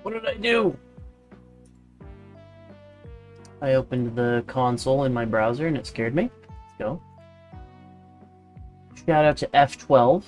What did I do? I opened the console in my browser and it scared me. Let's go. Shout out to F12.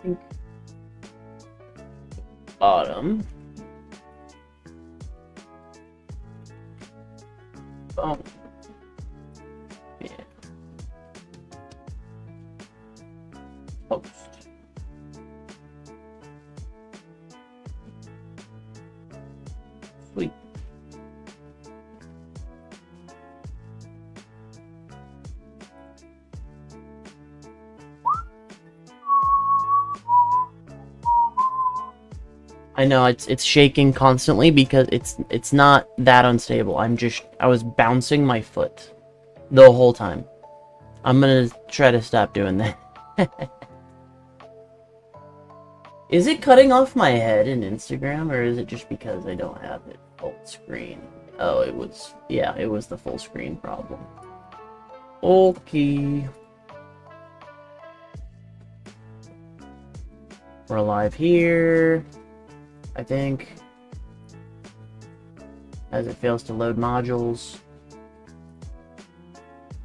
Think bottom. Oh. Yeah. Post. Sweet. I know it's shaking constantly because it's not that unstable. I was bouncing my foot the whole time. I'm gonna try to stop doing that. Is it cutting off my head in Instagram, or is it just because I don't have it full screen? Oh, it was the full screen problem. Okay. We're live here, I think, as it fails to load modules.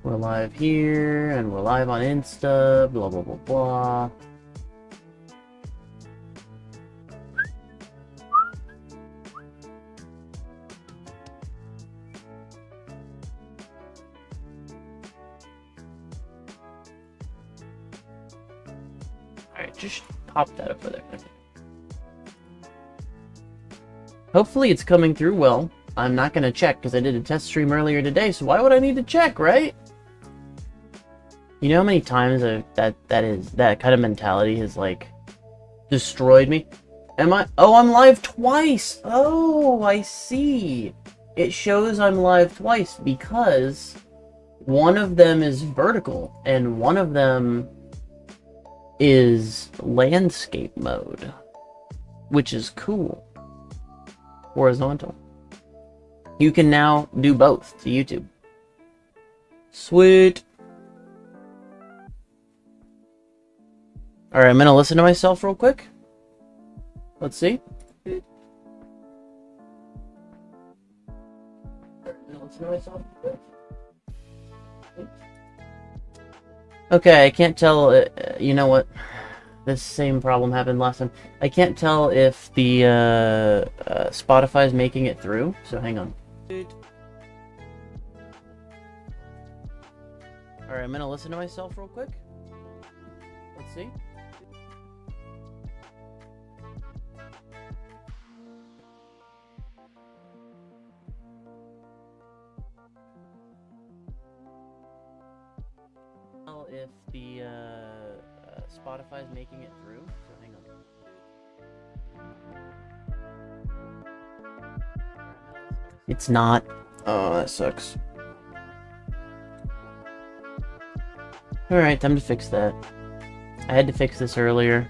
We're live here, and we're live on Insta, blah, blah, blah, blah. Alright, just pop that over there. Hopefully it's coming through well. I'm not gonna check because I did a test stream earlier today, so why would I need to check, right? You know how many times that kind of mentality has, like, destroyed me? Oh, I'm live twice! Oh, I see. It shows I'm live twice because one of them is vertical and one of them is landscape mode, which is cool. Horizontal. You can now do both to YouTube. Sweet. Alright, I'm gonna listen to myself real quick. Let's see. Okay, I can't tell. You know what? This same problem happened last time. I can't tell if the Spotify is making it through, so hang on. Alright, I'm gonna listen to myself real quick. Let's see. If the Spotify is making it through, so hang on. It's not. Oh, that sucks. Alright, time to fix that. I had to fix this earlier.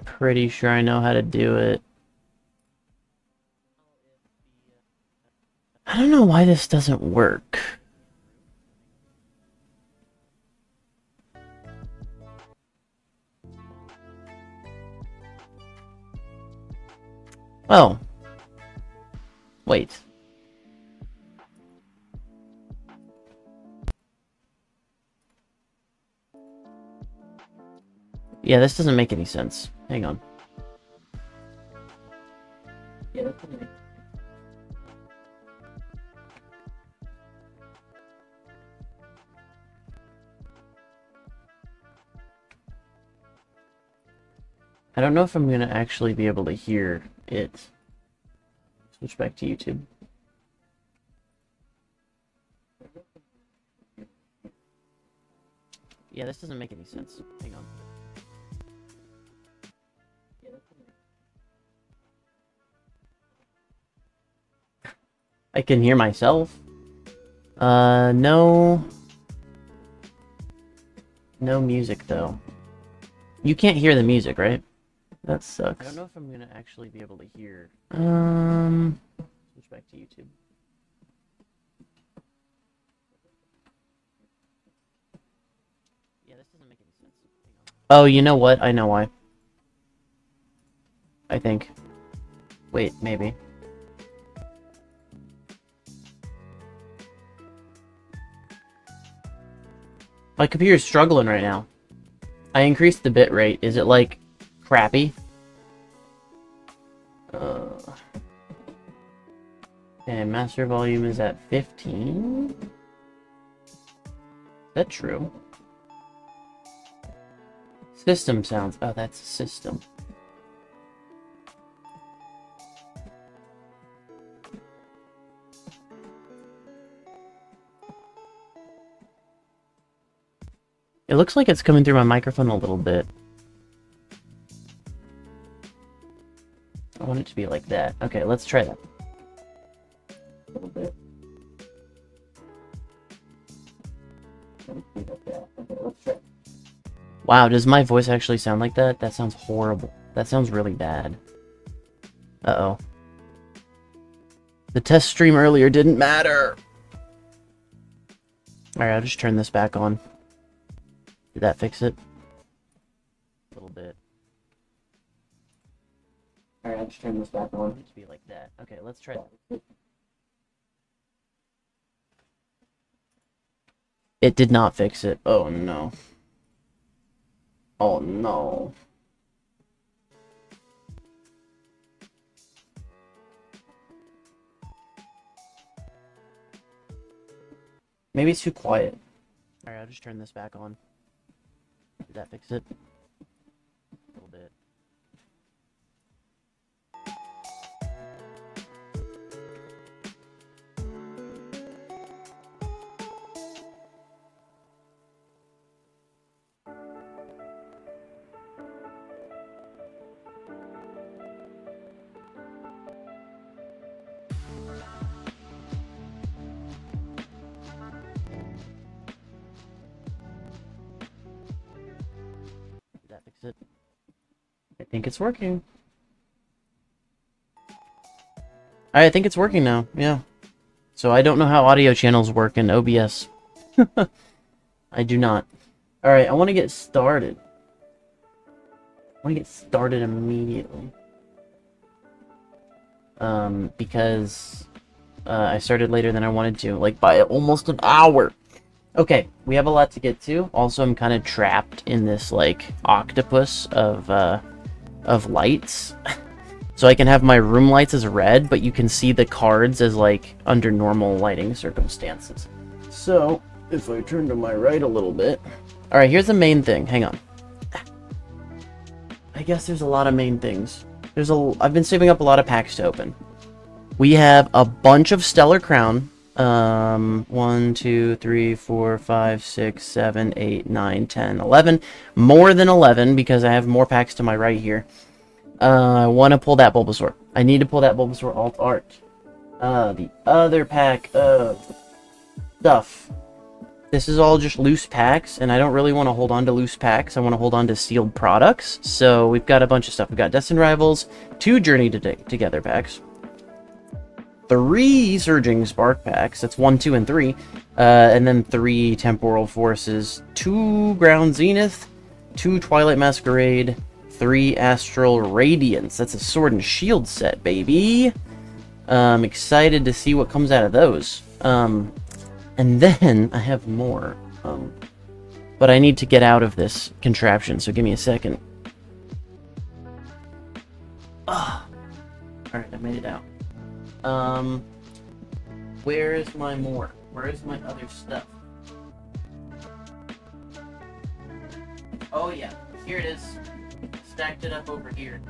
Pretty sure I know how to do it. I don't know why this doesn't work. Oh. Wait. Yeah, this doesn't make any sense. Hang on. Yeah, that's okay. I don't know if I'm going to actually be able to hear it. Switch back to YouTube. Yeah, this doesn't make any sense. Hang on. I can hear myself. No. No music, though. You can't hear the music, right? That sucks. I don't know if I'm gonna actually be able to hear. Switch back to YouTube. Yeah, this doesn't make any sense. Oh, you know what? I know why. I think. Wait, maybe. My computer's struggling right now. I increased the bit rate. Is it, like, crappy? Okay, master volume is at 15? Is that true? System sounds. Oh, that's a system. It looks like it's coming through my microphone a little bit. I want it to be like that. Okay, let's try that. A little bit. Okay, let's try. Wow, does my voice actually sound like that? That sounds horrible. That sounds really bad. Uh-oh. The test stream earlier didn't matter. Alright, I'll just turn this back on. Did that fix it? A little bit. Alright, I'll just turn this back on. It to be like that. Okay, let's try that. It did not fix it. Oh no. Oh no. Maybe it's too quiet. Alright, I'll just turn this back on. Did that fix it? A little bit. Did that fix it? I think it's working. Alright, I think it's working now. Yeah. So I don't know how audio channels work in OBS. I do not. Alright, I want to get started. I want to get started immediately. Because I started later than I wanted to, like by almost an hour. Okay, we have a lot to get to. Also, I'm kind of trapped in this like octopus of lights. So I can have my room lights as red, but you can see the cards as like under normal lighting circumstances. So if I turn to my right a little bit. All right, here's the main thing. Hang on. I guess there's a lot of main things. I've been saving up a lot of packs to open. We have a bunch of Stellar Crown. 1, 2, 3, 4, 5, 6, 7, 8, 9, 10, 11. More than 11 because I have more packs to my right here. I want to pull that Bulbasaur. I need to pull that Bulbasaur Alt Art. The other pack of stuff. This is all just loose packs, and I don't really want to hold on to loose packs. I want to hold on to sealed products. So we've got a bunch of stuff. We've got Destined Rivals, 2 Journey Together packs, 3 Surging Spark packs. That's 1, 2, and 3. And then 3 Temporal Forces, 2 Ground Zenith, 2 Twilight Masquerade, 3 Astral Radiance. That's a Sword and Shield set, baby. I'm excited to see what comes out of those. And then I have more. But I need to get out of this contraption, so give me a second. Alright, I made it out. Where is my more? Where is my other stuff? Oh yeah, here it is. Stacked it up over here.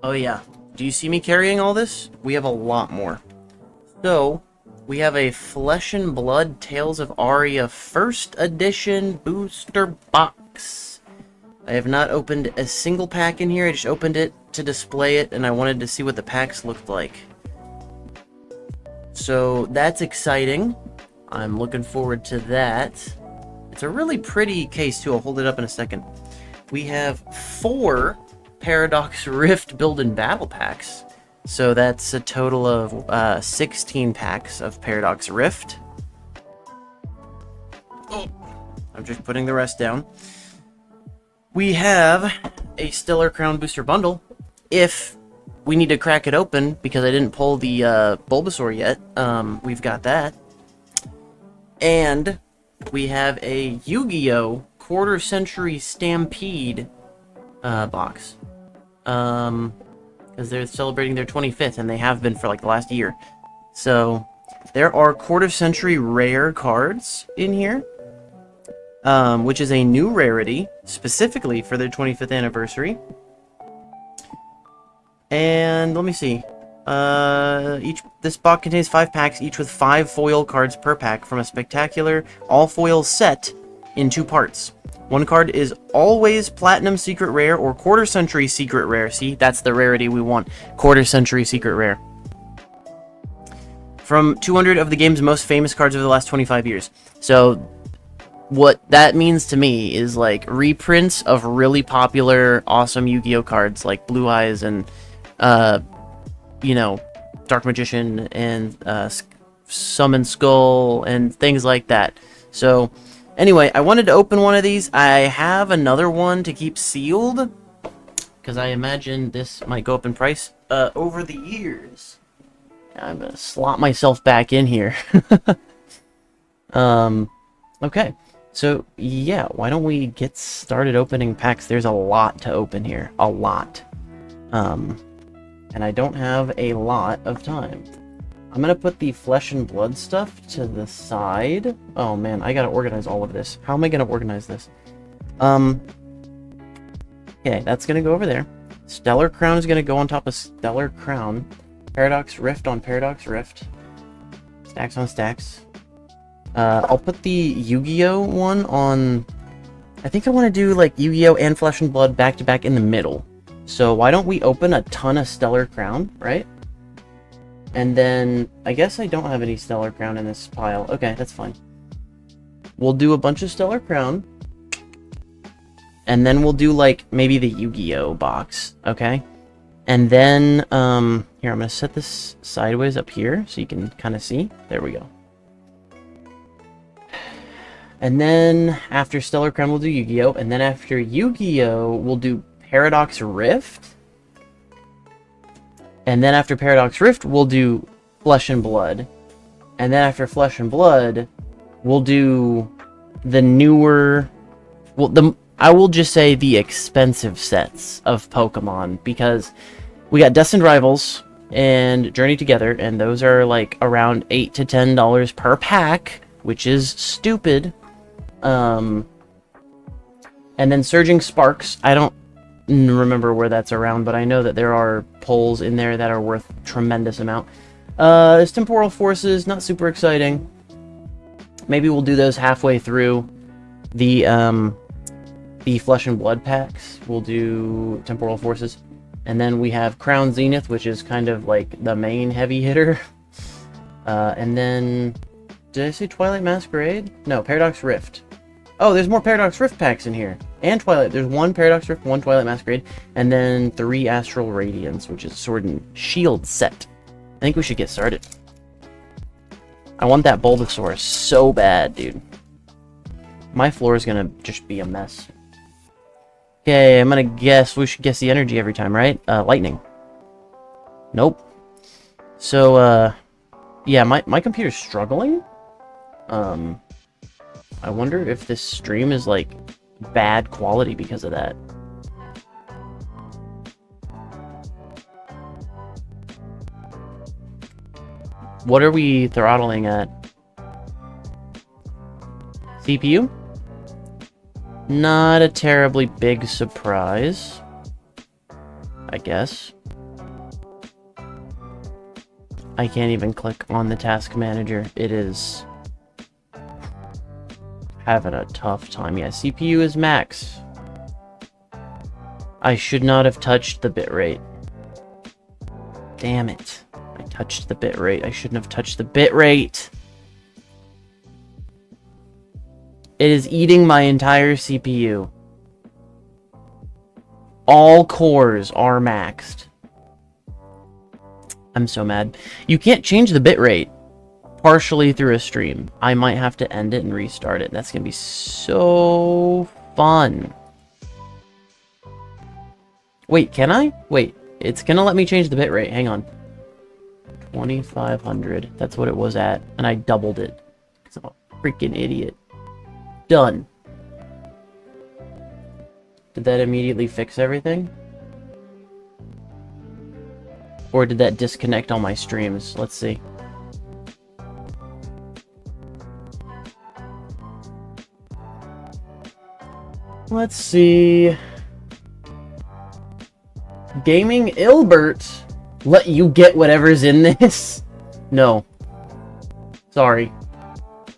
Oh yeah. Do you see me carrying all this? We have a lot more. So, we have a Flesh and Blood Tales of Aria First Edition booster box. I have not opened a single pack in here. I just opened it to display it, and I wanted to see what the packs looked like. So, that's exciting. I'm looking forward to that. It's a really pretty case, too. I'll hold it up in a second. We have 4 Paradox Rift Build and Battle packs. So that's a total of 16 packs of Paradox Rift. Oh, I'm just putting the rest down. We have a Stellar Crown Booster Bundle. If we need to crack it open, because I didn't pull the Bulbasaur yet, we've got that. And we have a Yu-Gi-Oh! Quarter Century Stampede box. Because they're celebrating their 25th, and they have been for like the last year. So, there are quarter century rare cards in here, which is a new rarity, specifically for their 25th anniversary. And, let me see. This box contains 5 packs, each with 5 foil cards per pack from a spectacular all-foil set in 2 parts. One card is always Platinum Secret Rare or Quarter Century Secret Rare. See, that's the rarity we want. Quarter Century Secret Rare. From 200 of the game's most famous cards over the last 25 years. So, what that means to me is, like, reprints of really popular, awesome Yu-Gi-Oh! Cards, like Blue Eyes and, you know, Dark Magician and Summon Skull and things like that. So, anyway, I wanted to open one of these. I have another one to keep sealed, because I imagine this might go up in price over the years. I'm going to slot myself back in here. Okay, so yeah, why don't we get started opening packs? There's a lot to open here. A lot. And I don't have a lot of time. I'm gonna put the Flesh and Blood stuff to the side. Oh man, I gotta organize all of this. How am I gonna organize this? Okay, that's gonna go over there. Stellar Crown is gonna go on top of Stellar Crown. Paradox Rift on Paradox Rift. Stacks on stacks. I'll put the Yu-Gi-Oh! One on... I think I want to do like Yu-Gi-Oh! And Flesh and Blood back to back in the middle. So why don't we open a ton of Stellar Crown, right? And then, I guess I don't have any Stellar Crown in this pile. Okay, that's fine. We'll do a bunch of Stellar Crown. And then we'll do, like, maybe the Yu-Gi-Oh! Box, okay? And then, here, I'm gonna set this sideways up here so you can kind of see. There we go. And then, after Stellar Crown, we'll do Yu-Gi-Oh! And then after Yu-Gi-Oh! We'll do Paradox Rift. And then after Paradox Rift, we'll do Flesh and Blood. And then after Flesh and Blood, we'll do the newer... Well, I will just say the expensive sets of Pokemon, because we got Destined Rivals and Journey Together, and those are like around $8 to $10 per pack, which is stupid. And then Surging Sparks, I don't remember where that's around, but I know that there are pulls in there that are worth tremendous amount. There's Temporal Forces, not super exciting. Maybe we'll do those halfway through the Flesh and Blood packs. We'll do Temporal Forces. And then we have Crown Zenith, which is kind of like the main heavy hitter. And then, did I say Twilight Masquerade? No, Paradox Rift. Oh, there's more Paradox Rift packs in here. And Twilight. There's 1 Paradox Rift, 1 Twilight Masquerade, and then 3 Astral Radiance, which is Sword and Shield set. I think we should get started. I want that Bulbasaur so bad, dude. My floor is gonna just be a mess. Okay, I'm gonna guess. We should guess the energy every time, right? Lightning. Nope. So, yeah, my computer's struggling. I wonder if this stream is, like, bad quality because of that. What are we throttling at? CPU? Not a terribly big surprise, I guess. I can't even click on the task manager. It is having a tough time. Yeah, CPU is max. I should not have touched the bitrate. Damn it. I touched the bitrate. I shouldn't have touched the bitrate. It is eating my entire CPU. All cores are maxed. I'm so mad. You can't change the bitrate partially through a stream. I might have to end it and restart it. That's going to be so fun. Wait, can I? Wait, it's going to let me change the bitrate. Hang on. 2500. That's what it was at. And I doubled it. I'm a freaking idiot. Done. Did that immediately fix everything? Or did that disconnect all my streams? Let's see. Let's see. Gaming Ilbert let you get whatever's in this? No. Sorry.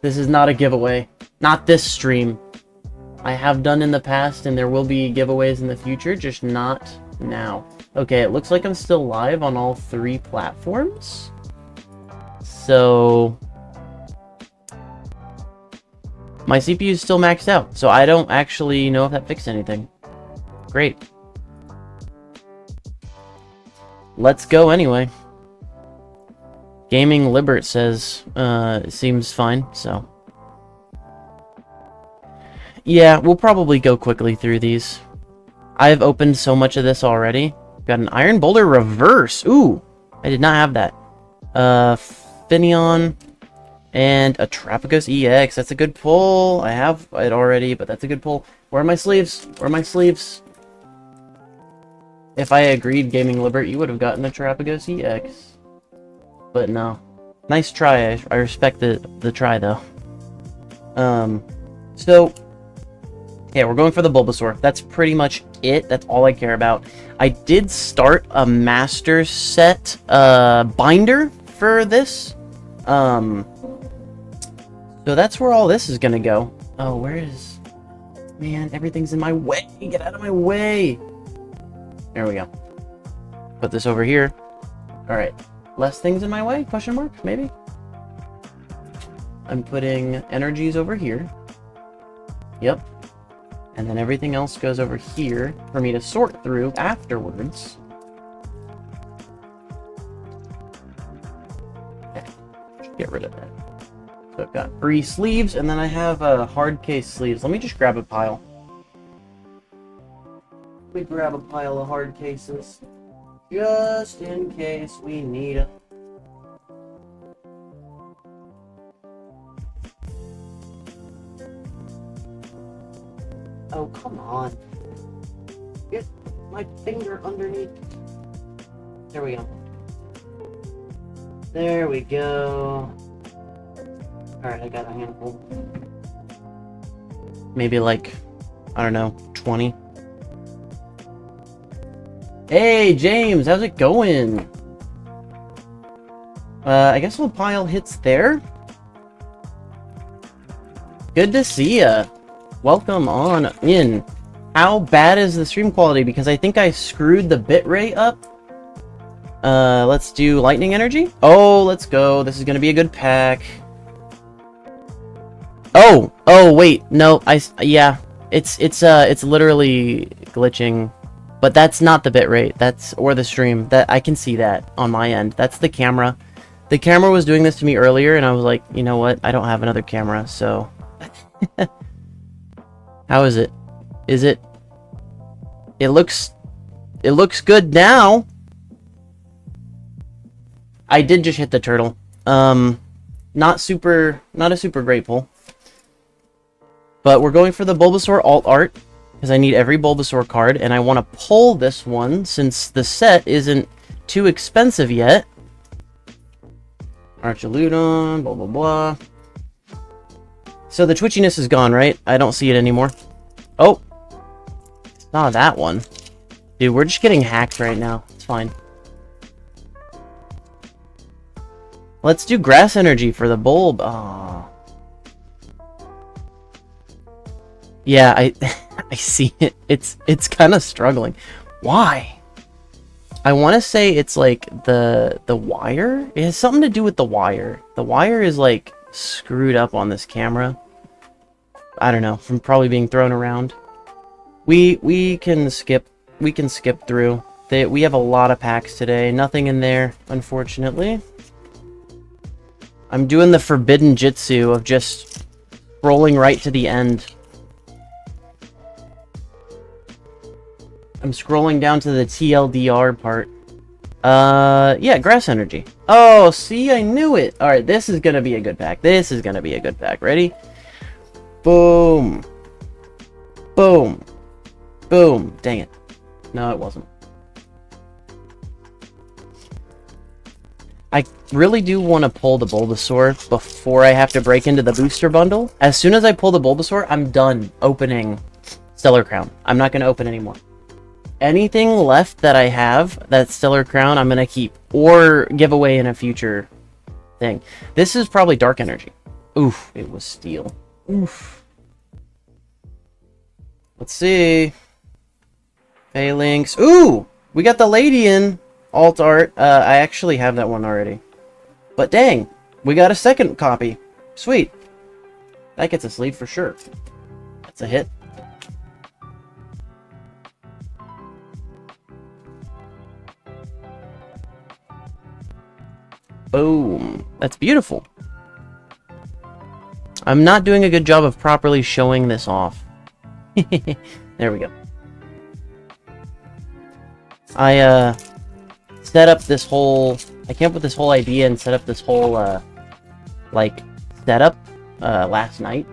This is not a giveaway. Not this stream. I have done in the past, and there will be giveaways in the future, just not now. Okay, it looks like I'm still live on all 3 platforms. So my CPU is still maxed out, so I don't actually know if that fixed anything. Great. Let's go anyway. Gaming Libert says it seems fine, so yeah, we'll probably go quickly through these. I've opened so much of this already. Got an Iron Boulder Reverse. Ooh, I did not have that. Finion and a Trapagos EX. That's a good pull. I have it already, but that's a good pull. Where are my sleeves? Where are my sleeves? If I agreed, Gaming Libert, you would have gotten a Trapagos EX. But no. Nice try. I respect the try, though. So yeah, we're going for the Bulbasaur. That's pretty much it. That's all I care about. I did start a master set binder for this. So that's where all this is gonna go. Oh, where is... Man, everything's in my way. Get out of my way. There we go. Put this over here. Alright. Less things in my way? Question mark? Maybe? I'm putting energies over here. Yep. And then everything else goes over here for me to sort through afterwards. Okay, get rid of that. So I've got 3 sleeves, and then I have hard case sleeves. Let me just grab a pile. We grab a pile of hard cases, just in case we need them. Oh, come on. Get my finger underneath. There we go. There we go. Alright, I got a handful. Maybe like, I don't know, 20. Hey, James, how's it going? I guess we'll pile hits there. Good to see ya. Welcome on in. How bad is the stream quality? Because I think I screwed the bitrate up. Let's do lightning energy. Oh, let's go. This is gonna be a good pack. Oh, wait, no, yeah, it's literally glitching, but that's not the bitrate. Or the stream. That I can see that on my end. That's the camera. The camera was doing this to me earlier, and I was like, you know what? I don't have another camera, so. How is it? It looks good now. I did just hit the turtle. Not a super great pull. But we're going for the Bulbasaur alt art, because I need every Bulbasaur card, and I want to pull this one since the set isn't too expensive yet. Archaludon, blah blah blah. So the twitchiness is gone, right? I don't see it anymore. Oh! Saw that one. Dude, we're just getting hacked right now. It's fine. Let's do grass energy for the bulb. Ah. Yeah, I see it. It's kind of struggling. Why? I want to say it's like the wire. It has something to do with the wire. The wire is like screwed up on this camera. I don't know, from probably being thrown around. We can skip through. We have a lot of packs today. Nothing in there, unfortunately. I'm doing the forbidden jitsu of just rolling right to the end. I'm scrolling down to the TLDR part. Yeah, grass energy. Oh, see, I knew it. All right, this is gonna be a good pack. This is gonna be a good pack. Ready? Boom. Boom. Boom. Dang it. No, it wasn't. I really do want to pull the Bulbasaur before I have to break into the booster bundle. As soon as I pull the Bulbasaur, I'm done opening Stellar Crown. I'm not going to open anymore. Anything left that I have, that Stellar Crown, I'm going to keep. Or give away in a future thing. This is probably Dark Energy. Oof, it was Steel. Oof. Let's see. Phalanx. Ooh! We got the Ladian alt art. I actually have that one already. But dang, we got a second copy. Sweet. That gets a sleeve for sure. That's a hit. Boom. That's beautiful. I'm not doing a good job of properly showing this off. There we go. I set up this whole... I came up with this whole idea and set up this whole, like, setup last night.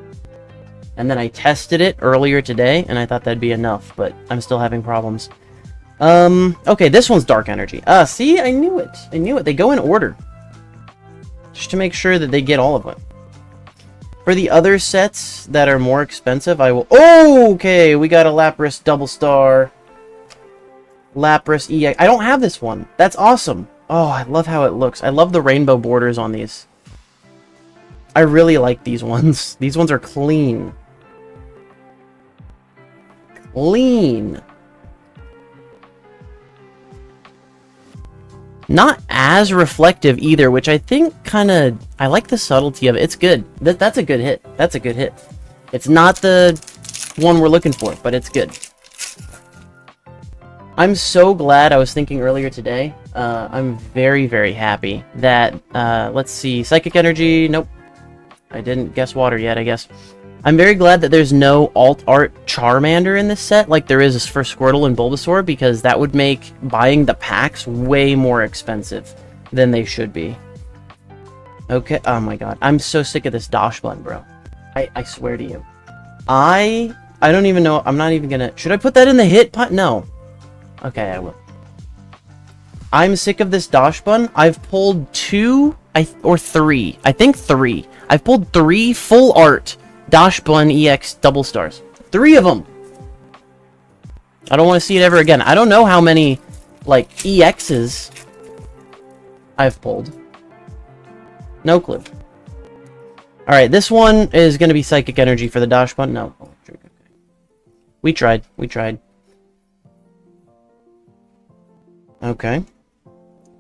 And then I tested it earlier today, and I thought that'd be enough, but I'm still having problems. Okay, this one's Dark Energy. See? I knew it. I knew it. They go in order. Just to make sure that they get all of it. For the other sets that are more expensive, I will... Oh, okay, we got a Lapras Double Star. Lapras EX. I don't have this one. That's awesome. Oh, I love how it looks. I love the rainbow borders on these. I really like these ones. These ones are clean. Clean. Not as reflective either, which I think kind of... I like the subtlety of it. It's good. That's a good hit. That's a good hit. It's not the one we're looking for, but it's good. I'm so glad. I was thinking earlier today. I'm very, very happy that... let's see. Psychic Energy. Nope. I didn't guess water yet, I guess. I'm very glad that there's no alt art Charmander in this set like there is for Squirtle and Bulbasaur, because that would make buying the packs way more expensive than they should be. Okay, oh my god. I'm so sick of this Dosh button, bro. I swear to you. I don't even know. I'm not even gonna... Should I put that in the hit pot? No. Okay, I will. I'm sick of this Dosh button. I've pulled or three. I think three. I've pulled 3 full art Dosh Bun EX double stars. 3 of them. I don't want to see it ever again. I don't know how many, like, EXs I've pulled. No clue. Alright, this one is going to be Psychic Energy for the Dosh Bun. No. Electric. Okay. We tried. We tried. Okay.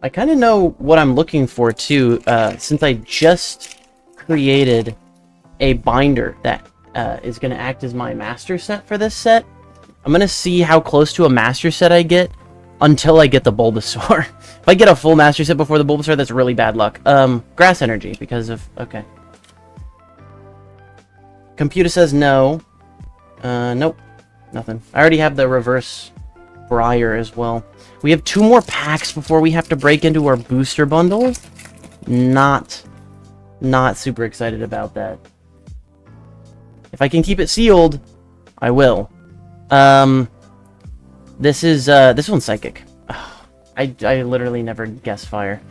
I kind of know what I'm looking for, too, since I just created a binder that is going to act as my master set for this set. I'm going to see how close to a master set I get until I get the Bulbasaur. If I get a full master set before the Bulbasaur, that's really bad luck. Grass Energy, because of... Okay. Computer says no. Nope. Nothing. I already have the reverse Briar as well. We have 2 more packs before we have to break into our booster bundle. Not super excited about that. If I can keep it sealed, I will. This one's Psychic. Oh, I literally never guess fire.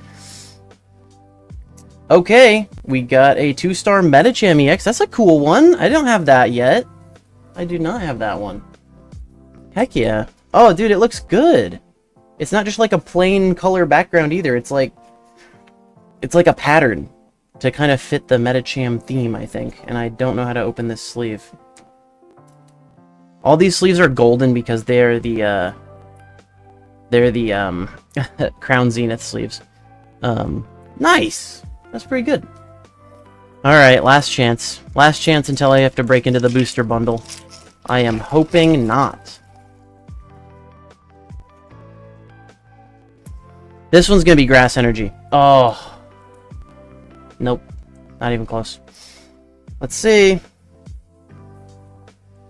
Okay, we got a 2-star Medicham EX. That's a cool one. I don't have that yet. I do not have that one. Heck yeah. Oh, dude, it looks good. It's not just like a plain color background either. It's like... It's like a pattern to kind of fit the Metacham theme, I think. And I don't know how to open this sleeve. All these sleeves are golden because they're the Crown Zenith sleeves. Nice! That's pretty good. Alright, last chance. Last chance until I have to break into the booster bundle. I am hoping not. This one's gonna be Grass Energy. Oh. Nope. Not even close. Let's see.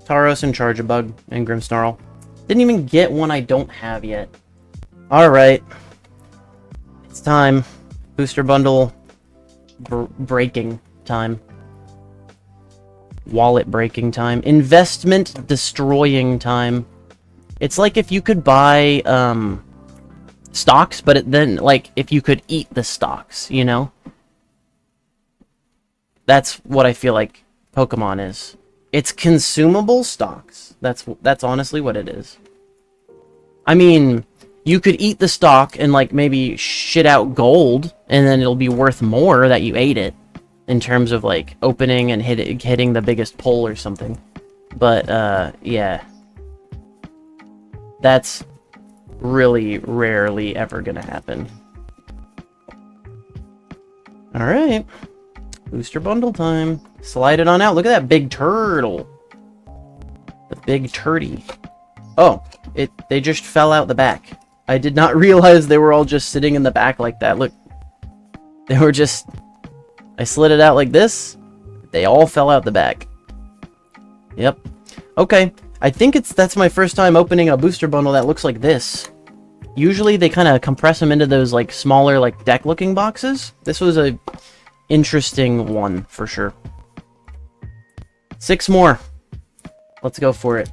Tauros and Charge-a-Bug and Grimmsnarl. Didn't even get one I don't have yet. Alright. It's time. Booster bundle breaking time. Wallet breaking time. Investment destroying time. It's like if you could buy stocks, but then like if you could eat the stocks, you know? That's what I feel like Pokemon is. It's consumable stocks. That's honestly what it is. I mean, you could eat the stock and like maybe shit out gold, and then it'll be worth more that you ate it, in terms of like opening and hitting the biggest pull or something. But yeah, that's really rarely ever gonna happen. All right, booster bundle time. Slide it on out. Look at that big turtle. The big turdy. Oh, they just fell out the back. I did not realize they were all just sitting in the back like that. Look. They were just... I slid it out like this. They all fell out the back. Yep. Okay. I think that's my first time opening a booster bundle that looks like this. Usually they kind of compress them into those like smaller like deck-looking boxes. This was a interesting one for sure. 6 more. Let's go for it.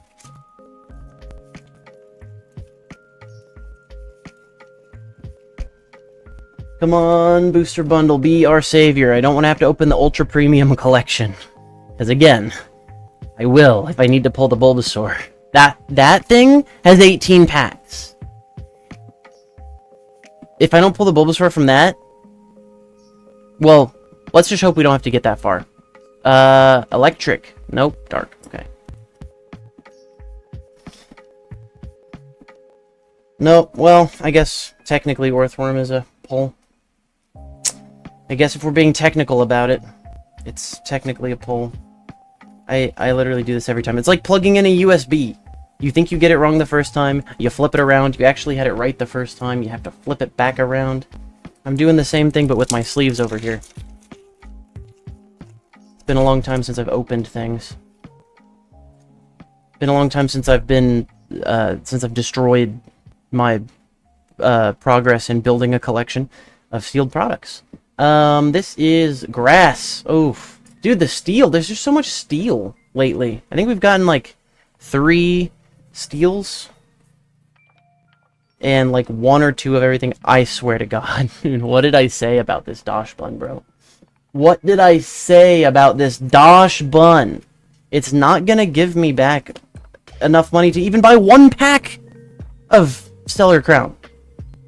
Come on, booster bundle, be our savior. I don't want to have to open the ultra premium collection. Because again, I will if I need to pull the Bulbasaur. That thing has 18 packs. If I don't pull the Bulbasaur from that, well, let's just hope we don't have to get that far. Electric. Nope, dark. Okay. Nope, well, I guess technically Earthworm is a pull. I guess if we're being technical about it, it's technically a pull. I literally do this every time. It's like plugging in a USB. You think you get it wrong the first time, you flip it around, you actually had it right the first time, you have to flip it back around. I'm doing the same thing, but with my sleeves over here. It's been a long time since I've opened things. Been a long time since I've been, since I've destroyed my progress in building a collection of sealed products. This is grass. Oof. Dude, the steel. There's just so much steel lately. I think we've gotten like 3 steals. And like 1 or 2 of everything. I swear to God. What did I say about this Dosh Bun, bro? What did I say about this Dosh Bun? It's not gonna give me back enough money to even buy 1 pack of Stellar Crown.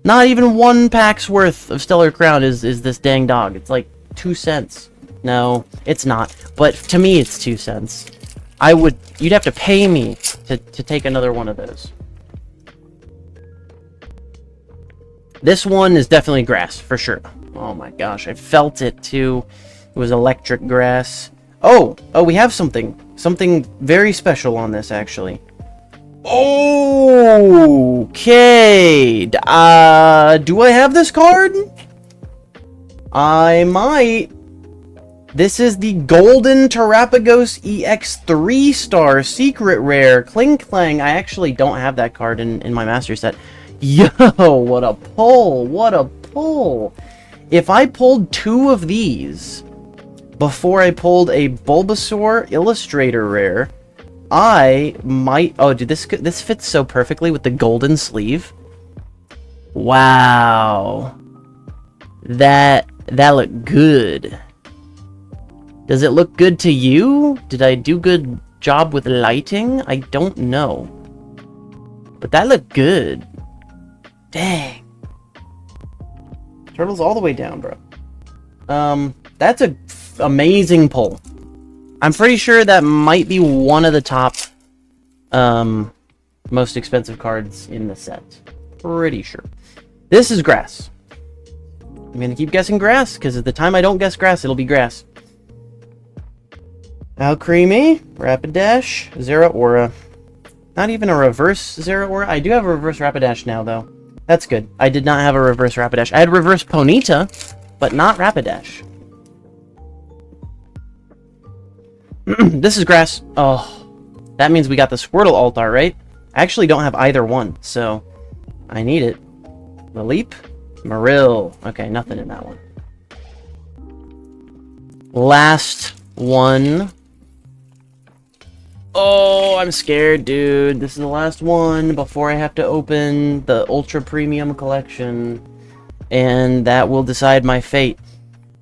Not even 1 pack's worth of Stellar Crown is this dang dog. It's like 2 cents. No, it's not. But to me, it's 2 cents. You'd have to pay me to take another one of those. This one is definitely grass, for sure. Oh my gosh, I felt it too. It was electric grass. Oh, we have something. Something very special on this, actually. Okay. Do I have this card? I might. This is the Golden Terapagos EX 3-star Secret Rare Kling-Clang. I actually don't have that card in my master set. Yo, what a pull. What a pull. If I pulled 2 of these before I pulled a Bulbasaur Illustrator Rare, I might... Oh, dude, this fits so perfectly with the golden sleeve. Wow. That looked good. Does it look good to you? Did I do good job with lighting? I don't know. But that looked good. Dang. Turtle's all the way down, bro. That's a amazing pull. I'm pretty sure that might be one of the top, most expensive cards in the set. Pretty sure. This is grass. I'm gonna keep guessing grass, because at the time I don't guess grass, it'll be grass. Alcremie, Rapidash, Zeraora. Not even a reverse Zeraora. I do have a reverse Rapidash now, though. That's good. I did not have a reverse Rapidash. I had reverse Ponyta, but not Rapidash. This is grass. Oh, that means we got the Squirtle Altar, right? I actually don't have either one, so I need it. The Leap, Marill. Okay, nothing in that one. Last one. Oh, I'm scared, dude. This is the last one before I have to open the Ultra Premium Collection. And that will decide my fate.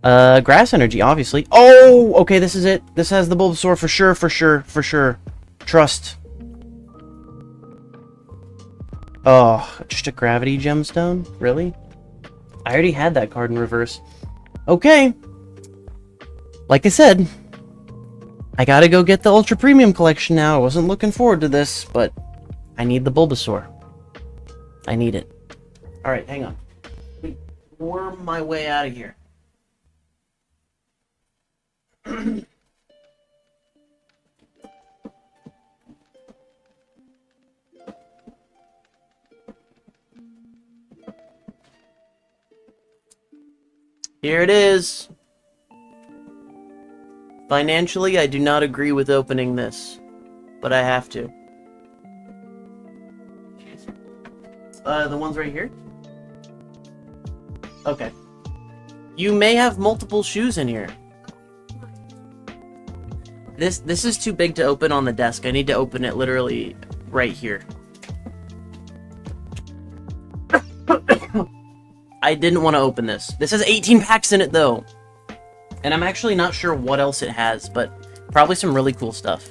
Grass Energy, obviously. Oh, okay, this is it. This has the Bulbasaur for sure, for sure, for sure. Trust. Oh, just a Gravity Gemstone? Really? I already had that card in reverse. Okay. Like I said, I gotta go get the Ultra Premium Collection now. I wasn't looking forward to this, but I need the Bulbasaur. I need it. Alright, hang on. Let me worm my way out of here. Here it is. Financially, I do not agree with opening this, but I have to. The ones right here? Okay. You may have multiple shoes in here. This is too big to open on the desk. I need to open it literally right here. I didn't want to open this. This has 18 packs in it, though. And I'm actually not sure what else it has, but probably some really cool stuff.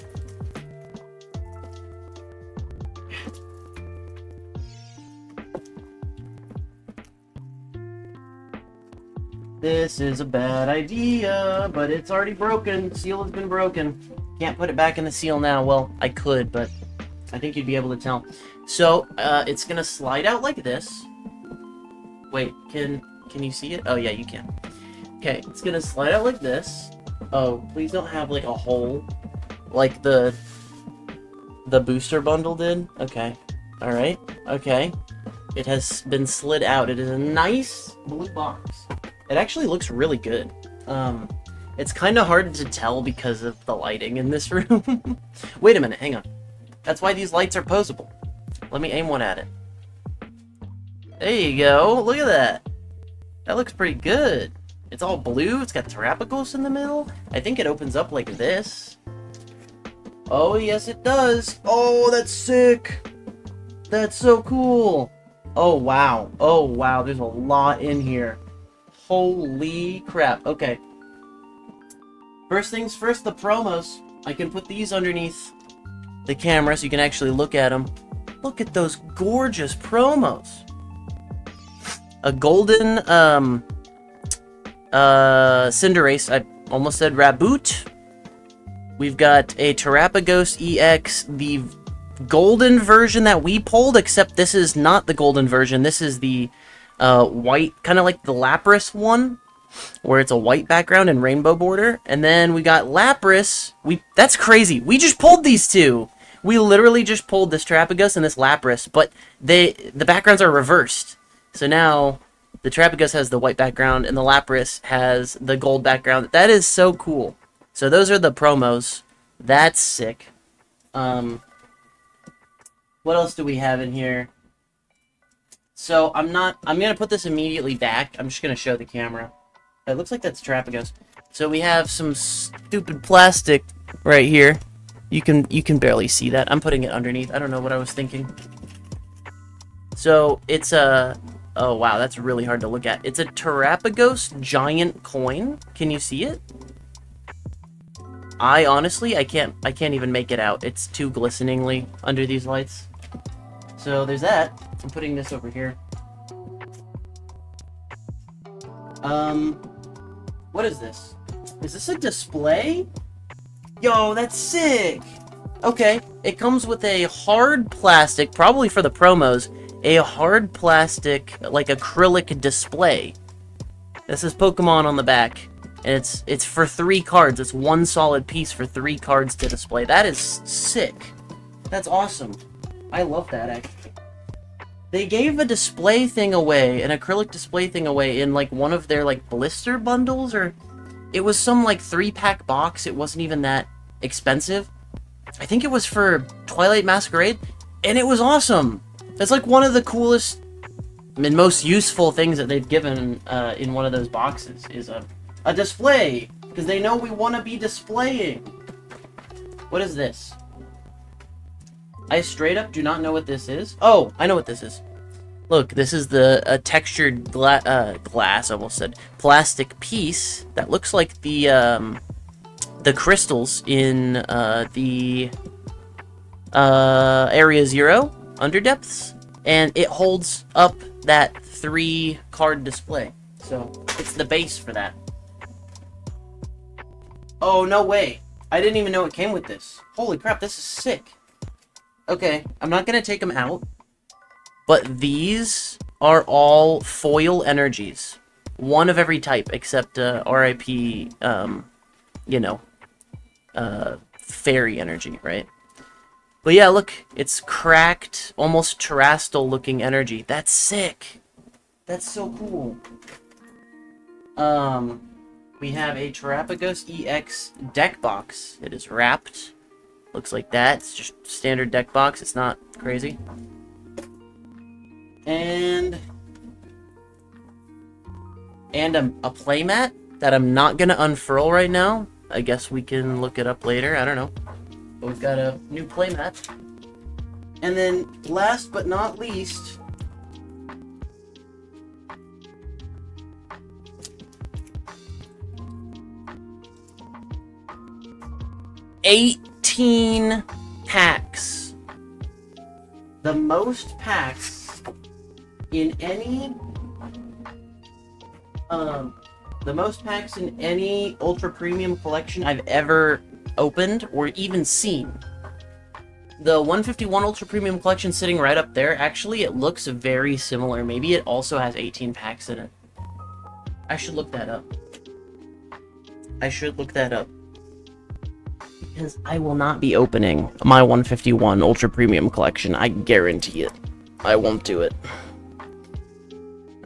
This is a bad idea, but it's already broken. Seal has been broken. Can't put it back in the seal now. Well, I could, but I think you'd be able to tell. So, it's gonna slide out like this. Wait, can you see it? Oh, yeah, you can. Okay, it's gonna slide out like this. Oh, please don't have, like, a hole. Like the booster bundle did. Okay. Alright. Okay. It has been slid out. It is a nice blue box. It actually looks really good. It's kind of hard to tell because of the lighting in this room. Wait a minute, hang on. That's why these lights are posable. Let me aim one at it. There you go. Look at that. That looks pretty good. It's all blue. It's got Terrapagos in the middle. I think it opens up like this. Oh, yes, it does. Oh, that's sick. That's so cool. Oh, wow. Oh, wow. There's a lot in here. Holy crap. Okay. First things first, the promos. I can put these underneath the camera so you can actually look at them. Look at those gorgeous promos. A golden, Cinderace. I almost said Raboot. We've got a Terrapagos EX, the golden version that we pulled, except this is not the golden version. This is the white, kind of like the Lapras one, where it's a white background and rainbow border. And then we got Lapras. That's crazy. We just pulled these two. We literally just pulled this Terrapagos and this Lapras, but the backgrounds are reversed. So now the Terrapagos has the white background and the Lapras has the gold background. That is so cool. So those are the promos. That's sick. What else do we have in here? So I'm gonna put this immediately back. I'm just gonna show the camera. It looks like that's Terrapagos. So we have some stupid plastic right here. You can barely see that. I'm putting it underneath. I don't know what I was thinking. So it's a... Oh, wow, that's really hard to look at. It's a Terrapagos giant coin. Can you see it? Honestly, I can't even make it out. It's too glisteningly under these lights. So there's that. I'm putting this over here. What is this? Is this a display? Yo, that's sick! Okay, it comes with a hard plastic, probably for the promos, a hard plastic, like acrylic display. This says Pokemon on the back, and it's for 3 cards. It's one solid piece for 3 cards to display. That is sick. That's awesome. I love that, actually. They gave a display thing away, an acrylic display thing away in, like, one of their, like, blister bundles, or... It was some, like, 3-pack box. It wasn't even that expensive. I think it was for Twilight Masquerade, and it was awesome. That's, like, one of the coolest and most useful things that they've given in one of those boxes, is a display, because they know we want to be displaying. What is this? I straight up do not know what this is. Oh, I know what this is. Look, this is the textured glass, I almost said, plastic piece that looks like the crystals in the Area Zero Underdepths, and it holds up that 3-card display. So it's the base for that. Oh, no way. I didn't even know it came with this. Holy crap, this is sick. Okay, I'm not going to take them out, but these are all foil energies. One of every type, except RIP, you know, fairy energy, right? But yeah, look, it's cracked, almost terrestrial-looking energy. That's sick. That's so cool. We have a Terrapagos EX deck box. It is wrapped. Looks like that. It's just standard deck box. It's not crazy. And a playmat that I'm not going to unfurl right now. I guess we can look it up later. I don't know. But we've got a new playmat. And then, last but not least, $18 packs. The most packs in any ultra premium collection I've ever opened or even seen. The 151 ultra premium collection sitting right up there, actually it looks very similar. Maybe it also has 18 packs in it. I should look that up. Because I will not be opening my 151 Ultra Premium collection. I guarantee it. I won't do it.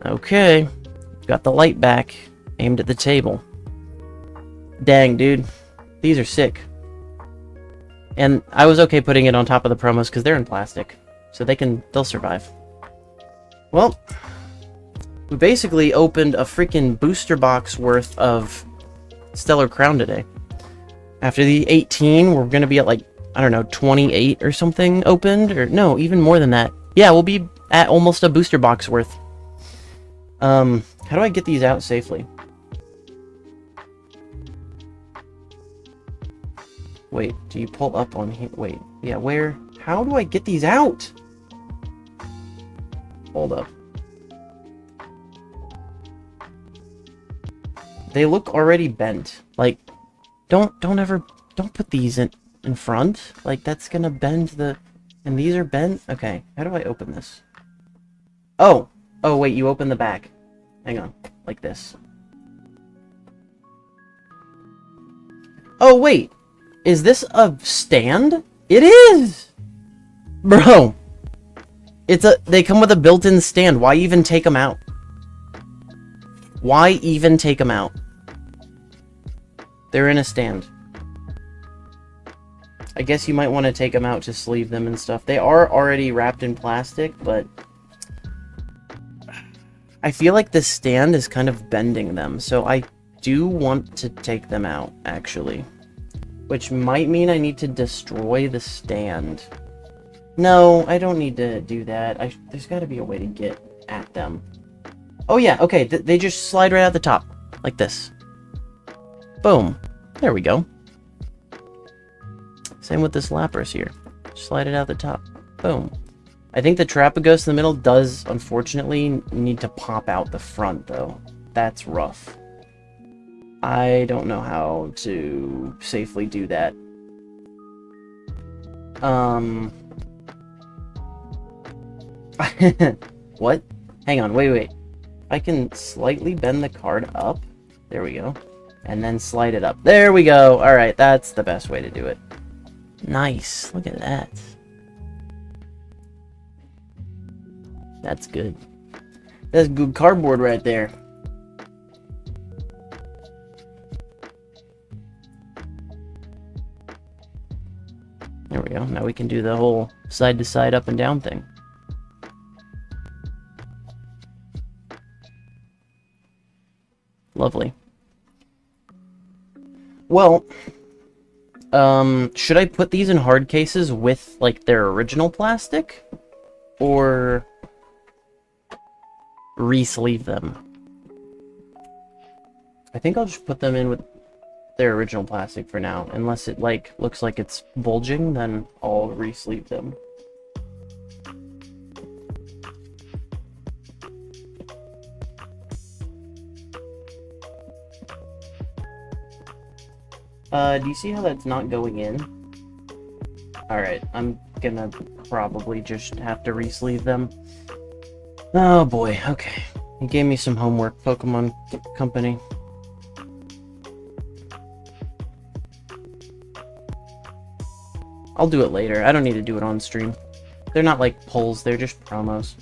Okay. Got the light back. Aimed at the table. Dang, dude. These are sick. And I was okay putting it on top of the promos because they're in plastic. So they'll survive. Well, we basically opened a freaking booster box worth of Stellar Crown today. After the 18, we're going to be at, like, I don't know, 28 or something opened? Or, no, even more than that. Yeah, we'll be at almost a booster box worth. How do I get these out safely? Wait, do you pull up on here? Wait, yeah, where? How do I get these out? Hold up. They look already bent. Like, don't put these in front. Like, that's gonna bend the... And these are bent? Okay, how do I open this? Oh! Oh, wait, you open the back. Hang on. Like this. Oh, wait! Is this a stand? It is! Bro! They come with a built-in stand. Why even take them out? Why even take them out? They're in a stand. I guess you might want to take them out to sleeve them and stuff. They are already wrapped in plastic, but I feel like the stand is kind of bending them, so I do want to take them out, actually. Which might mean I need to destroy the stand. No, I don't need to do that. There's got to be a way to get at them. Oh yeah, okay, they just slide right out the top. Like this. Boom. There we go. Same with this Lapras here. Slide it out the top. Boom. I think the Terrapagos in the middle does, unfortunately, need to pop out the front, though. That's rough. I don't know how to safely do that. What? Hang on, wait. I can slightly bend the card up. There we go. And then slide it up. There we go. Alright, that's the best way to do it. Nice. Look at that. That's good. That's good cardboard right there. There we go. Now we can do the whole side to side, up and down thing. Lovely. Well, should I put these in hard cases with, like, their original plastic? Or re-sleeve them? I think I'll just put them in with their original plastic for now. Unless it, like, looks like it's bulging, then I'll re-sleeve them. Do you see how that's not going in? Alright, I'm gonna probably just have to re-sleeve them. Oh boy, okay. You gave me some homework, Pokemon Company. I'll do it later. I don't need to do it on stream. They're not like pulls, they're just promos.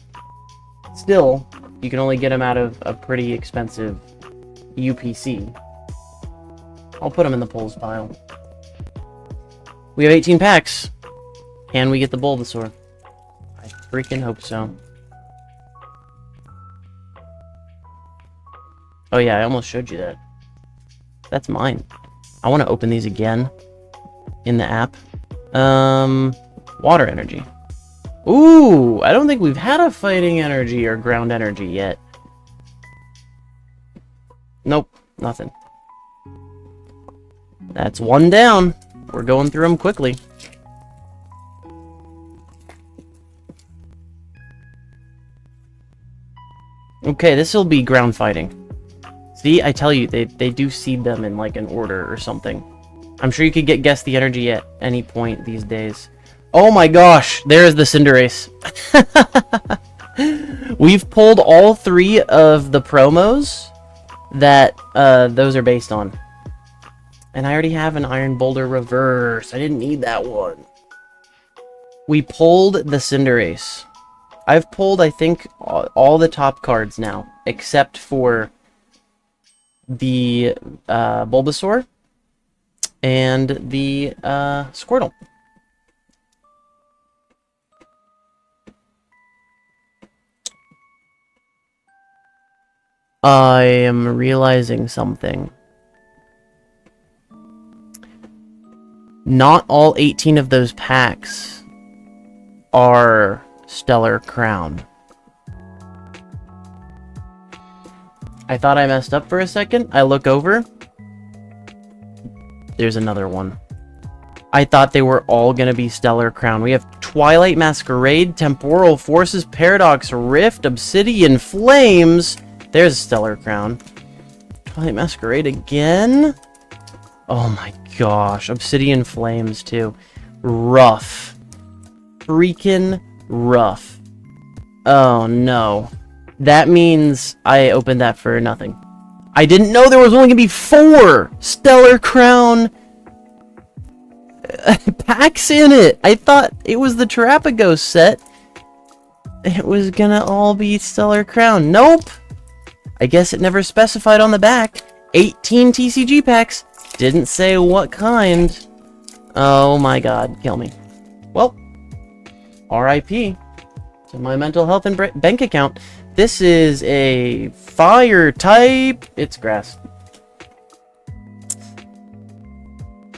Still, you can only get them out of a pretty expensive UPC. I'll put them in the pulls pile. We have 18 packs. Can we get the Bulbasaur? I freaking hope so. Oh yeah, I almost showed you that. That's mine. I want to open these again in the app. Water energy. Ooh, I don't think we've had a fighting energy or ground energy yet. Nope, nothing. That's one down. We're going through them quickly. Okay, this will be ground fighting. See, I tell you, they do seed them in like an order or something. I'm sure you could guess the energy at any point these days. Oh my gosh, there's the Cinderace. We've pulled all 3 of the promos that those are based on. And I already have an Iron Boulder Reverse. I didn't need that one. We pulled the Cinderace. I've pulled, I think, all the top cards now, except for the Bulbasaur and the Squirtle. I am realizing something. Not all 18 of those packs are Stellar Crown. I thought I messed up for a second. I look over. There's another one. I thought they were all going to be Stellar Crown. We have Twilight Masquerade, Temporal Forces, Paradox Rift, Obsidian Flames. There's a Stellar Crown. Twilight Masquerade again? Oh my gosh. Obsidian Flames too. Rough. Freaking rough. Oh no. That means I opened that for nothing. I didn't know there was only gonna be 4 Stellar Crown packs in it. I thought it was the Terapagos set. It was gonna all be Stellar Crown. Nope. I guess it never specified on the back. 18 TCG packs. Didn't say what kind. Oh my god, kill me. Well, RIP to my mental health and bank account. This is a fire type. It's grass.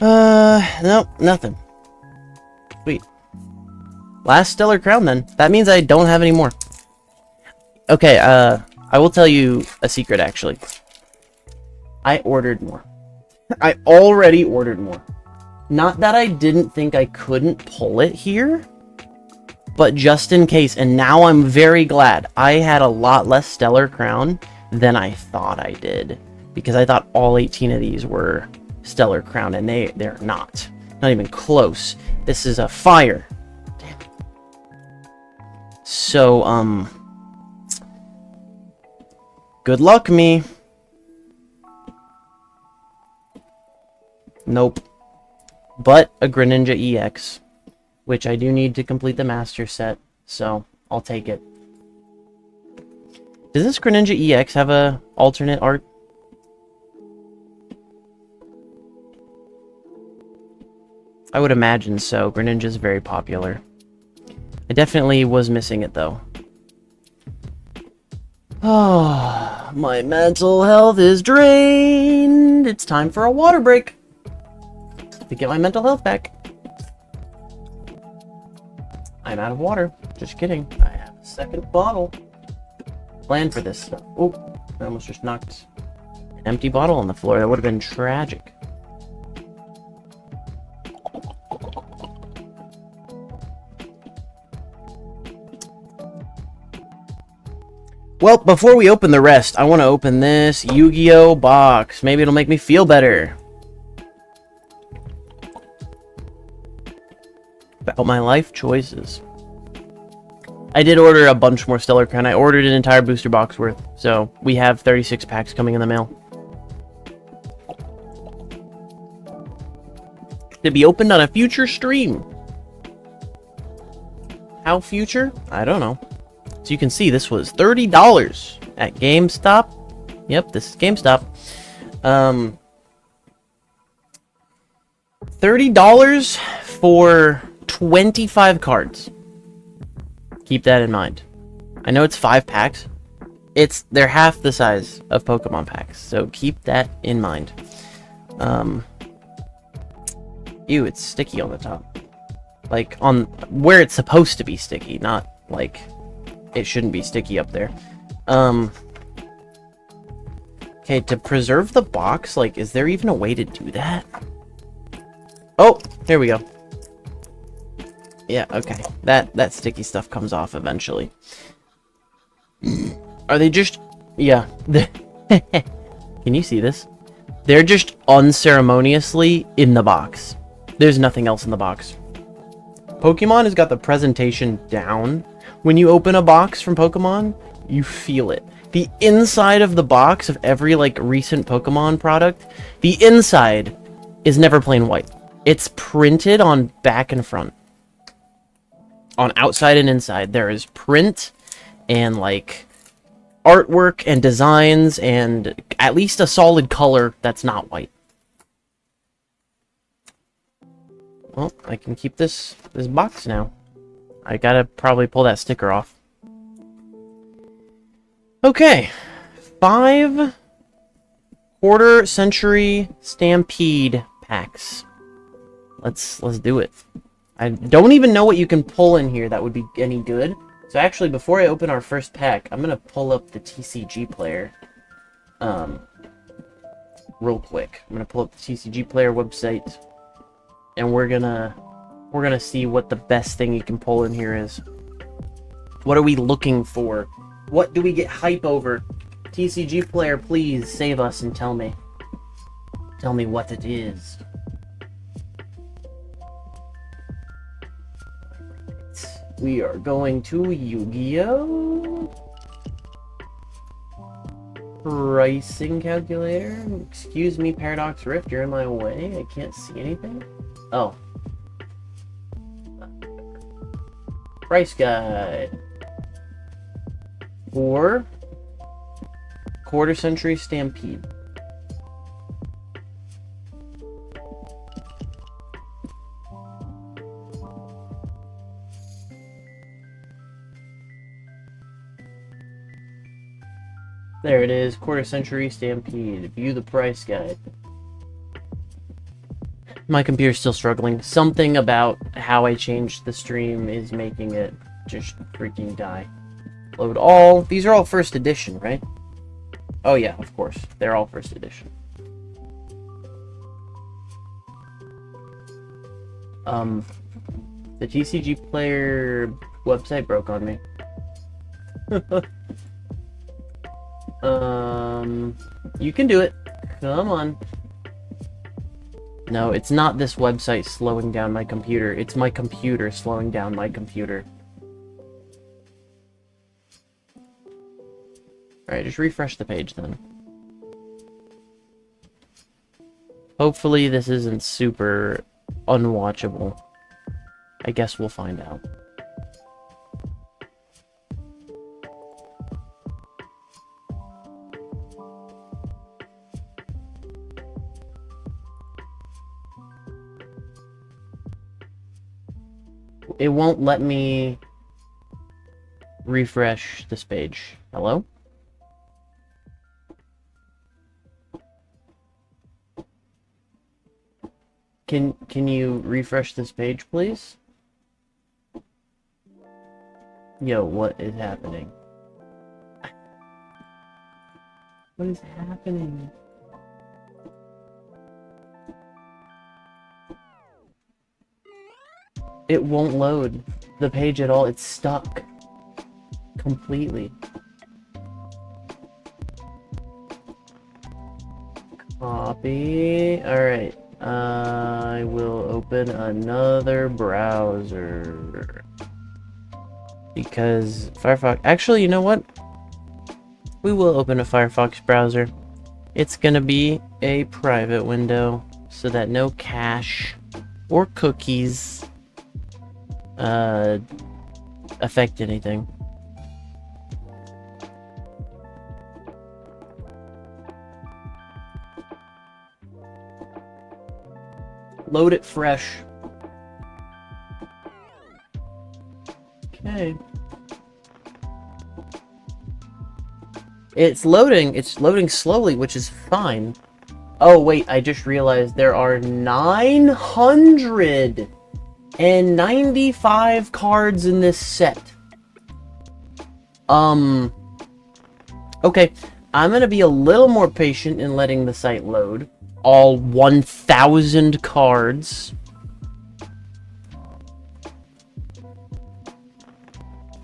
Nope, nothing. Sweet. Last Stellar Crown then. That means I don't have any more. Okay, I will tell you a secret actually. I ordered more. I already ordered more. Not that I didn't think I couldn't pull it here, but just in case. And now I'm very glad. I had a lot less Stellar Crown than I thought I did. because I thought all 18 of these were Stellar Crown, and they're not. Not even close. This is a fire. Damn it. So, good luck, me. Nope. But a Greninja EX, which I do need to complete the master set, so I'll take it. Does this Greninja EX have a alternate art? I would imagine so. Greninja's very popular. I definitely was missing it, though. Oh, my mental health is drained. It's time for a water break to get my mental health back. I'm out of water. Just kidding. I have a second bottle. Plan for this stuff. Oh, I almost just knocked an empty bottle on the floor. That would have been tragic. Well, before we open the rest, I want to open this Yu-Gi-Oh! Box. Maybe it'll make me feel better about my life choices. I did order a bunch more Stellar Crown. I ordered an entire booster box worth, so we have 36 packs coming in the mail. To be opened on a future stream. How future? I don't know. So you can see this was $30 at GameStop. Yep, this is GameStop. $30 for 25 cards. Keep that in mind. I know it's 5 packs. They're half the size of Pokemon packs, so keep that in mind. Ew, it's sticky on the top. Like, on where it's supposed to be sticky, not like it shouldn't be sticky up there. Okay, to preserve the box, like, is there even a way to do that? Oh, here we go. Yeah, okay. That sticky stuff comes off eventually. Are they just... Yeah. Can you see this? They're just unceremoniously in the box. There's nothing else in the box. Pokemon has got the presentation down. When you open a box from Pokemon, you feel it. The inside of the box of every, like, recent Pokemon product, the inside is never plain white. It's printed on back and front. On outside and inside, there is print and, like, artwork and designs and at least a solid color that's not white. Well, I can keep this box now. I gotta probably pull that sticker off. Okay. 5 quarter century Stampede packs. Let's do it. I don't even know what you can pull in here that would be any good. So actually, before I open our first pack, I'm gonna pull up the TCG player. Real quick. I'm gonna pull up the TCG player website, and we're gonna see what the best thing you can pull in here is. What are we looking for? What do we get hype over? TCG player, please save us and tell me. Tell me what it is. We are going to Yu-Gi-Oh! Pricing calculator. Excuse me, Paradox Rift, you're in my way. I can't see anything. Oh. Price guide. For quarter century Stampede. There it is, quarter century Stampede. View the price guide. My computer's still struggling. Something about how I changed the stream is making it just freaking die. Load all. These are all first edition, right? Oh yeah, of course. They're all first edition. The TCG player website broke on me. You can do it. Come on. No, it's not this website slowing down my computer. It's my computer slowing down my computer. Alright, just refresh the page then. Hopefully this isn't super unwatchable. I guess we'll find out. It won't let me refresh this page. Hello? Can you refresh this page, please? Yo, what is happening? What is happening? It won't load the page at all. It's stuck completely. Copy. Alright. I will open another browser. Because Firefox... Actually, you know what? We will open a Firefox browser. It's gonna be a private window so that no cache or cookies affect anything. Load it fresh. Okay. It's loading slowly, which is fine. Oh wait, I just realized there are 995 cards in this set. Okay, I'm gonna be a little more patient in letting the site load. All 1,000 cards.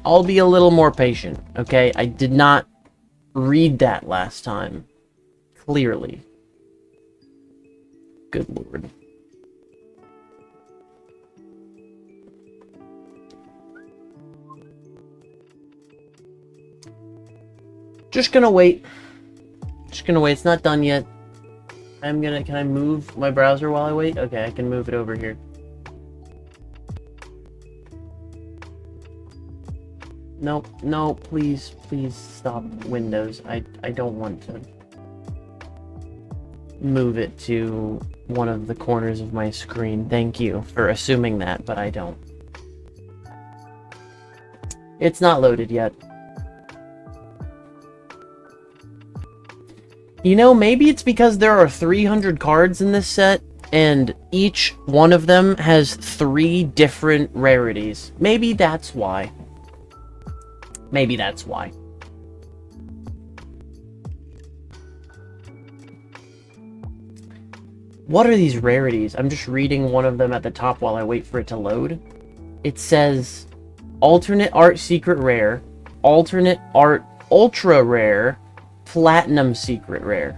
I'll be a little more patient, okay? I did not read that last time. Clearly. Good lord. Just gonna wait. Just gonna wait. It's not done yet. Can I move my browser while I wait? Okay, I can move it over here. Nope, no, please stop Windows. I don't want to move it to one of the corners of my screen. Thank you for assuming that, but I don't. It's not loaded yet. You know, maybe it's because there are 300 cards in this set, and each one of them has 3 different rarities. Maybe that's why. Maybe that's why. What are these rarities? I'm just reading one of them at the top while I wait for it to load. It says, alternate art secret rare, alternate art ultra rare, platinum secret rare.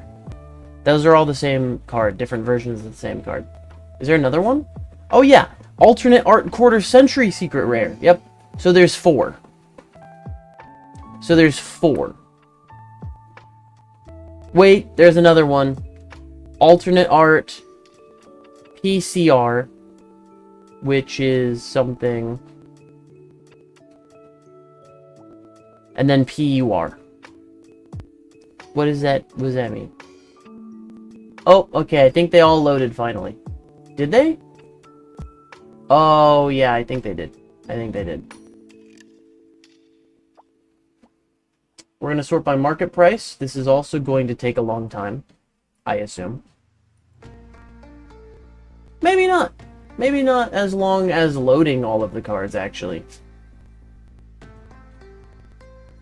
Those are all the same card, different versions of the same card. Is there another one? Oh yeah, alternate art quarter century secret rare. Yep. So there's 4. So there's 4. Wait, there's another one. Alternate art PCR, which is something, and then PUR. What is that? What does that mean? Oh, okay, I think they all loaded finally. Did they? Oh, yeah, I think they did. I think they did. We're going to sort by market price. This is also going to take a long time, I assume. Maybe not. Maybe not as long as loading all of the cards, actually.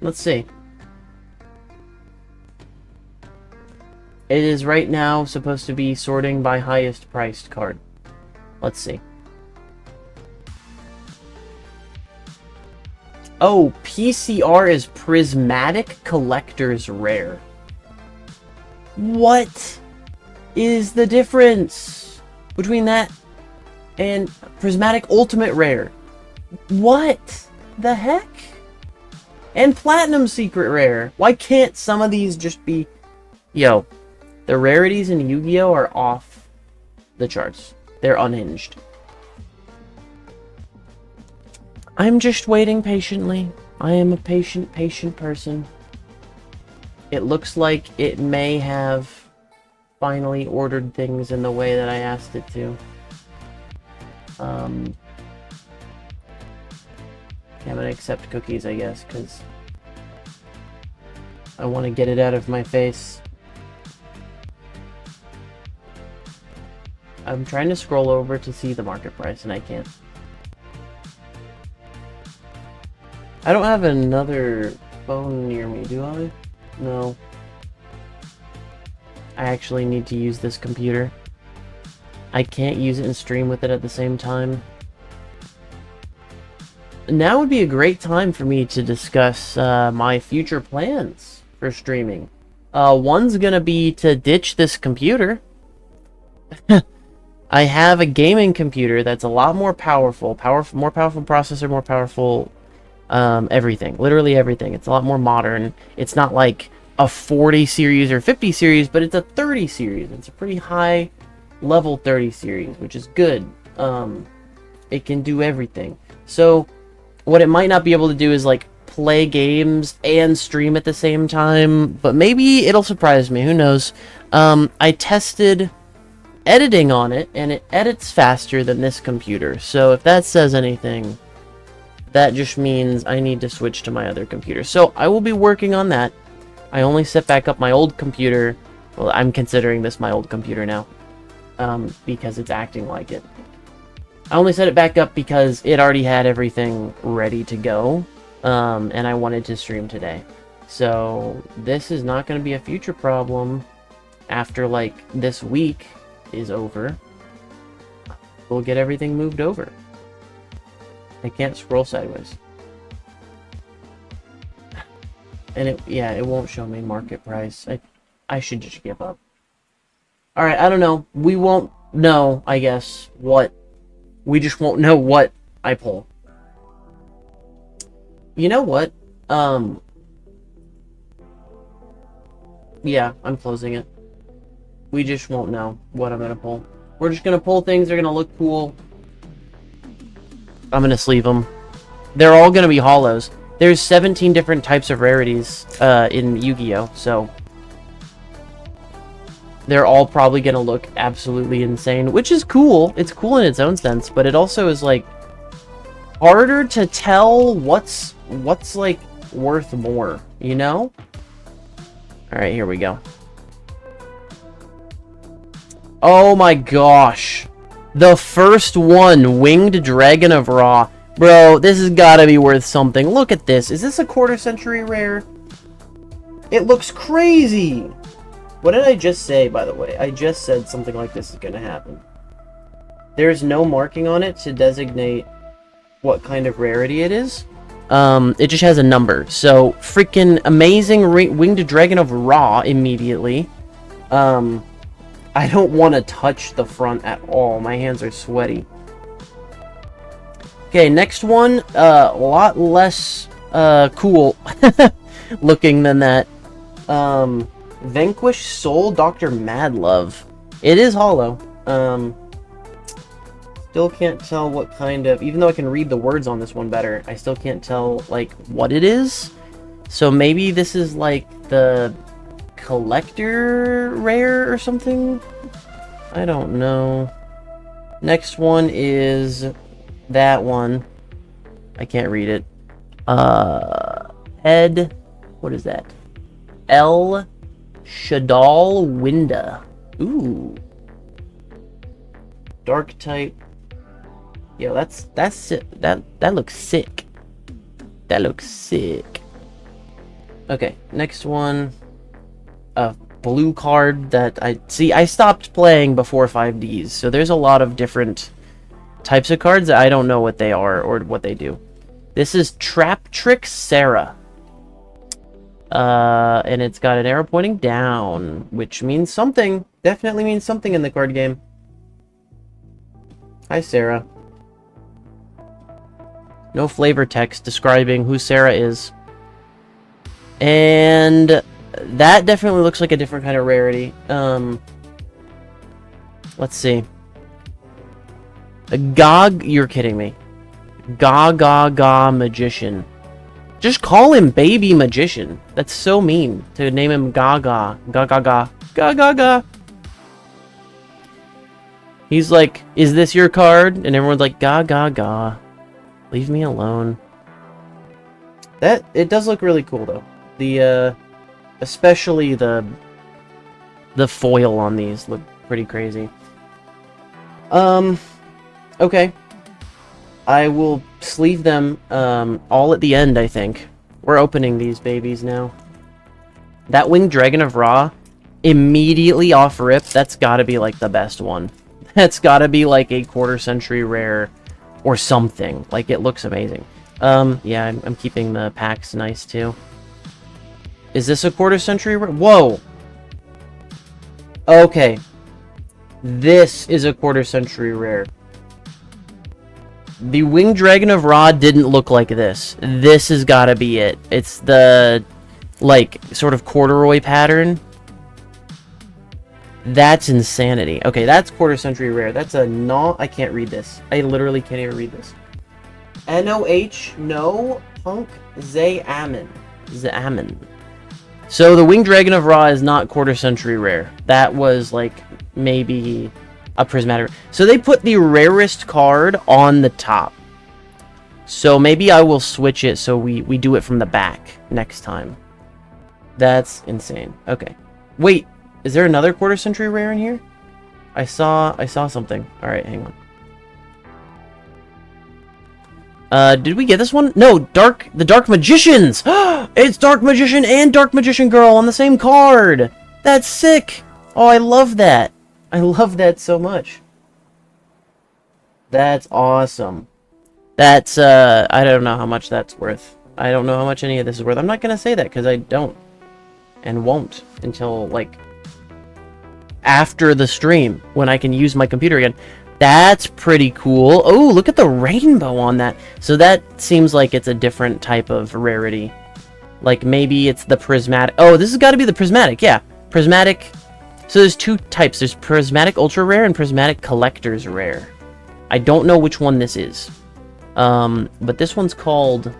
Let's see. It is right now supposed to be sorting by highest priced card. Let's see. Oh, PCR is Prismatic Collector's Rare. What? is the difference between that and Prismatic Ultimate Rare? What the heck? And Platinum Secret Rare. Why can't some of these just be... Yo, the rarities in Yu-Gi-Oh! Are off the charts. They're unhinged. I'm just waiting patiently. I am a patient person. It looks like it may have finally ordered things in the way that I asked it to. Yeah, I'm gonna accept cookies, I guess, because I want to get it out of my face. I'm trying to scroll over to see the market price, and I can't. I don't have another phone near me, do I? No. I actually need to use this computer. I can't use it and stream with it at the same time. Now would be a great time for me to discuss my future plans for streaming. One's gonna be to ditch this computer. I have a gaming computer that's a lot more powerful, more powerful processor, more powerful everything, literally everything. It's a lot more modern. It's not like a 40 series or 50 series, but it's a 30 series. It's a pretty high level 30 series, which is good. It can do everything. So what it might not be able to do is like play games and stream at the same time, but maybe it'll surprise me. Who knows? I tested editing on it, and it edits faster than this computer. So if that says anything, that just means I need to switch to my other computer. So I will be working on that. I only set back up my old computer. Well, I'm considering this my old computer now, because it's acting like it. I only set it back up because it already had everything ready to go, and I wanted to stream today. So this is not going to be a future problem after, like, this week is over. We'll get everything moved over. I can't scroll sideways. And it won't show me market price. I should just give up. Alright, I don't know. We won't know, I guess, what... We just won't know what I pull. You know what? Yeah, I'm closing it. We just won't know what I'm gonna pull. We're just gonna pull things, they're gonna look cool. I'm gonna sleeve them. They're all gonna be hollows. There's 17 different types of rarities in Yu-Gi-Oh! So they're all probably gonna look absolutely insane, which is cool. It's cool in its own sense, but it also is like harder to tell what's like worth more, you know? Alright, here we go. Oh my gosh. The first one, Winged Dragon of Ra. Bro, this has gotta be worth something. Look at this. Is this a quarter century rare? It looks crazy. What did I just say, by the way? I just said something like this is gonna happen. There's no marking on it to designate what kind of rarity it is. It just has a number. So, freaking amazing Winged Dragon of Ra immediately. I don't want to touch the front at all. My hands are sweaty. Okay, next one. A lot less cool looking than that. Vanquish Soul Dr. Madlove. It is hollow. Still can't tell what kind of... Even though I can read the words on this one better, I still can't tell, like, what it is. So maybe this is, like, the collector rare or something? I don't know. Next one is that one. I can't read it. Ed... What is that? El Shadal Winda. Ooh. Dark type. Yo, that's that looks sick. That looks sick. Okay, next one. A blue card that I stopped playing before 5Ds, so there's a lot of different types of cards that I don't know what they are or what they do. This is Trap Trick Sarah. And it's got an arrow pointing down, which means something. definitely means something in the card game. Hi, Sarah. No flavor text describing who Sarah is. And that definitely looks like a different kind of rarity. Let's see. A Gog, you're kidding me. Ga Magician. Just call him Baby Magician. That's so mean to name him Gaga. Ga. He's like, is this your card? And everyone's like, ga. Leave me alone. It does look really cool though. The especially the foil on these look pretty crazy. Okay. I will sleeve them all at the end, I think. We're opening these babies now. That Winged Dragon of Ra, immediately off rip, that's gotta be like the best one. That's gotta be like a quarter century rare or something. Like, it looks amazing. Yeah, I'm keeping the packs nice too. Is this a quarter century rare? Whoa! Okay. This is a quarter century rare. The Winged Dragon of Ra didn't look like this. This has gotta be it. It's the, like, sort of corduroy pattern. That's insanity. Okay, that's quarter century rare. That's a I can't read this. I literally can't even read this. NOH, no, Punk, Zamin. So the Winged Dragon of Ra is not quarter century rare. That was, like, maybe a prismatic. So they put the rarest card on the top. So maybe I will switch it so we do it from the back next time. That's insane. Okay. Wait, is there another quarter century rare in here? I saw something. Alright, hang on. Did we get this one? No, the Dark Magicians! It's Dark Magician and Dark Magician Girl on the same card! That's sick! Oh, I love that. I love that so much. That's awesome. That's, I don't know how much that's worth. I don't know how much any of this is worth. I'm not gonna say that, because I don't. And won't until, like, after the stream, when I can use my computer again. That's pretty cool. Oh, look at the rainbow on that. So that seems like it's a different type of rarity. Like, maybe it's the prismatic. Oh, this has got to be the prismatic, yeah. Prismatic. So there's two types. There's prismatic ultra rare and prismatic collector's rare. I don't know which one this is. But this one's called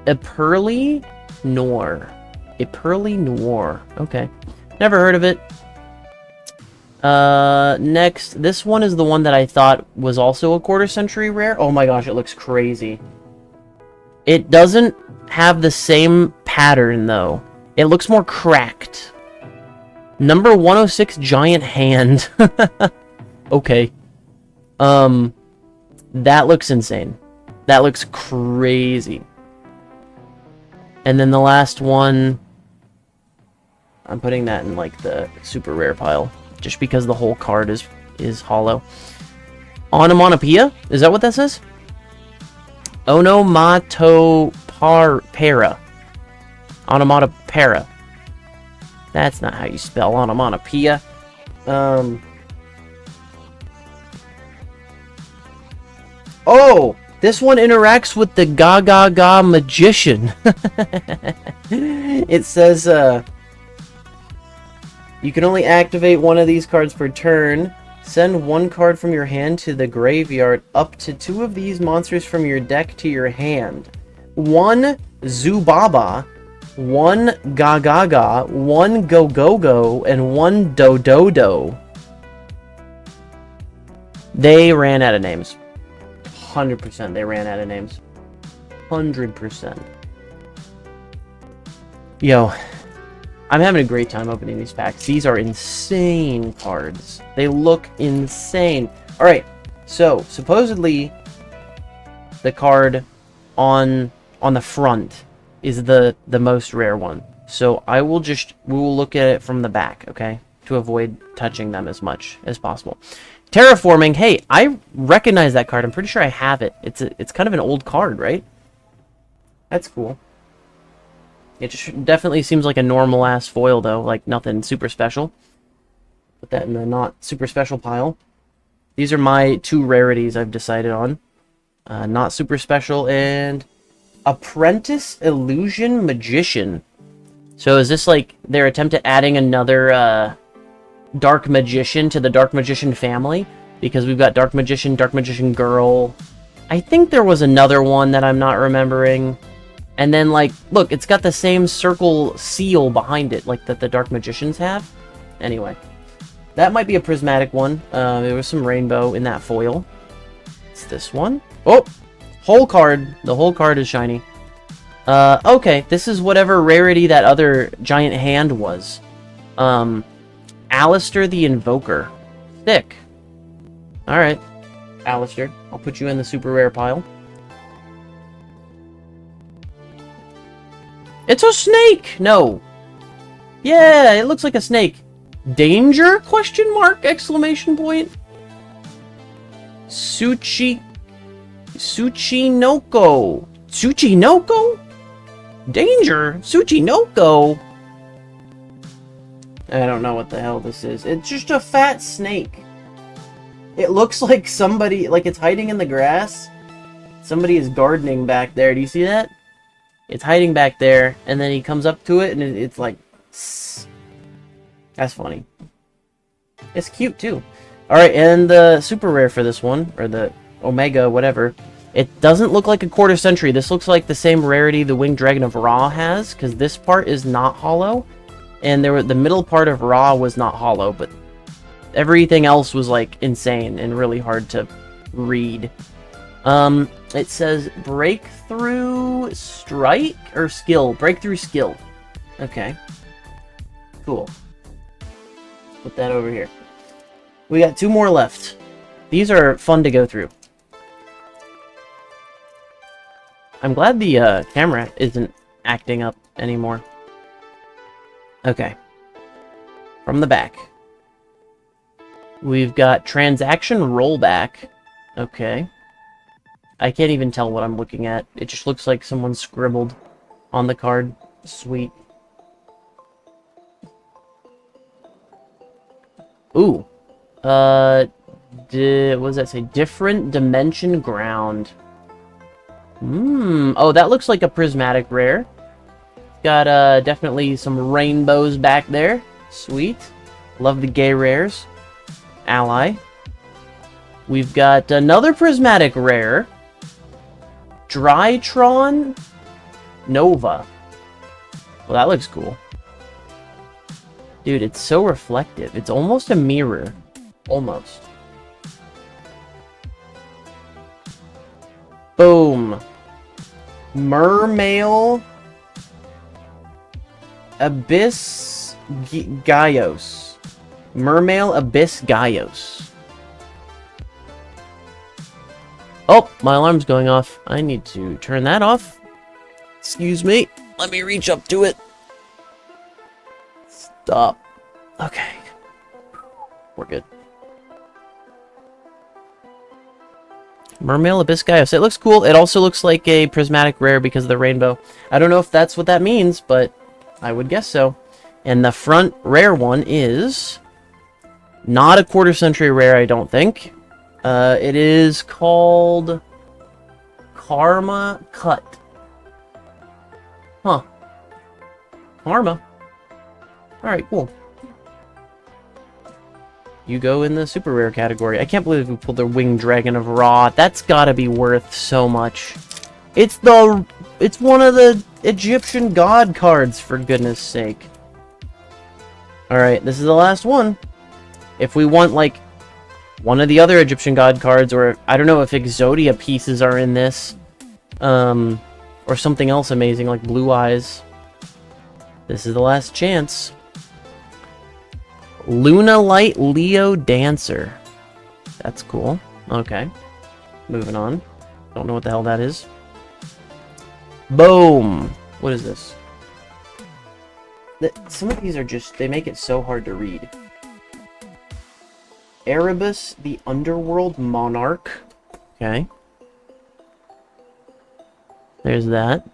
Epurly Noir. Epurly Noir. Okay. Never heard of it. Next, this one is the one that I thought was also a quarter century rare. Oh my gosh, it looks crazy. It doesn't have the same pattern, though. It looks more cracked. Number 106 Giant Hand. Okay. That looks insane. That looks crazy. And then the last one, I'm putting that in, like, the super rare pile. Just because the whole card is hollow. Onomatopoeia? Is that what that says? Onomatopoeia. Onomatopoeia. That's not how you spell onomatopoeia. Oh! This one interacts with the Ga Magician. It says, you can only activate one of these cards per turn. Send one card from your hand to the graveyard. Up to 2 of these monsters from your deck to your hand. 1 Zubaba, 1 Gagaga, 1 Go-Go-Go, and 1 Dododo. They ran out of names. 100% they ran out of names. 100%. Yo. I'm having a great time opening these packs. These are insane cards. They look insane. Alright, so supposedly the card on the front is the most rare one. So we will look at it from the back, okay? To avoid touching them as much as possible. Terraforming, hey, I recognize that card. I'm pretty sure I have it. It's kind of an old card, right? That's cool. It just definitely seems like a normal-ass foil, though. Like, nothing super special. Put that in the not super special pile. These are my 2 rarities I've decided on. Not super special and Apprentice Illusion Magician. So is this like their attempt at adding another Dark Magician to the Dark Magician family? Because we've got Dark Magician Girl. I think there was another one that I'm not remembering. And then, like, look, it's got the same circle seal behind it, like that the Dark Magicians have. Anyway, that might be a prismatic one. There was some rainbow in that foil. It's this one. Oh! Whole card. The whole card is shiny. Okay, this is whatever rarity that other giant hand was. Alistair the Invoker. Thick. Alright, Alistair. I'll put you in the super rare pile. It's a snake! No. Yeah, it looks like a snake. Danger? Question mark? Exclamation point. Tsuchinoko. Tsuchinoko? Danger? Tsuchinoko? I don't know what the hell this is. It's just a fat snake. It looks like somebody, like it's hiding in the grass. Somebody is gardening back there. Do you see that? It's hiding back there, and then he comes up to it, and it's like... Sss. That's funny. It's cute, too. Alright, and the super rare for this one, or the Omega, whatever, it doesn't look like a quarter century. This looks like the same rarity the Winged Dragon of Ra has, because this part is not hollow, and the middle part of Ra was not hollow, but everything else was, like, insane and really hard to read. It says Breakthrough Strike or Skill? Breakthrough Skill. Okay. Cool. Put that over here. We got 2 more left. These are fun to go through. I'm glad the camera isn't acting up anymore. Okay. From the back. We've got Transaction Rollback. Okay. I can't even tell what I'm looking at. It just looks like someone scribbled on the card. Sweet. Ooh. What does that say? Different Dimension Ground. Oh, that looks like a prismatic rare. Got, definitely some rainbows back there. Sweet. Love the gay rares. Ally. We've got another prismatic rare. Drytron Nova. Well, that looks cool. Dude, it's so reflective. It's almost a mirror. Almost. Boom. Mermail Abyss Gaios. Mermail Abyss Gaios. Oh, my alarm's going off. I need to turn that off. Excuse me. Let me reach up to it. Stop. Okay. We're good. Mermail Abyss Gaios. It looks cool. It also looks like a prismatic rare because of the rainbow. I don't know if that's what that means, but I would guess so. And the front rare one is not a quarter century rare, I don't think. It is called Karma Cut. Huh. Karma. Alright, cool. You go in the super rare category. I can't believe we pulled the Winged Dragon of Ra. That's gotta be worth so much. It's one of the Egyptian god cards, for goodness sake. Alright, this is the last one. If we want, like, one of the other Egyptian god cards, or I don't know if Exodia pieces are in this, or something else amazing like Blue Eyes. This is the last chance. Luna Light Leo Dancer. That's cool. Okay. Moving on. Don't know what the hell that is. Boom! What is this? Some of these are just, they make it so hard to read. Erebus, the Underworld Monarch. Okay. There's that.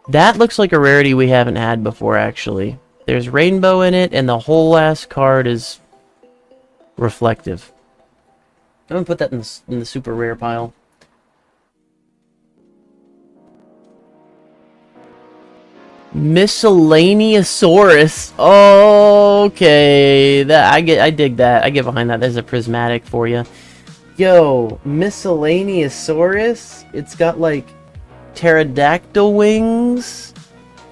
That looks like a rarity we haven't had before, actually. There's rainbow in it, and the whole last card is reflective. I'm gonna put that in the super rare pile. Miscellaneousaurus. Okay, that I dig that. I get behind that. There's a prismatic for you. Yo, Miscellaneousaurus. It's got like pterodactyl wings.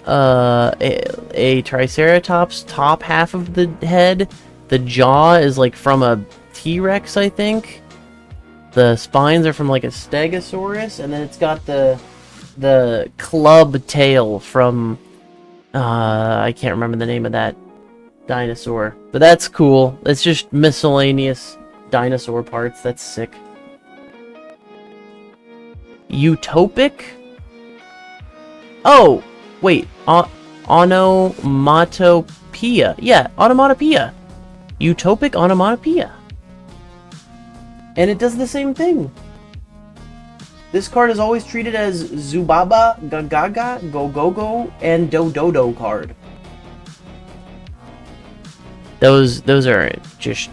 A triceratops top half of the head. The jaw is like from a T-Rex, I think. The spines are from like a Stegosaurus, and then it's got the club tail from I can't remember the name of that dinosaur, but that's cool. It's just miscellaneous dinosaur parts. That's sick. Utopic? Oh, wait. Onomatopoeia. Yeah, onomatopoeia. Utopic onomatopoeia. And it does the same thing. This card is always treated as Zubaba, Gagaga, Go-Go-Go, and Do-Do-Do card. Those are just...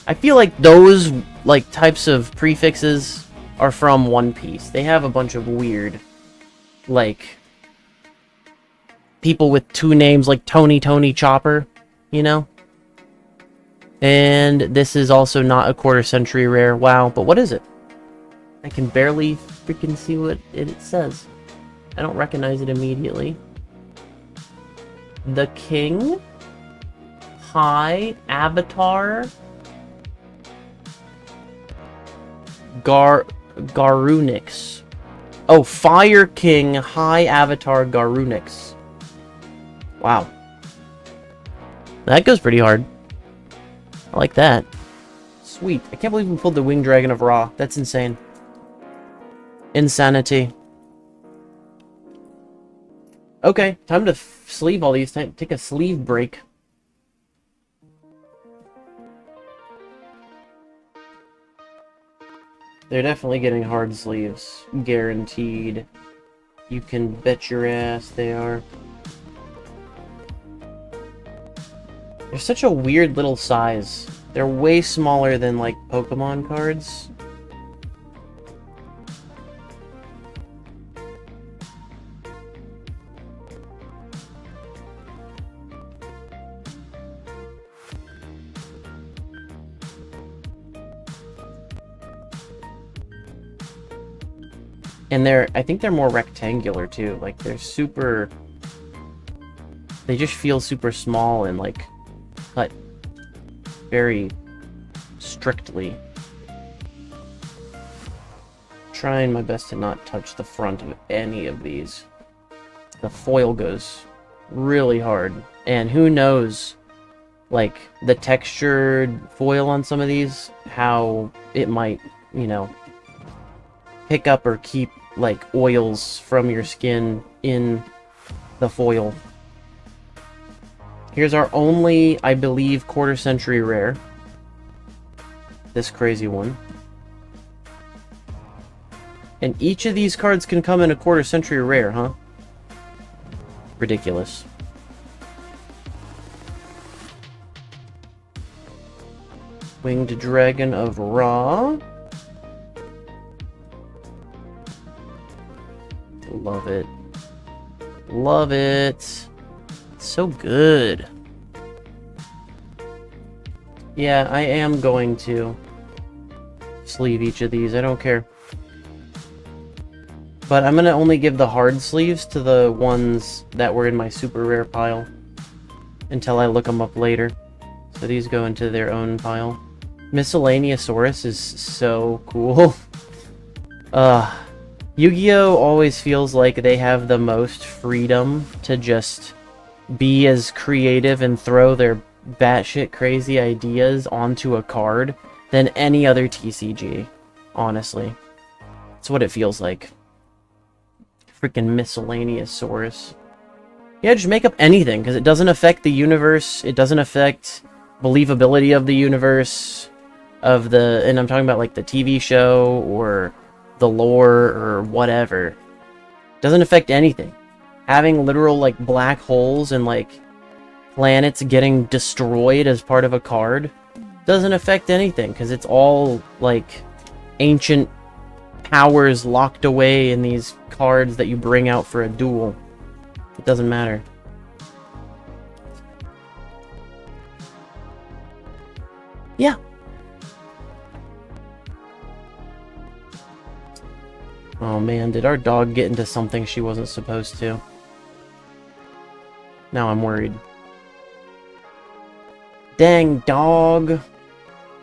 I feel like those like types of prefixes are from One Piece. They have a bunch of weird, like, people with two names like Tony Chopper, you know? And this is also not a quarter century rare. Wow, but what is it? I can barely freaking see what it says. I don't recognize it immediately. The King. High. Avatar. Garunix. Oh, Fire King. High Avatar Garunix. Wow. That goes pretty hard. I like that. Sweet. I can't believe we pulled the Winged Dragon of Ra. That's insane. Insanity. Okay, time to sleeve all these. Take a sleeve break. They're definitely getting hard sleeves. Guaranteed. You can bet your ass they are. They're such a weird little size. They're way smaller than, like, Pokemon cards. And I think they're more rectangular too. Like they're super, they just feel super small and like cut very strictly. Trying my best to not touch the front of any of these. The foil goes really hard. And who knows, like the textured foil on some of these, how it might, you know, pick up or keep like oils from your skin in the foil. Here's our only, I believe, quarter century rare. This crazy one. And each of these cards can come in a quarter century rare, huh? Ridiculous. Winged Dragon of Ra. Love it. Love it. It's so good. Yeah, I am going to sleeve each of these. I don't care. But I'm going to only give the hard sleeves to the ones that were in my super rare pile until I look them up later. So these go into their own pile. Miscellaneousaurus is so cool. Yu-Gi-Oh! Always feels like they have the most freedom to just be as creative and throw their batshit crazy ideas onto a card than any other TCG, honestly. That's what it feels like. Freaking Miscellaneousaurus. Yeah, just make up anything, because it doesn't affect the universe, it doesn't affect believability of the universe, and I'm talking about like the TV show, or the lore, or whatever. Doesn't affect anything. Having literal, like, black holes and, like, planets getting destroyed as part of a card doesn't affect anything, because it's all, like, ancient powers locked away in these cards that you bring out for a duel. It doesn't matter. Yeah. Oh man, did our dog get into something she wasn't supposed to? Now I'm worried. Dang dog.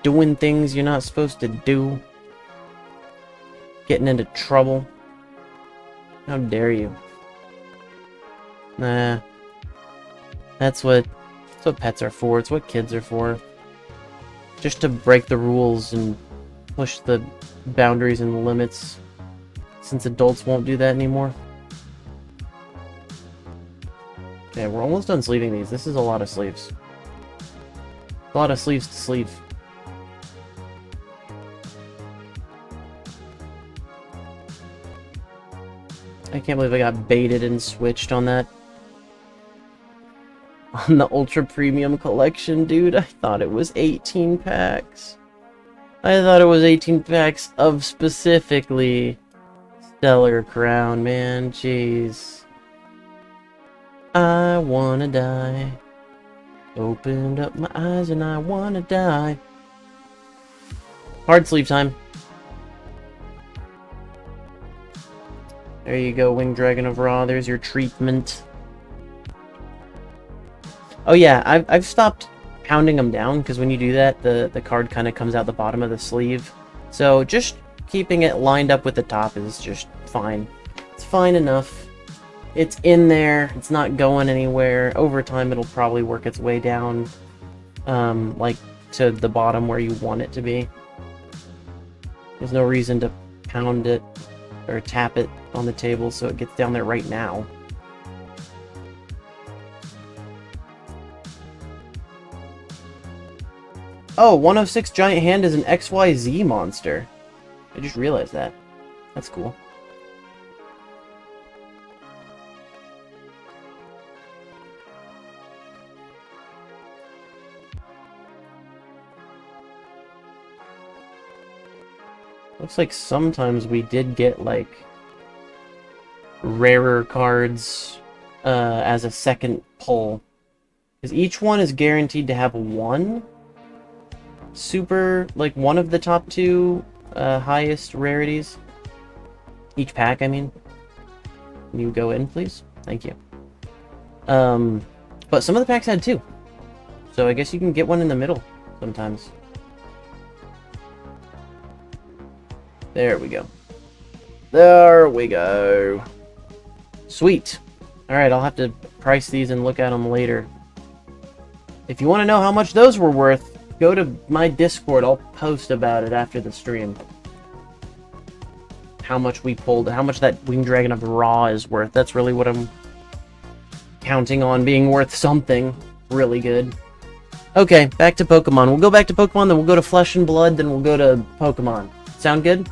Doing things you're not supposed to do. Getting into trouble. How dare you? Nah. That's what pets are for. It's what kids are for. Just to break the rules and push the boundaries and the limits. Since adults won't do that anymore. Okay, we're almost done sleeving these. This is a lot of sleeves. A lot of sleeves to sleeve. I can't believe I got baited and switched on that. On the Ultra Premium Collection, dude. I thought it was 18 packs. I thought it was 18 packs of specifically Stellar Crown, man. Jeez. I wanna die. Opened up my eyes and I wanna die. Hard sleeve time. There you go, Winged Dragon of Ra. There's your treatment. Oh yeah, I've stopped pounding them down, because when you do that, the card kind of comes out the bottom of the sleeve. So just keeping it lined up with the top is just fine. It's fine enough. It's in there. It's not going anywhere. Over time, it'll probably work its way down, like to the bottom where you want it to be. There's no reason to pound it or tap it on the table so it gets down there right now. Oh, 106 Giant Hand is an XYZ monster. I just realized that. That's cool. Looks like sometimes we did get, like, rarer cards as a second pull. Because each one is guaranteed to have one super, like, one of the top two highest rarities. Each pack, I mean. Can you go in, please? Thank you. But some of the packs had two. So I guess you can get one in the middle sometimes. There we go. There we go. Sweet. Alright, I'll have to price these and look at them later. If you want to know how much those were worth, go to my Discord. I'll post about it after the stream. How much we pulled, how much that Winged Dragon of Ra is worth. That's really what I'm counting on being worth something really good. Okay, back to Pokemon. We'll go back to Pokemon, then we'll go to Flesh and Blood, then we'll go to Pokemon. Sound good?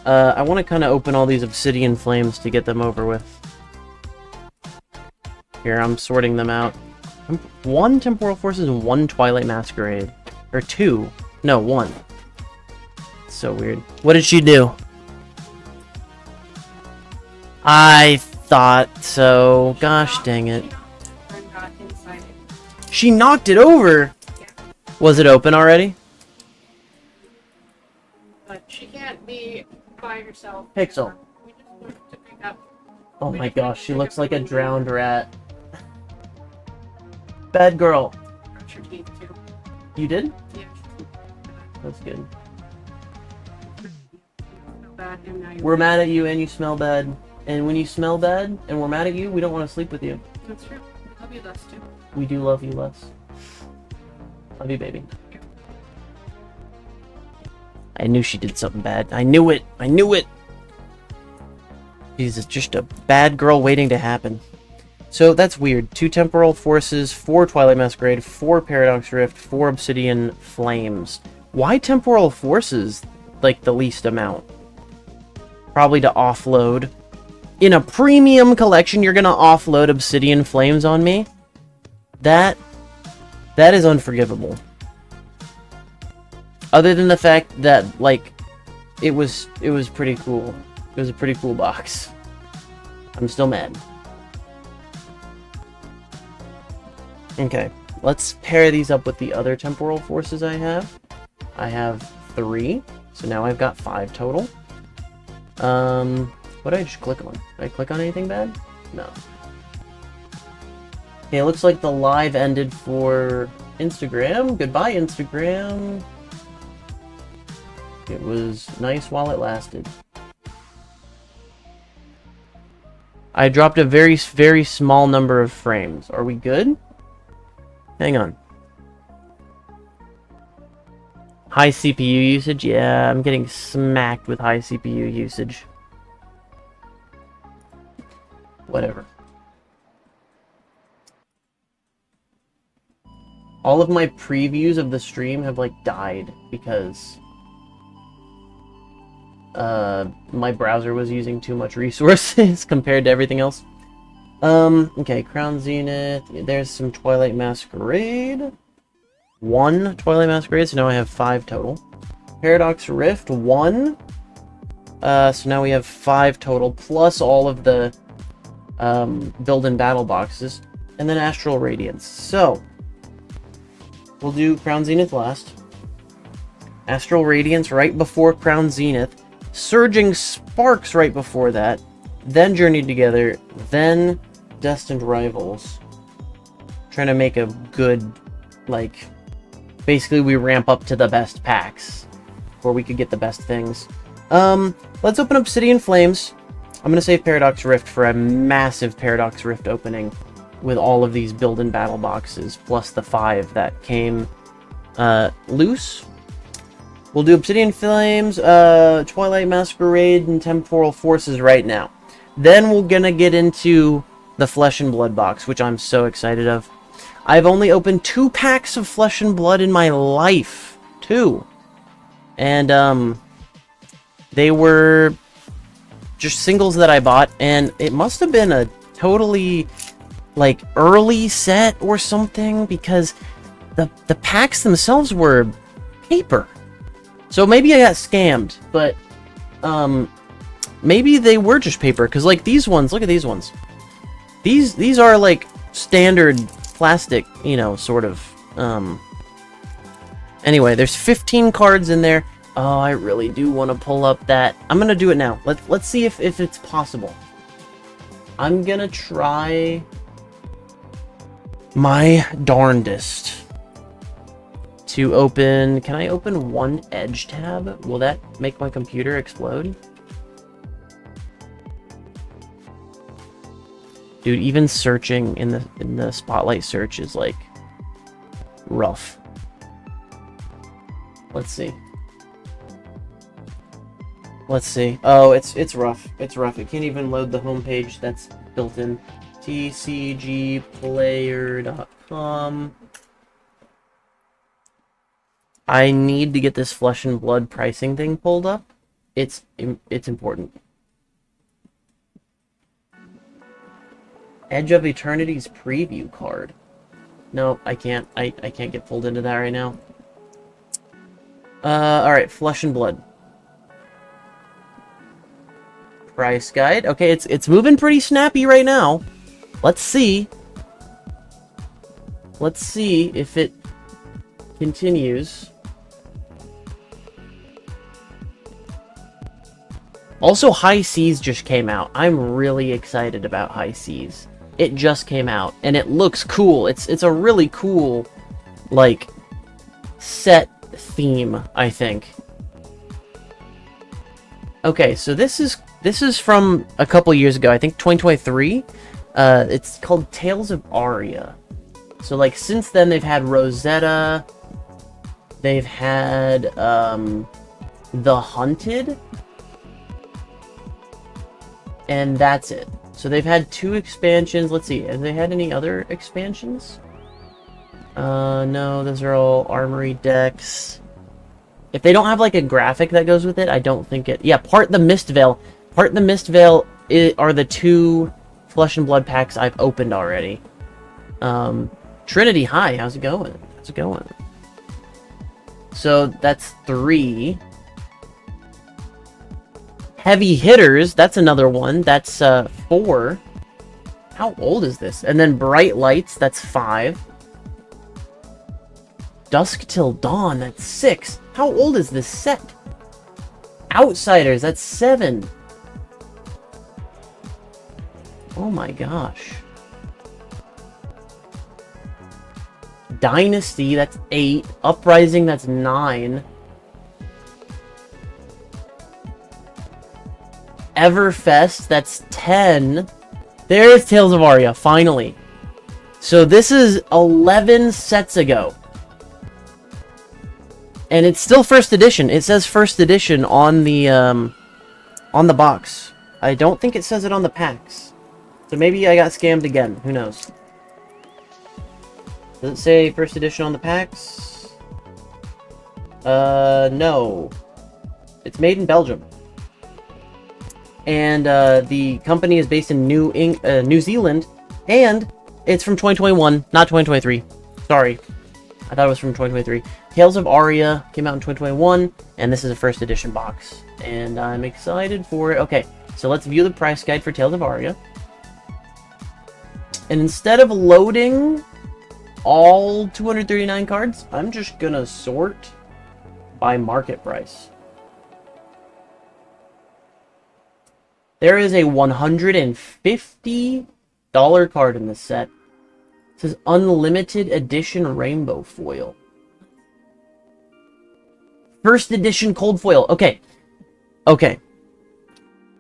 I want to kind of open all these Obsidian Flames to get them over with. Here, I'm sorting them out. One Temporal Forces and one Twilight Masquerade. Or two. No, one. It's so weird. What did she do? I thought so. Gosh dang it. She knocked it over! Yeah. Was it open already? But she can't be by herself. Pixel. We just went to pick up. Oh my gosh, she looks like a drowned rat. Bad girl. Brush your teeth too. You did? Yeah. That's good. So bad, and now you're We're mad at you and you smell bad. And when you smell bad and we're mad at you, we don't want to sleep with you. That's true. I love you less too. We do love you less. Love you, baby. I knew she did something bad. I knew it! I knew it! She's just a bad girl waiting to happen. So that's weird. 2 Temporal Forces, 4 Twilight Masquerade, 4 Paradox Rift, 4 Obsidian Flames. Why Temporal Forces, like, the least amount? Probably to offload in a premium collection, you're gonna offload Obsidian Flames on me. That is unforgivable. Other than the fact that, like, it was pretty cool. It was a pretty cool box. I'm still mad. Okay, let's pair these up with the other temporal forces I have. I have 3, so now I've got 5 total. What did I just click on? Did I click on anything bad? No. Okay, it looks like the live ended for Instagram. Goodbye, Instagram. It was nice while it lasted. I dropped a very, very small number of frames. Are we good? Hang on. High CPU usage? Yeah, I'm getting smacked with high CPU usage. Whatever. All of my previews of the stream have, like, died because my browser was using too much resources compared to everything else. Okay, Crown Zenith. There's some Twilight Masquerade. 1 Twilight Masquerade, so now I have 5 total. Paradox Rift, 1. So now we have 5 total, plus all of the build-in battle boxes. And then Astral Radiance. So, we'll do Crown Zenith last. Astral Radiance right before Crown Zenith. Surging Sparks right before that. Then Journey Together. Then Destined Rivals. Trying to make a good, like, basically we ramp up to the best packs before we could get the best things. Let's open Obsidian Flames. I'm gonna save Paradox Rift for a massive Paradox Rift opening with all of these build-in battle boxes, plus the 5 that came loose. We'll do Obsidian Flames, Twilight Masquerade, and Temporal Forces right now. Then we're gonna get into the Flesh and Blood box, which I'm so excited of. I've only opened 2 packs of Flesh and Blood in my life. 2. And, they were just singles that I bought, and it must have been a totally, like, early set or something, because the packs themselves were paper. So maybe I got scammed, but, maybe they were just paper, because, like, these ones, look at these ones. These are, like, standard plastic, you know, sort of, Anyway, there's 15 cards in there. Oh, I really do want to pull up that. I'm gonna do it now. Let's see if it's possible. I'm gonna try my darndest to open... Can I open one Edge tab? Will that make my computer explode? Dude, even searching in the Spotlight search is, like, rough. Let's see. Let's see. Oh, it's rough. It's rough. It can't even load the homepage that's built in. TCGplayer.com. I need to get this Flesh and Blood pricing thing pulled up. It's important. Edge of Eternity's preview card. No, I can't. I can't get pulled into that right now. Alright, Flesh and Blood. Price guide. Okay, it's moving pretty snappy right now. Let's see. Let's see if it continues. Also, High Seas just came out. I'm really excited about High Seas. It just came out, and it looks cool. It's a really cool, like, set theme, I think. Okay, so this is from a couple years ago, I think 2023. It's called Tales of Aria. So, like, since then they've had Rosetta, they've had The Hunted, and that's it. So they've had 2 expansions. Let's see, have they had any other expansions? No, those are all Armory decks. If they don't have, like, a graphic that goes with it, I don't think it... Yeah, Part the Mistveil. Part the Mistveil are the 2 Flesh and Blood packs I've opened already. Trinity, hi, how's it going? How's it going? So that's 3. Heavy Hitters, that's another one. That's 4. How old is this? And then Bright Lights, that's 5. Dusk Till Dawn, that's 6. How old is this set? Outsiders, that's 7. Oh my gosh. Dynasty, that's 8. Uprising, that's 9. Everfest, that's 10. There's Tales of Aria, finally. So this is 11 sets ago. And it's still first edition. It says first edition on the box. I don't think it says it on the packs. So maybe I got scammed again. Who knows? Does it say first edition on the packs? No. It's made in Belgium. And the company is based in New Zealand. And it's from 2021, not 2023. Sorry. I thought it was from 2023. Tales of Aria came out in 2021, and this is a first edition box. And I'm excited for it. Okay, so let's view the price guide for Tales of Aria. And instead of loading all 239 cards, I'm just gonna sort by market price. There is a $150 card in this set. It says Unlimited Edition Rainbow Foil. First edition cold foil. Okay. Okay.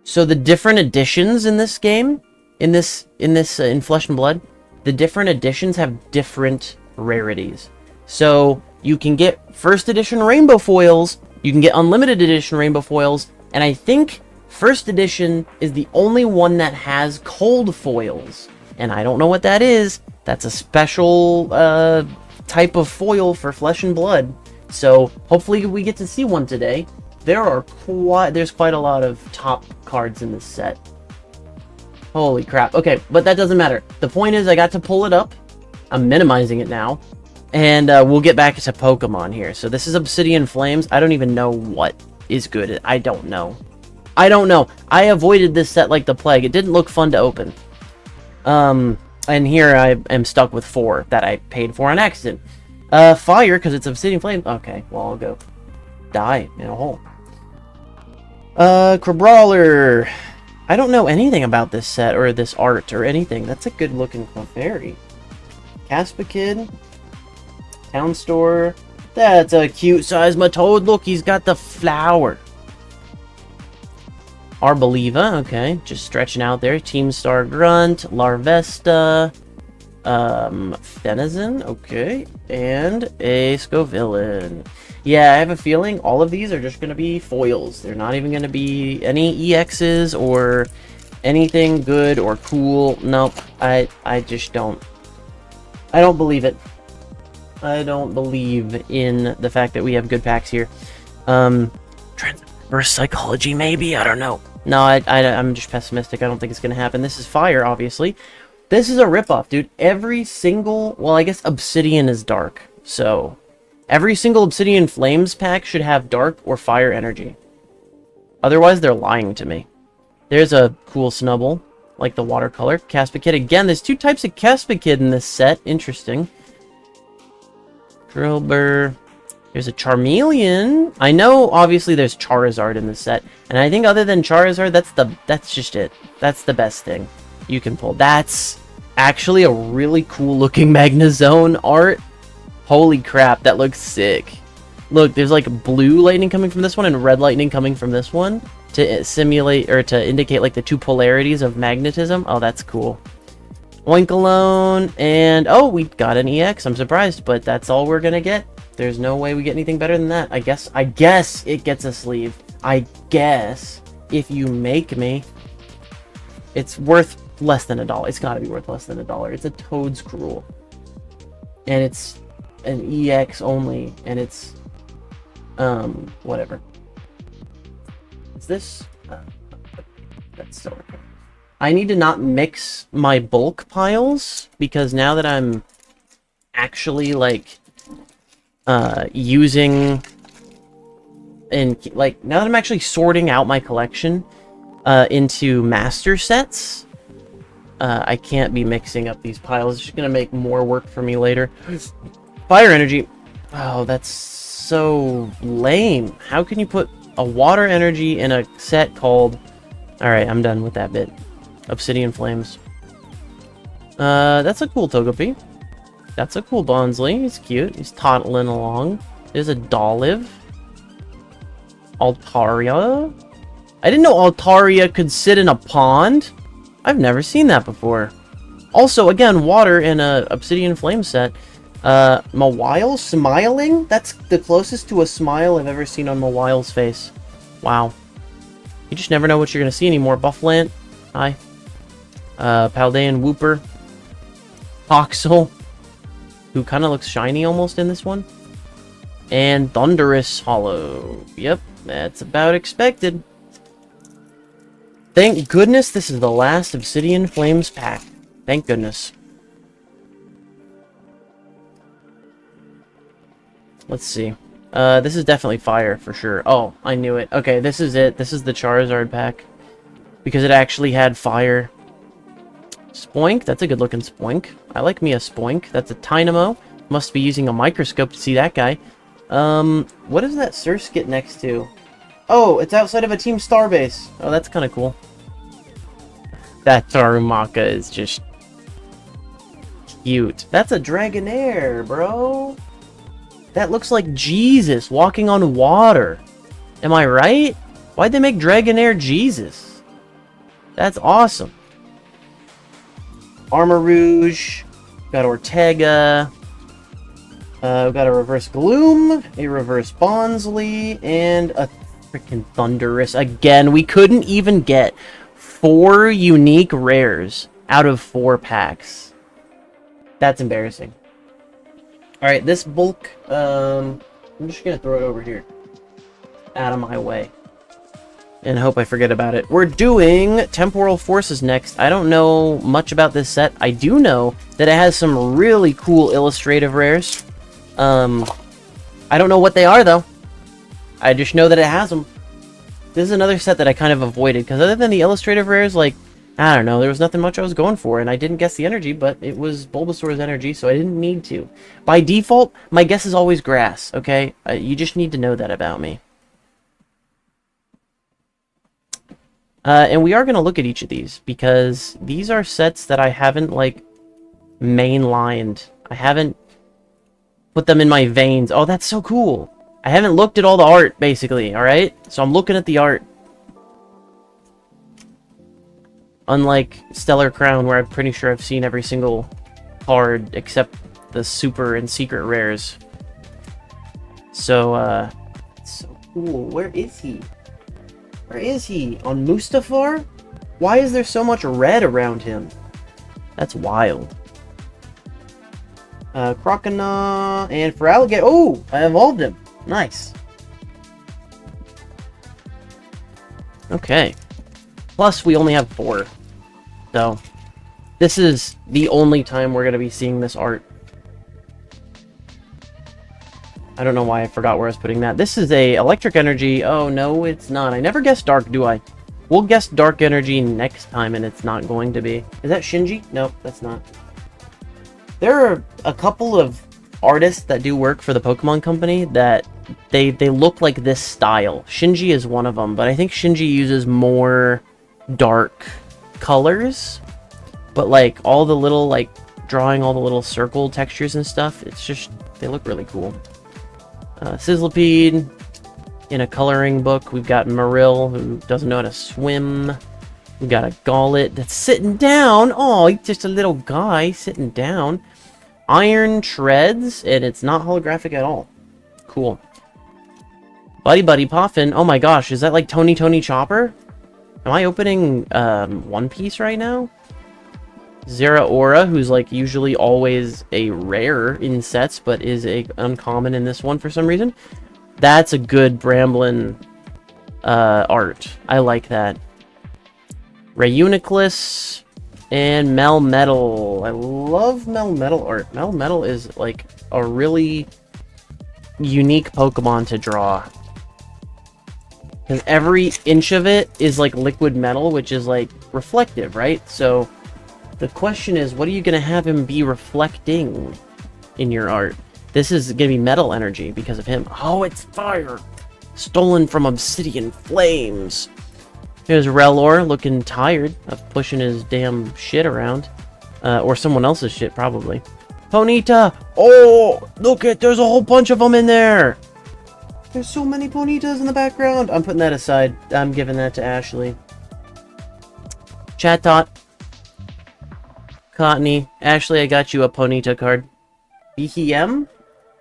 So the different editions in this game, in Flesh and Blood, the different editions have different rarities. So you can get first edition rainbow foils, you can get unlimited edition rainbow foils, and I think first edition is the only one that has cold foils. And I don't know what that is. That's a special type of foil for Flesh and Blood. So hopefully we get to see one today. There's quite a lot of top cards in this set. Holy crap. Okay, but that doesn't matter. The point is I got to pull it up. I'm minimizing it now. And we'll get back to Pokemon here. So this is Obsidian Flames. I don't even know what is good. I don't know. I avoided this set like the plague. It didn't look fun to open. And here I am stuck with 4 that I paid for on accident. Fire, because it's Obsidian Flame. Okay, well, I'll go die in a hole. Crabrawler. I don't know anything about this set or this art or anything. That's a good looking Clefairy. Caspakid. Town Store. That's a cute Seismitoad. Look, he's got the flower. Arboliva, okay, just stretching out there. Team Star Grunt, Larvesta, Fenizen, okay, and a Scovillain. Yeah, I have a feeling all of these are just going to be foils. They're not even going to be any EXs or anything good or cool. Nope, I just don't. I don't believe it. I don't believe in the fact that we have good packs here. Reverse Psychology, maybe? I don't know. No, I'm just pessimistic. I don't think it's going to happen. This is Fire, obviously. This is a ripoff, dude. Every single... Well, I guess Obsidian is Dark. So, every single Obsidian Flames pack should have Dark or Fire energy. Otherwise, they're lying to me. There's a cool Snubble, like the watercolor. Caspakid. Again, there's 2 types of Caspakid in this set. Interesting. Drillbur... There's a Charmeleon. I know, obviously, there's Charizard in this set. And I think other than Charizard, that's just it. That's the best thing you can pull. That's actually a really cool-looking Magnezone art. Holy crap, that looks sick. Look, there's like blue lightning coming from this one and red lightning coming from this one to simulate, or to indicate like the 2 polarities of magnetism. Oh, that's cool. Oinkalone, and oh, we got an EX. I'm surprised, but that's all we're gonna get. There's no way we get anything better than that. I guess it gets a sleeve. I guess if you make me, it's worth less than $1. It's got to be worth less than $1. It's a Toad's Cruel, and it's an EX only, and it's whatever. Is this? That's still recording. I need to not mix my bulk piles, because now that I'm actually, like, using... And, like, now that I'm actually sorting out my collection into master sets, I can't be mixing up these piles. It's just gonna make more work for me later. Fire energy. Oh, that's so lame. How can you put a water energy in a set called... Alright, I'm done with that bit. Obsidian Flames. That's a cool Togepi. That's a cool Bonsly. He's cute. He's toddling along. There's a Dolive. Altaria. I didn't know Altaria could sit in a pond. I've never seen that before. Also, again, water in a Obsidian Flame set. Mawile smiling? That's the closest to a smile I've ever seen on Mawile's face. Wow. You just never know what you're going to see anymore. Bufflant. Hi. Paldean Wooper. Toxel, who kind of looks shiny almost in this one. And Thunderous Hollow. Yep, that's about expected. Thank goodness this is the last Obsidian Flames pack. Thank goodness. Let's see. This is definitely fire for sure. Oh, I knew it. Okay, this is it. This is the Charizard pack. Because it actually had fire. Spoink. That's a good looking Spoink. I like me a Spoink. That's a Tynamo. Must be using a microscope to see that guy. What is that Surskit next to? Oh, it's outside of a Team Starbase. Oh, that's kind of cool. That Darumaka is just cute. That's a Dragonair, bro. That looks like Jesus walking on water. Am I right? Why'd they make Dragonair Jesus? That's awesome. Armor Rouge. Got Ortega. We've got a Reverse Gloom, a Reverse Bonsly, and a freaking Thunderous. Again, we couldn't even get 4 unique rares out of 4 packs. That's embarrassing. Alright, this bulk, I'm just gonna throw it over here. Out of my way. And hope I forget about it. We're doing Temporal Forces next. I don't know much about this set. I do know that it has some really cool illustrative rares. I don't know what they are, though. I just know that it has them. This is another set that I kind of avoided, because other than the illustrative rares, like, I don't know, there was nothing much I was going for, and I didn't guess the energy, but it was Bulbasaur's energy, so I didn't need to. By default, my guess is always grass, okay? You just need to know that about me. And we are going to look at each of these, because these are sets that I haven't, like, mainlined. I haven't put them in my veins. Oh, that's so cool. I haven't looked at all the art, basically, alright? So I'm looking at the art. Unlike Stellar Crown, where I'm pretty sure I've seen every single card except the super and secret rares. So, it's so cool. Where is he? Where is he? On Mustafar? Why is there so much red around him? That's wild. Croconaw, and for Alligator. Oh, I evolved him. Nice. Okay. Plus, we only have 4. So, this is the only time we're going to be seeing this art. I don't know why I forgot where I was putting that. This is a Electric Energy. Oh, no, it's not. I never guessed Dark, do I? We'll guess Dark Energy next time, and it's not going to be. Is that Shinji? Nope, that's not. There are a couple of artists that do work for the Pokemon Company that they look like this style. Shinji is one of them, but I think Shinji uses more dark colors. But, like, all the little, like, drawing all the little circle textures and stuff, it's just, they look really cool. Sizzlipede. In a coloring book, we've got Marill, who doesn't know how to swim. We've got a Gauntlet that's sitting down. Oh, he's just a little guy sitting down. Iron Treads, and it's not holographic at all. Cool. Buddy Poffin. Oh my gosh, is that like Tony Chopper? Am I opening One Piece right now? Zeraora, who's like usually always a rare in sets, but is a uncommon in this one for some reason. That's a good Bramblin art. I like that. Reuniclus, and Melmetal. I love Melmetal art. Melmetal is like a really unique Pokemon to draw. Because every inch of it is like liquid metal, which is like reflective, right? So the question is, what are you going to have him be reflecting in your art? This is going to be metal energy because of him. Oh, it's fire! Stolen from Obsidian Flames. Here's Relor looking tired of pushing his damn shit around. Or someone else's shit, probably. Ponyta! Oh, look at, there's a whole bunch of them in there! There's so many Ponytas in the background! I'm putting that aside. I'm giving that to Ashley. Chatot. Cottony. Ashley, I got you a Ponyta card. BHM?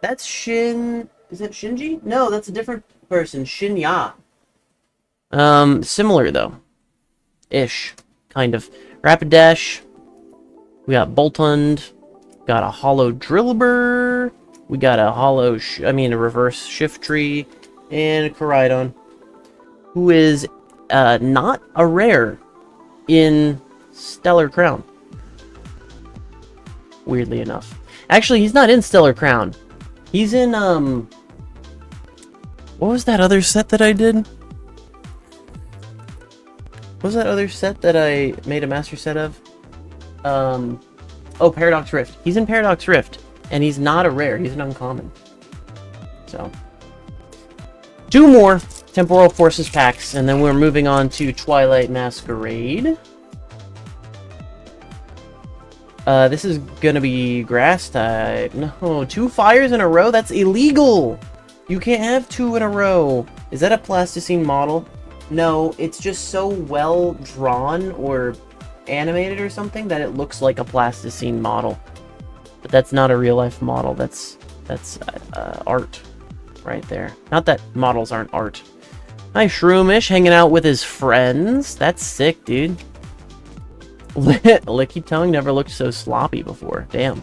That's Shin... Is that Shinji? No, that's a different person. Shinya. Similar though. Ish. Kind of. Rapidash. We got Boltund. Got a Hollow Drillbur. We got a a reverse Shift Tree. And a Koraidon. Who is, not a rare in Stellar Crown. Weirdly enough. Actually, he's not in Stellar Crown. He's in, what was that other set that I did? What was that other set that I made a master set of? Oh, Paradox Rift. He's in Paradox Rift, and he's not a rare. He's an uncommon. So, 2 more Temporal Forces packs, and then we're moving on to Twilight Masquerade. This is gonna be grass type. No, 2 fires in a row? That's illegal! You can't have 2 in a row. Is that a plasticine model? No, it's just so well drawn or animated or something that it looks like a plasticine model. But that's not a real life model. That's art right there. Not that models aren't art. Hi, Shroomish, hanging out with his friends. That's sick, dude. Licky Tongue never looked so sloppy before. Damn.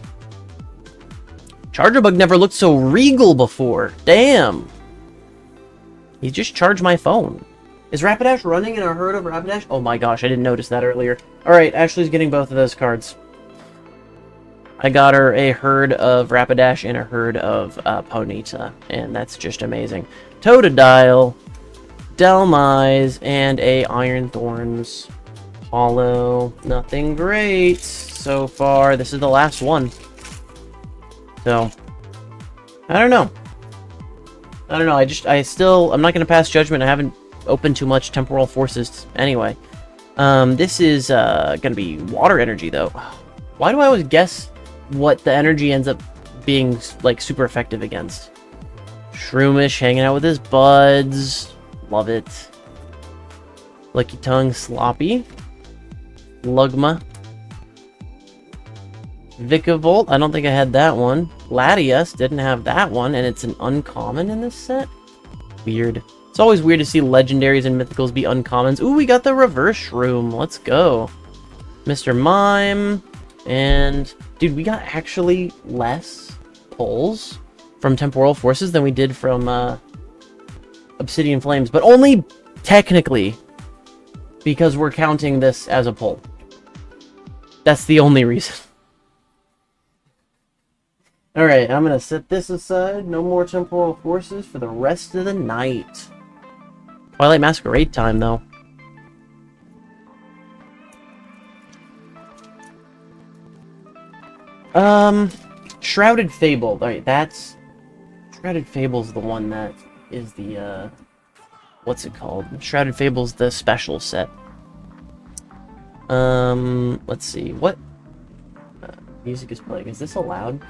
Chargerbug never looked so regal before. Damn. He just charged my phone. Is Rapidash running in a herd of Rapidash? Oh my gosh, I didn't notice that earlier. Alright, Ashley's getting both of those cards. I got her a herd of Rapidash and a herd of Ponyta, and that's just amazing. Totodile, Delmise, and a Iron Thorns. Hollow. Nothing great so far. This is the last one. So, I don't know. I'm not going to pass judgment. I haven't opened too much Temporal Forces anyway. This is going to be water energy, though. Why do I always guess what the energy ends up being, like, super effective against? Shroomish hanging out with his buds. Love it. Licky Tongue, Sloppy. Lugma. Vikavolt, I don't think I had that one. Latias, didn't have that one, and it's an uncommon in this set? Weird. It's always weird to see legendaries and mythicals be uncommons. Ooh, we got the reverse shroom. Let's go. Mr. Mime. And, dude, we got actually less pulls from Temporal Forces than we did from Obsidian Flames, but only technically because we're counting this as a pull. That's the only reason. Alright, I'm gonna set this aside. No more Temporal Forces for the rest of the night. Twilight Masquerade time, though. Shrouded Fable. Alright, that's... Shrouded Fable's the one that is the, what's it called? Shrouded Fable's the special set. Let's see. What music is playing? Is this allowed?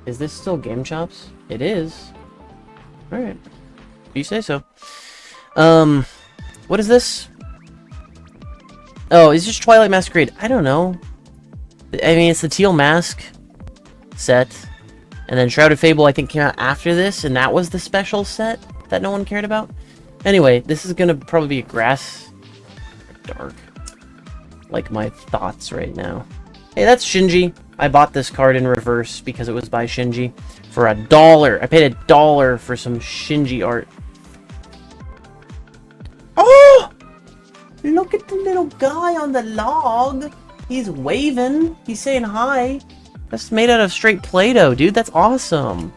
Is this still Game Chops? It is. Alright. You say so. What is this? Oh, it's just Twilight Masquerade. I don't know. I mean, it's the Teal Mask set. And then Shrouded Fable, I think, came out after this, and that was the special set that no one cared about. Anyway, this is gonna probably be a grass... dark. Like my thoughts right now. Hey, that's Shinji. I bought this card in reverse because it was by Shinji for $1. I paid $1 for some Shinji art. Oh! Look at the little guy on the log. He's waving. He's saying hi. That's made out of straight Play-Doh, dude. That's awesome.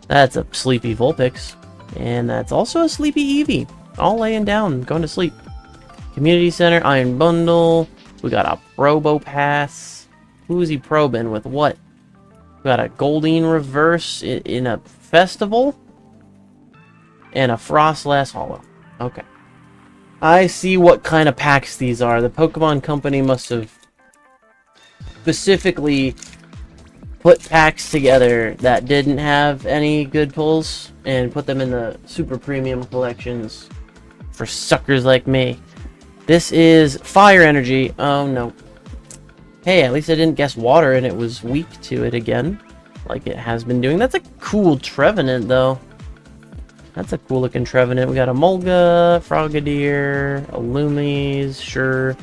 That's a sleepy Vulpix. And that's also a sleepy Eevee. All laying down, going to sleep. Community Center, Iron Bundle. We got a Probopass. Who is he probing with what? We got a Goldeen Reverse in a Festival. And a Frostlass Hollow. Okay. I see what kind of packs these are. The Pokemon Company must have specifically put packs together that didn't have any good pulls and put them in the super premium collections for suckers like me. This is Fire Energy. Oh no. Hey, at least I didn't guess water and it was weak to it again, like it has been doing. That's a cool Trevenant though. That's a cool looking Trevenant. We got a Molga, Frogadier, a Loomies, sure.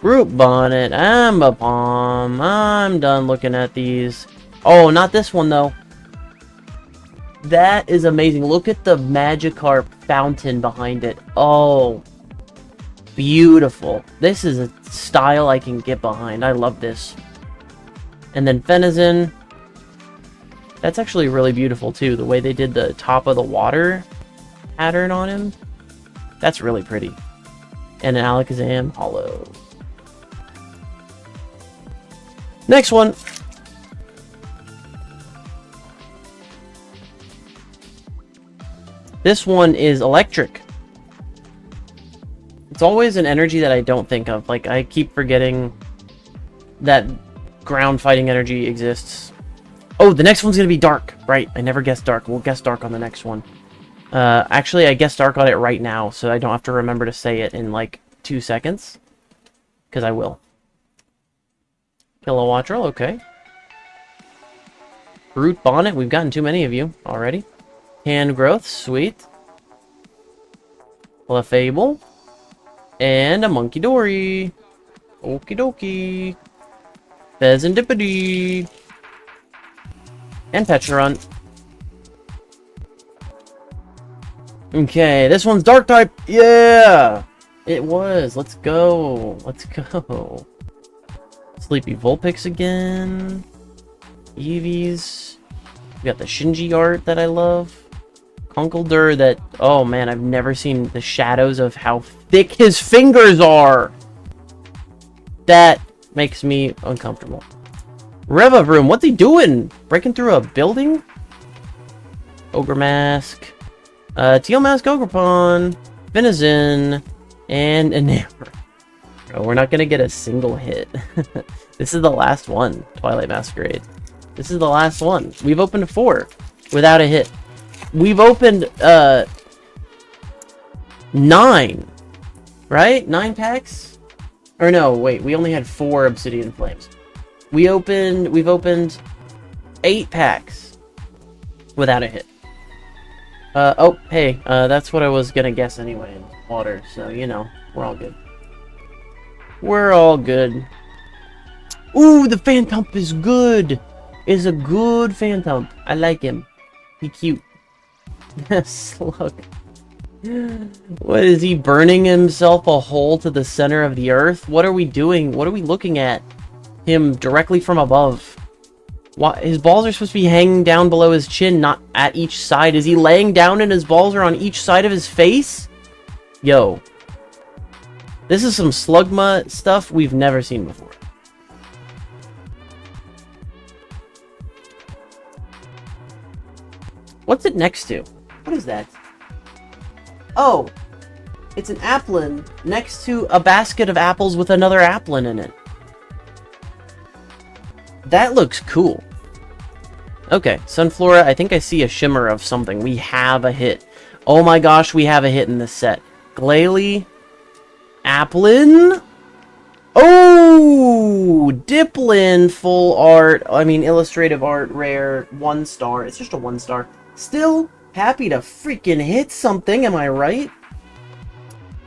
Root Bonnet, Ambipom. I'm done looking at these. Oh, not this one though. That is amazing. Look at the Magikarp fountain behind it. Oh, beautiful. This is a style I can get behind. I love this. And then Fenizen. That's actually really beautiful too. The way they did the top of the water pattern on him. That's really pretty. And an Alakazam Hollow. Next one. This one is electric. It's always an energy that I don't think of. Like, I keep forgetting that ground fighting energy exists. Oh, the next one's gonna be dark. Right, I never guessed dark. We'll guess dark on the next one. Actually, I guessed dark on it right now, so I don't have to remember to say it in, like, 2 seconds. Because I will. Kilowattrel, okay. Root Bonnet, we've gotten too many of you already. Hand Growth, sweet. Clefable. And a Monkey Dory. Okie dokie. Pheasantipity. And Pecharunt. Okay, this one's Dark type. Yeah! It was. Let's go. Let's go. Sleepy Vulpix again. Eevees. We got the Shinji art that I love. Conkeldurr that... Oh man, I've never seen the shadows of how thick his fingers are. That makes me uncomfortable. Revavroom, what's he doing? Breaking through a building? Ogre Mask. Teal Mask Ogrepon. Finizen. And Enamor. Oh, we're not gonna get a single hit. This is the last one. Twilight Masquerade. This is the last one. We've opened 4 without a hit. We've opened 9, right? 9 packs? Or no, wait, we only had 4 Obsidian Flames. We've opened 8 packs without a hit. Oh, hey, that's what I was gonna guess anyway, water, so, you know, we're all good. We're all good. Ooh, the Phantump is good! Is a good Phantump. I like him. He cute. Slug. What is he, burning himself a hole to the center of the earth? What are we doing? What are we looking at? Him directly from above. Why, his balls are supposed to be hanging down below his chin, not at each side. Is he laying down and his balls are on each side of his face? Yo. This is some Slugma stuff we've never seen before. What's it next to? What is that? Oh, it's an Applin next to a basket of apples with another Applin in it. That looks cool. Okay, Sunflora, I think I see a shimmer of something. We have a hit. Oh my gosh, we have a hit in this set. Glalie, Applin. Oh, Diplin, full art. I mean, illustrative art, rare, 1 star. It's just a 1 star. Still happy to freaking hit something, am I right?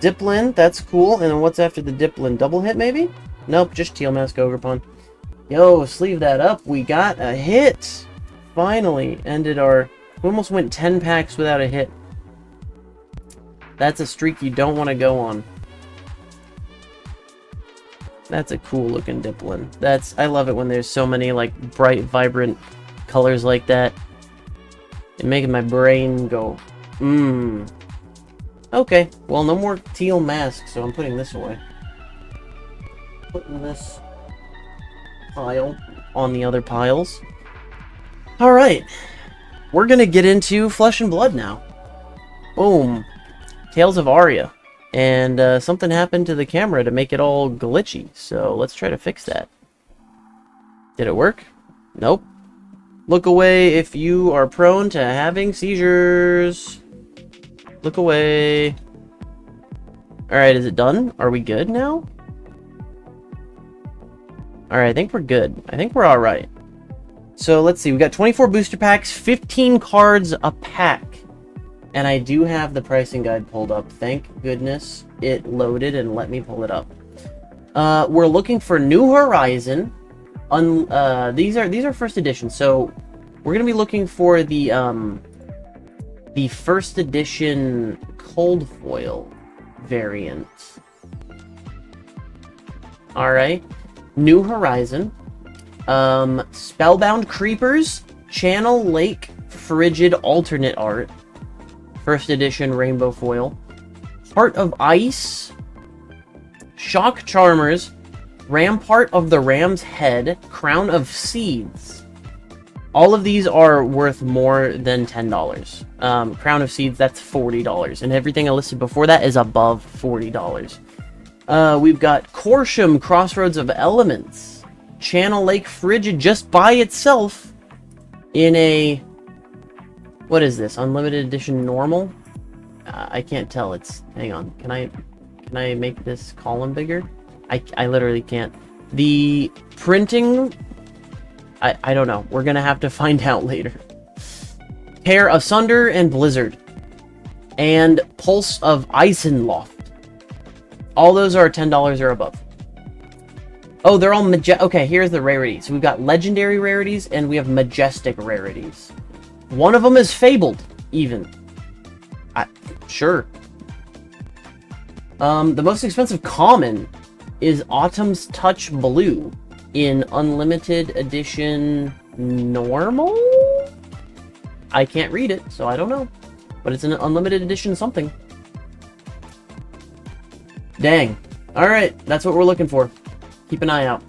Diplin, that's cool. And then what's after the Diplin? Double hit, maybe? Nope, just Teal Mask Ogrepon. Yo, sleeve that up. We got a hit. Finally ended our... We almost went 10 packs without a hit. That's a streak you don't want to go on. That's a cool looking Dipplin. I love it when there's so many like bright, vibrant colors like that. It making my brain go, Okay, well, no more teal masks, so I'm putting this away. Putting this pile on the other piles. Alright, we're gonna get into Flesh and Blood now. Boom. Tales of Aria. And something happened to the camera to make it all glitchy, so let's try to fix that. Did it work? Nope. Look away if you are prone to having seizures. Look away. Alright, is it done? Are we good now? Alright, I think we're good. I think we're alright. So let's see, we got 24 booster packs, 15 cards a pack. And I do have the pricing guide pulled up. Thank goodness it loaded and let me pull it up. We're looking for New Horizon. These are first edition, so we're gonna be looking for the first edition cold foil variant. All right, New Horizon, Spellbound Creepers, Channel Lake Frigid alternate art. First edition rainbow foil. Heart of Ice. Shock Charmers. Rampart of the Ram's Head. Crown of Seeds. All of these are worth more than $10. Crown of Seeds, that's $40. And everything I listed before that is above $40. We've got Corsham Crossroads of Elements. Channel Lake Frigid just by itself in a... What is this? Unlimited edition normal? I can't tell. Hang on. Can I make this column bigger? I literally can't. The printing, I don't know. We're gonna have to find out later. Pair of Sunder and Blizzard. And Pulse of Eisenloft. All those are $10 or above. Oh, they're all okay, here's the rarities. We've got legendary rarities and we have majestic rarities. One of them is fabled, even. Sure. The most expensive common is Autumn's Touch Blue in Unlimited Edition Normal? I can't read it, so I don't know. But it's an Unlimited Edition something. Dang. Alright, that's what we're looking for. Keep an eye out.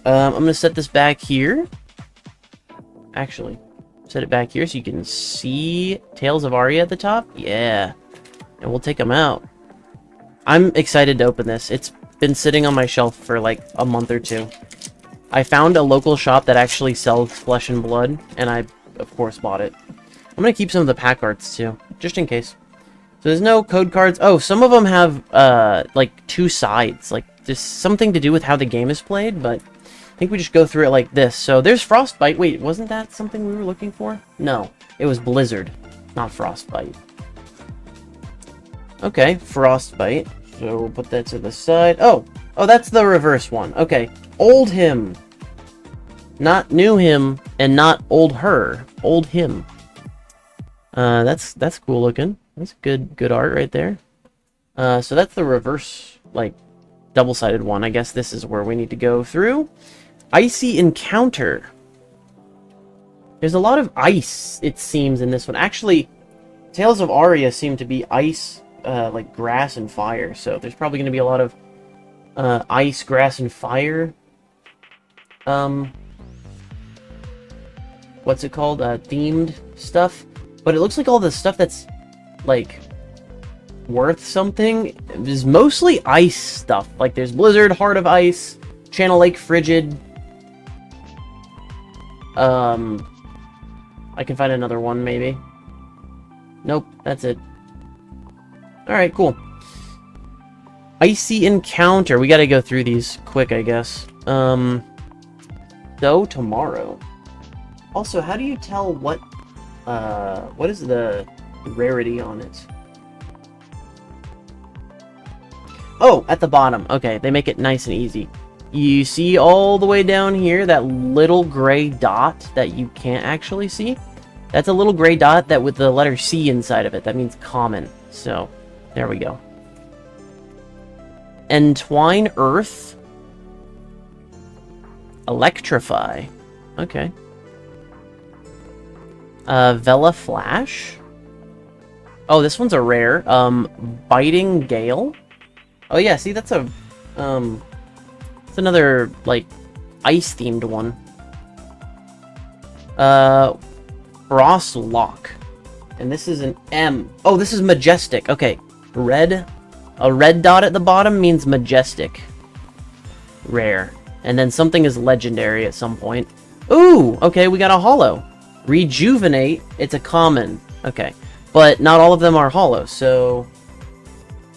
I'm going to set this back here. Actually, set it back here so you can see Tales of Aria at the top. Yeah. And we'll take them out. I'm excited to open this. It's been sitting on my shelf for like a month or two. I found a local shop that actually sells Flesh and Blood, and I, of course, bought it. I'm going to keep some of the pack arts, too, just in case. So there's no code cards. Oh, some of them have, like, two sides. Like, there's something to do with how the game is played, but... I think we just go through it like this. So there's Frostbite. Wait, wasn't that something we were looking for? No, it was Blizzard, not Frostbite. Okay, Frostbite. So we'll put that to the side. Oh, that's the reverse one. Okay, Old Him. Not New Him, and not Old Her. Old Him. That's cool looking. That's good art right there. So that's the reverse, like, double-sided one. I guess this is where we need to go through. Icy Encounter. There's a lot of ice, it seems, in this one. Actually, Tales of Aria seem to be ice, like grass and fire. So there's probably going to be a lot of ice, grass, and fire. What's it called? Themed stuff. But it looks like all the stuff that's, like, worth something is mostly ice stuff. Like, there's Blizzard, Heart of Ice, Channel Lake Frigid. I can find another one, maybe. Nope, that's it. Alright, cool. Icy Encounter. We gotta go through these quick, I guess. So, tomorrow. Also, how do you tell what is the rarity on it? Oh, at the bottom. Okay, they make it nice and easy. You see all the way down here, that little gray dot that you can't actually see? That's a little gray dot that with the letter C inside of it. That means common. So, there we go. Entwine Earth. Electrify. Okay. Vela Flash. Oh, this one's a rare. Biting Gale. Oh yeah, see, that's a, it's another, like, ice-themed one. Frost Lock. And this is an M. Oh, this is Majestic. Okay. Red. A red dot at the bottom means Majestic. Rare. And then something is legendary at some point. Ooh! Okay, we got a holo. Rejuvenate. It's a common. Okay. But not all of them are holo, so...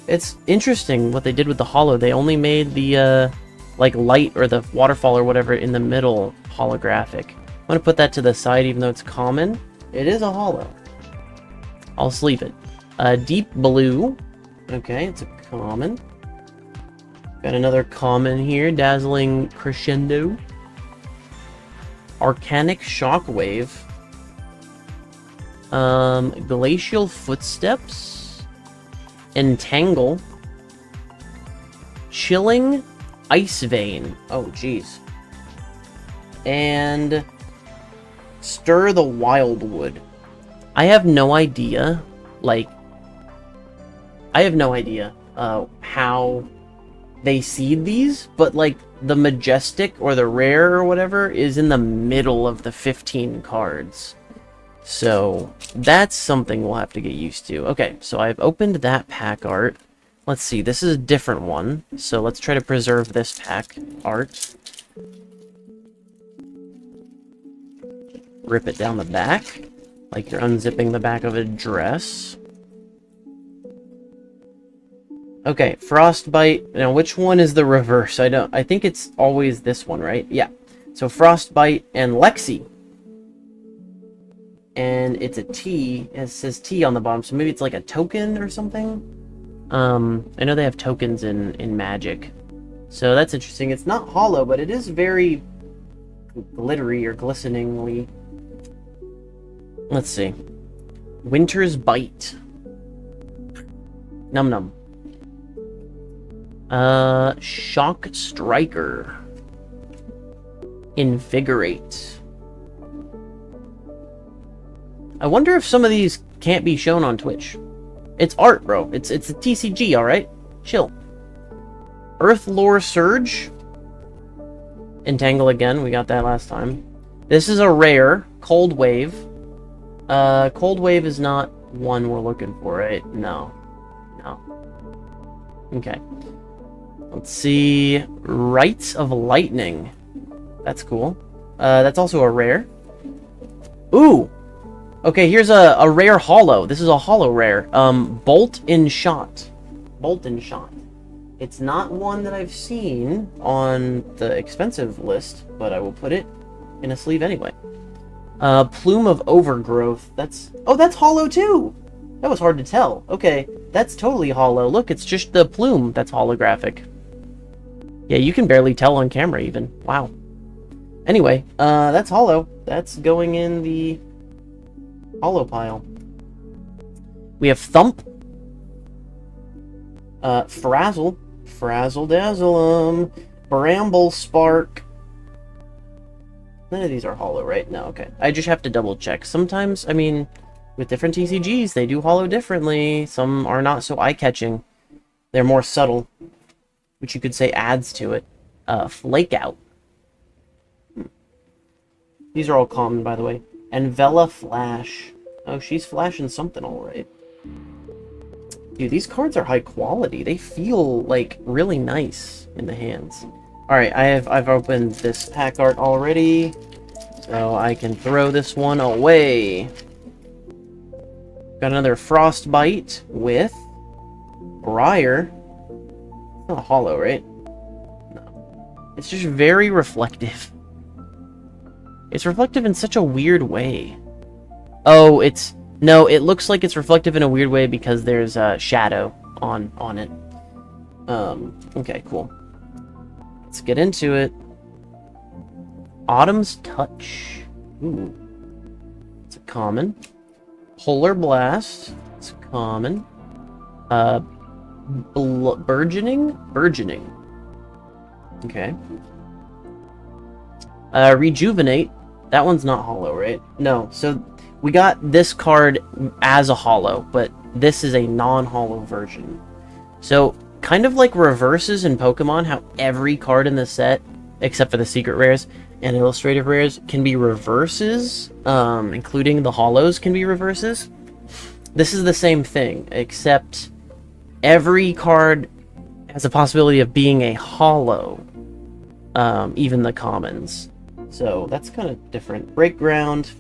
It's interesting what they did with the holo. They only made the, like, light or the waterfall or whatever in the middle holographic. I'm gonna put that to the side even though it's common. It is a holo. I'll sleeve it. Deep Blue. Okay, it's a common. Got another common here. Dazzling Crescendo. Arcanic Shockwave. Glacial Footsteps. Entangle. Chilling Ice Vein. Oh, jeez. And Stir the Wildwood. I have no idea, like, how they seed these, but, like, the Majestic or the Rare or whatever is in the middle of the 15 cards. So, that's something we'll have to get used to. Okay, so I've opened that pack art. Let's see, this is a different one, so let's try to preserve this pack art. Rip it down the back, like you're unzipping the back of a dress. Okay, Frostbite. Now, which one is the reverse? I think it's always this one, right? Yeah. So, Frostbite and Lexi. And it's a T. It says T on the bottom, so maybe it's like a token or something? I know they have tokens in Magic. So, that's interesting. It's not hollow, but it is very glittery or glisteningly. Let's see. Winter's Bite. Num Num. Shock Striker. Invigorate. I wonder if some of these can't be shown on Twitch. It's art, bro. It's a TCG, alright? Chill. Earthlore Surge. Entangle again. We got that last time. This is a rare. Cold Wave. Cold Wave is not one we're looking for, right? No. No. Okay. Let's see. Rites of Lightning. That's cool. That's also a rare. Ooh! Okay, here's a rare holo. This is a holo rare. Bolt in Shot. Bolt in Shot. It's not one that I've seen on the expensive list, but I will put it in a sleeve anyway. Plume of Overgrowth. That's holo too! That was hard to tell. Okay, that's totally holo. Look, it's just the plume that's holographic. Yeah, you can barely tell on camera even. Wow. Anyway, that's holo. That's going in the holo pile. We have Thump. Frazzle. Frazzle Dazzle. Bramble Spark. None of these are holo, right? No, okay. I just have to double check. Sometimes, I mean, with different TCGs, they do holo differently. Some are not so eye-catching. They're more subtle, which you could say adds to it. Flake Out. These are all common, by the way. And Vela Flash. Oh, she's flashing something alright. Dude, these cards are high quality. They feel, like, really nice in the hands. Alright, I've opened this pack art already, so I can throw this one away. Got another Frostbite with Briar. It's not a holo, right? No. It's just very reflective. It's reflective in such a weird way. Oh, no, it looks like it's reflective in a weird way because there's a shadow on it. Okay, cool. Let's get into it. Autumn's Touch. Ooh. It's a common. Polar Blast. It's a common. Burgeoning? Burgeoning. Okay. Rejuvenate. That one's not hollow, right? No. So we got this card as a hollow, but this is a non-hollow version. So kind of like reverses in Pokemon, how every card in the set, except for the secret rares and illustrative rares, can be reverses, including the hollows can be reverses. This is the same thing, except every card has a possibility of being a hollow, even the commons. So that's kind of different. Break Ground.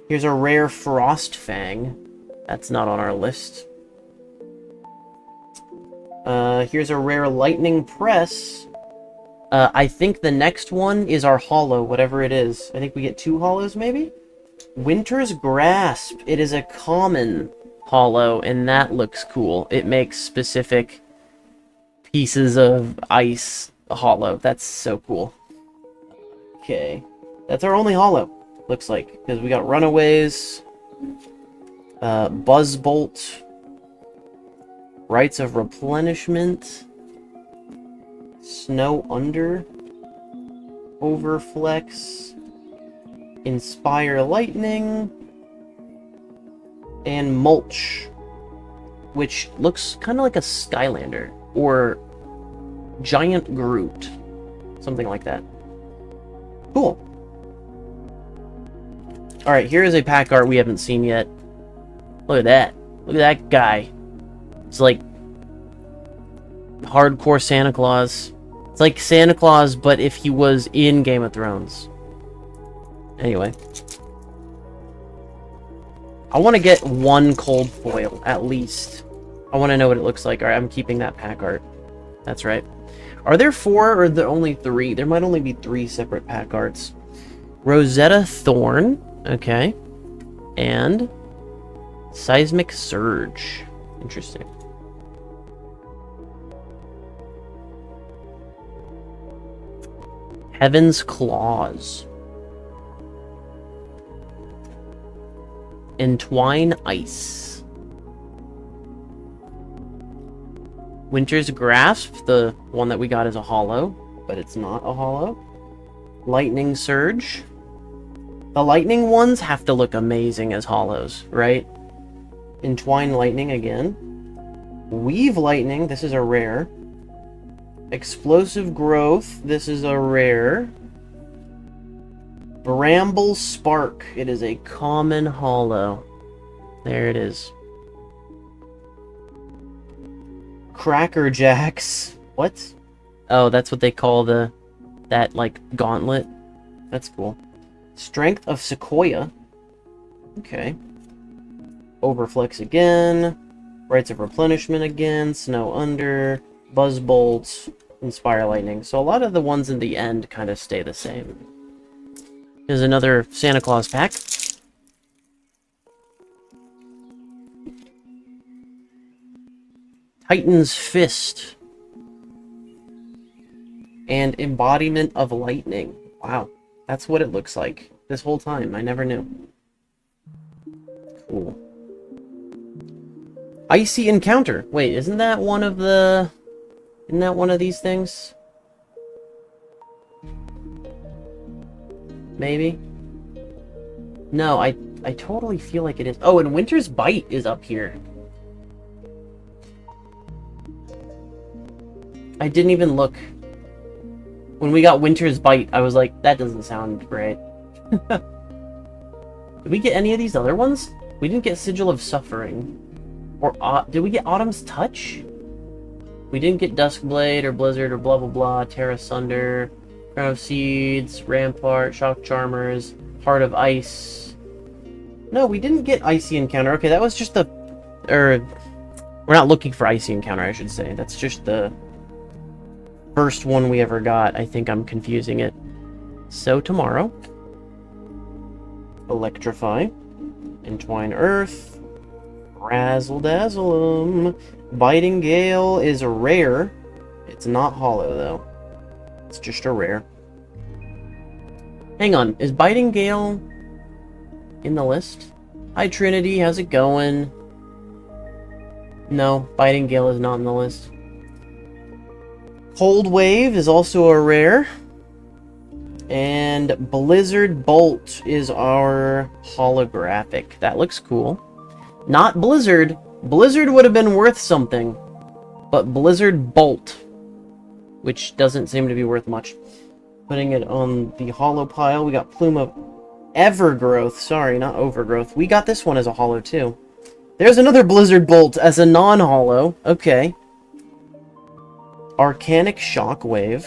Here's a rare Frost Fang. That's not on our list. Here's a rare Lightning Press. I think the next one is our hollow, whatever it is. I think we get 2 hollows, maybe? Winter's Grasp. It is a common hollow, and that looks cool. It makes specific pieces of ice hollow. That's so cool. Okay. That's our only hollow, looks like. Because we got Runaways, Buzzbolt, Rites of Replenishment, Snow Under, Overflex, Inspire Lightning, and Mulch, which looks kind of like a Skylander, or Giant Groot, something like that. Cool. Alright, here is a pack art we haven't seen yet. Look at that. Look at that guy. It's like hardcore Santa Claus. It's like Santa Claus, but if he was in Game of Thrones. Anyway. I want to get 1 cold foil, at least. I want to know what it looks like. Alright, I'm keeping that pack art. That's right. Are there 4 or are there only 3? There might only be 3 separate pack arts. Rosetta Thorn. Okay. And Seismic Surge. Interesting. Heaven's Claws. Entwine Ice. Winter's Grasp, the one that we got is a hollow, but it's not a hollow. Lightning Surge. The lightning ones have to look amazing as hollows, right? Entwine Lightning again. Weave Lightning, this is a rare. Explosive Growth, this is a rare. Bramble Spark, it is a common hollow. There it is. Cracker Jacks. What? Oh, that's what they call that like gauntlet. That's cool. Strength of Sequoia. Okay. Overflex again. Rites of Replenishment again. Snow Under. Buzzbolt. Inspire Lightning. So a lot of the ones in the end kind of stay the same. Here's another Santa Claus pack. Titan's Fist. And Embodiment of Lightning. Wow. That's what it looks like this whole time. I never knew. Cool. Icy Encounter. Wait, isn't that one of the... Isn't that one of these things? Maybe? No, I totally feel like it is. Oh, and Winter's Bite is up here. I didn't even look. When we got Winter's Bite, I was like, that doesn't sound right. Did we get any of these other ones? We didn't get Sigil of Suffering. Or, did we get Autumn's Touch? We didn't get Duskblade or Blizzard or blah blah blah, Terra Sunder, Crown of Seeds, Rampart, Shock Charmers, Heart of Ice. No, we didn't get Icy Encounter. Okay, that was just the... we're not looking for Icy Encounter, I should say. That's just the first one we ever got. I think I'm confusing it. So tomorrow, Electrify, Entwine Earth, Razzle Dazzle 'em. Biting Gale is a rare. It's not hollow though. It's just a rare. Hang on, is Biting Gale in the list? Hi Trinity, how's it going? No, Biting Gale is not on the list. Cold Wave is also a rare. And Blizzard Bolt is our holographic. That looks cool. Not Blizzard. Blizzard would have been worth something. But Blizzard Bolt, which doesn't seem to be worth much. Putting it on the holo pile. We got Plume of Evergrowth. Sorry, not Overgrowth. We got this one as a holo too. There's another Blizzard Bolt as a non-holo. Okay. Arcanic Shockwave.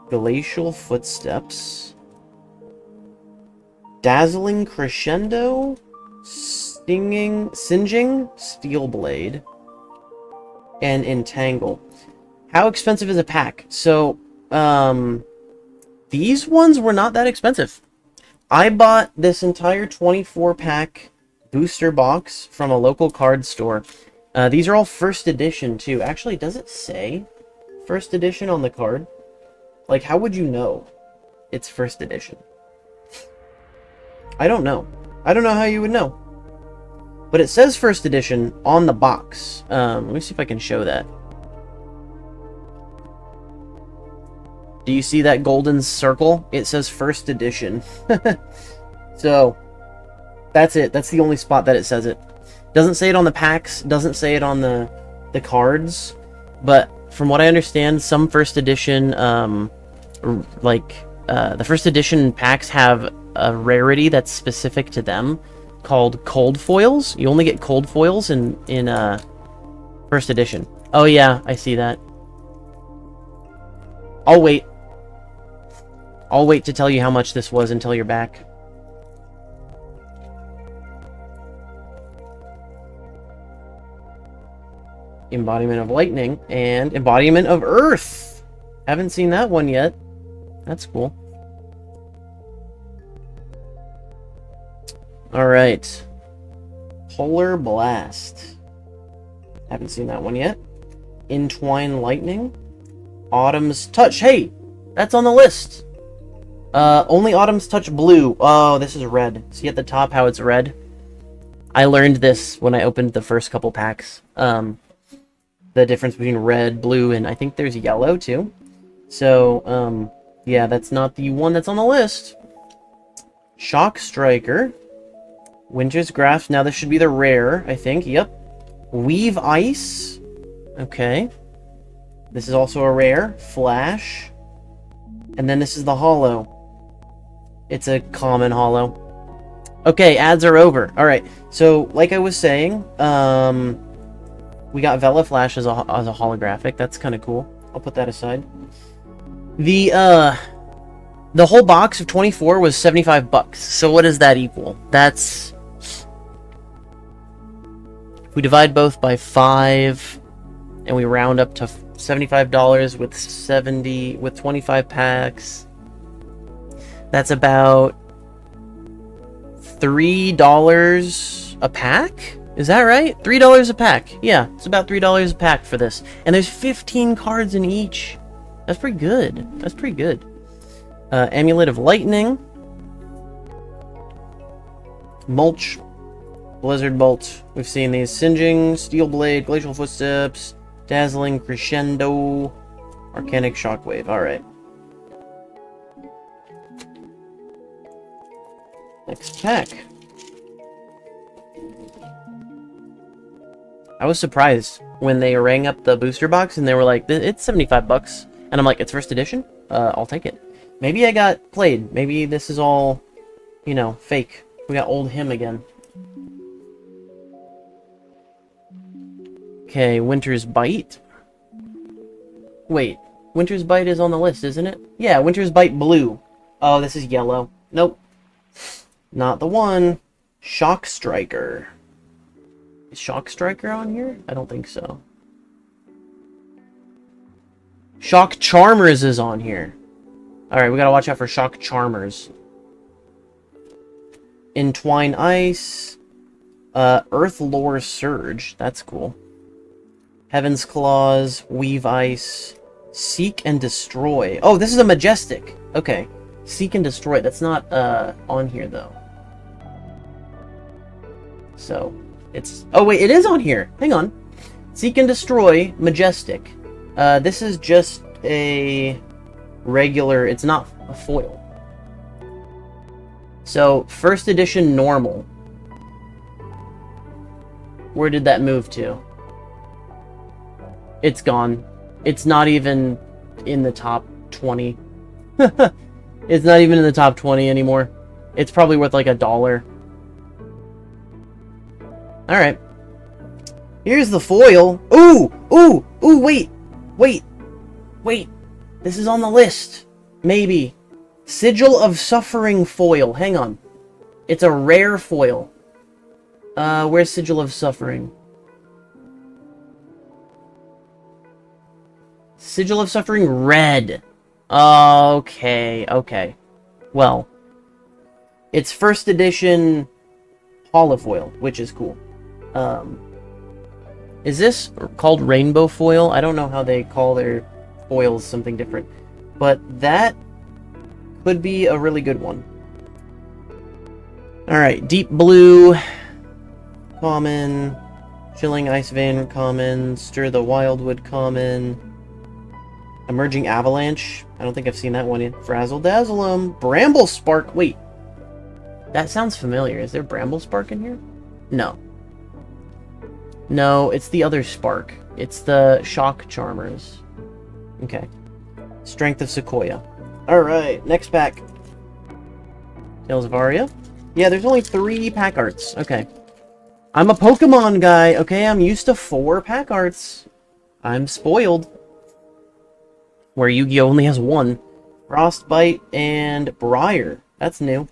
Glacial Footsteps. Dazzling Crescendo. Singeing Steelblade. And Entangle. How expensive is a pack? So, these ones were not that expensive. I bought this entire 24-pack booster box from a local card store. These are all first edition, too. Actually, does it say first edition on the card? Like, how would you know it's first edition? I don't know. I don't know how you would know. But it says first edition on the box. Let me see if I can show that. Do you see that golden circle? It says first edition. So, that's it. That's the only spot that it says it. Doesn't say it on the packs. Doesn't say it on the cards. But from what I understand, some first edition, the first edition packs have a rarity that's specific to them called cold foils. You only get cold foils in first edition. Oh yeah, I see that. I'll wait. I'll wait to tell you how much this was until you're back. Embodiment of Lightning and Embodiment of Earth. Haven't seen that one yet. That's cool. Alright. Polar Blast. Haven't seen that one yet. Entwine Lightning. Autumn's Touch. Hey! That's on the list! Only Autumn's Touch blue. Oh, this is red. See at the top how it's red? I learned this when I opened the first couple packs. The difference between red, blue, and I think there's yellow too. So, yeah, that's not the one that's on the list. Shock Striker. Winter's Grasp. Now this should be the rare, I think. Yep. Weave Ice. Okay. This is also a rare. Flash. And then this is the holo. It's a common holo. Okay, ads are over. Alright, so like I was saying, we got Vela Flash as a holographic. That's kind of cool. I'll put that aside. The whole box of 24 was 75 bucks. So what does that equal? That's... If we divide both by 5, and we round up to $75 with 25 packs, that's about $3 a pack? Is that right? $3 a pack. Yeah, it's about $3 a pack for this. And there's 15 cards in each. That's pretty good. That's pretty good. Amulet of Lightning. Mulch. Blizzard Bolt. We've seen these. Singeing, Steelblade, Glacial Footsteps, Dazzling Crescendo, Arcanic Shockwave. Alright. Next pack. I was surprised when they rang up the booster box and they were like, it's 75 bucks. And I'm like, it's first edition? I'll take it. Maybe I got played. Maybe this is all, you know, fake. We got old him again. Okay, Winter's Bite. Wait, Winter's Bite is on the list, isn't it? Yeah, Winter's Bite blue. Oh, this is yellow. Nope. Not the one. Shock Striker. Is Shock Striker on here? I don't think so. Shock Charmers is on here. Alright, we gotta watch out for Shock Charmers. Entwine Ice. Earth Lore Surge. That's cool. Heaven's Claws. Weave Ice. Seek and Destroy. Oh, this is a Majestic. Okay. Seek and Destroy. That's not on here, though. So, it's... Oh, wait, it is on here. Hang on. Seek and Destroy, Majestic. This is just a regular, it's not a foil. So, first edition normal. Where did that move to? It's gone. It's not even in the top 20. It's not even in the top 20 anymore. It's probably worth like $1. Alright. Here's the foil. Ooh! Ooh! Ooh, wait! Wait! Wait! This is on the list. Maybe. Sigil of Suffering foil. Hang on. It's a rare foil. Where's Sigil of Suffering? Sigil of Suffering red. Okay, okay. Well, it's first edition holofoil, which is cool. Is this called rainbow foil? I don't know how they call their foils something different. But that could be a really good one. Alright, Deep Blue, common, Chilling Ice Vein, common, Stir the Wildwood, common, Emerging Avalanche, I don't think I've seen that one yet, Frazzle Dazzle, Bramble Spark, wait, that sounds familiar, is there Bramble Spark in here? No. No, it's the other Spark, it's the Shock Charmers. Okay. Strength of Sequoia. Alright, next pack. Tales of Aria. Yeah, there's only 3 pack arts. Okay. I'm a Pokemon guy, okay? I'm used to 4 pack arts. I'm spoiled. Where Yu-Gi-Oh! Only has 1. Frostbite and Briar. That's new.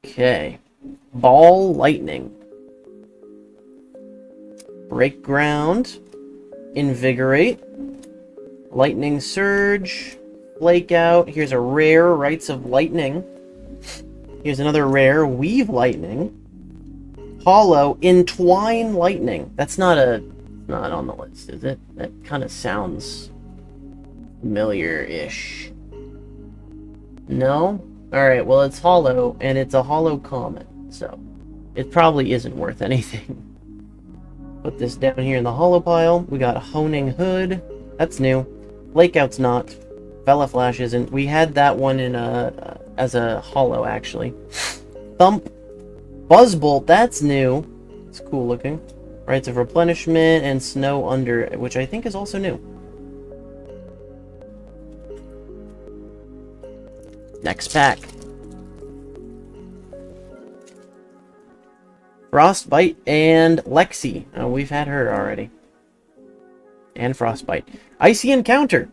Okay. Ball Lightning. Break Ground. Invigorate. Lightning Surge. Flake Out. Here's a rare, Rites of Lightning. Here's another rare, Weave Lightning. Hollow, Entwine Lightning. That's not on the list, is it? That kind of sounds familiar-ish. No? Alright, well it's hollow, and it's a hollow common, so it probably isn't worth anything. Put this down here in the hollow pile. We got Honing Hood. That's new. Flakeout's not. Vela Flash isn't. We had that one in as a hollow, actually. Thump. Buzzbolt, that's new. It's cool looking. Rites of Replenishment and Snow Under, which I think is also new. Next pack. Frostbite and Lexi. Oh, we've had her already. And Frostbite. Icy Encounter.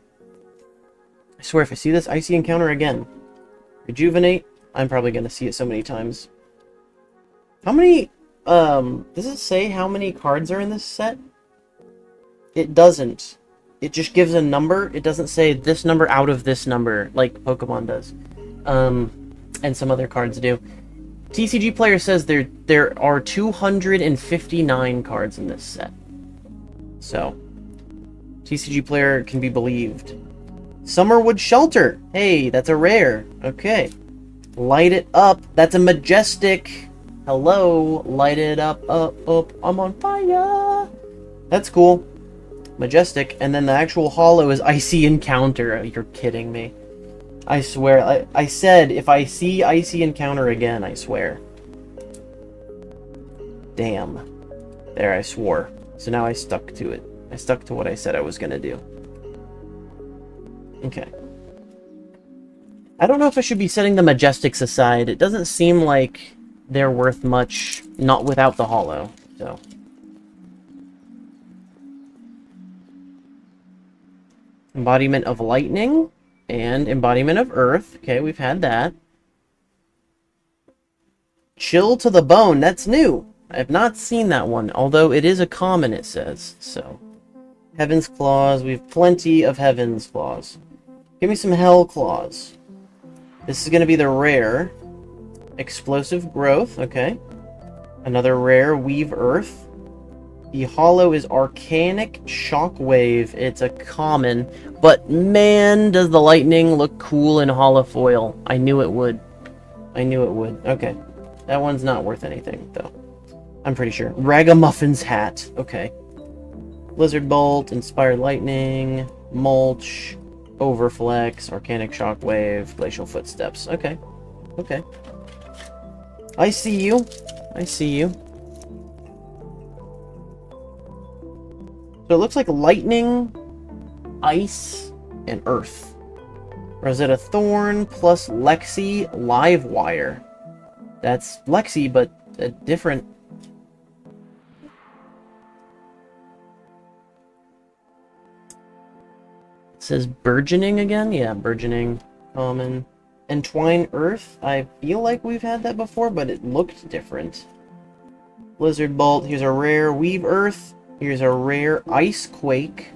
I swear if I see this Icy Encounter again. Rejuvenate. I'm probably going to see it so many times. How many... does it say how many cards are in this set? It doesn't. It just gives a number. It doesn't say this number out of this number, like Pokemon does. And some other cards do. TCG Player says there are 259 cards in this set. So, TCG Player can be believed. Summerwood Shelter. Hey, that's a rare. Okay. Light It Up. That's a majestic. Hello. Light it up, up. I'm on fire. That's cool. Majestic. And then the actual hollow is Icy Encounter. You're kidding me. I swear. I said if I see Icy Encounter again, I swear. Damn. There, I swore. So now I stuck to it. I stuck to what I said I was gonna do. Okay. I don't know if I should be setting the Majestics aside. It doesn't seem like they're worth much, not without the hollow, so. Embodiment of Lightning and Embodiment of Earth. Okay, we've had that. Chill to the Bone, that's new. I have not seen that one, although it is a common, it says, so. Heaven's Claws, we have plenty of Heaven's Claws. Give me some Hell Claws. This is going to be the rare. Explosive Growth, okay. Another rare, Weave Earth. The hollow is Arcanic Shockwave. It's a common, but man, does the lightning look cool in holofoil. I knew it would. I knew it would. Okay. That one's not worth anything, though. I'm pretty sure. Ragamuffin's hat. Okay. Blizzard Bolt, Inspired Lightning, Mulch, Overflex, Arcanic Shockwave, Glacial Footsteps. Okay. Okay. I see you. I see you. So it looks like Lightning, Ice, and Earth. Rosetta Thorn plus Lexi Livewire. That's Lexi, but a different... It says Burgeoning again? Yeah, Burgeoning. Common. Entwine Earth. I feel like we've had that before, but it looked different. Blizzard Bolt. Here's a rare Weave Earth. Here's a rare Ice Quake.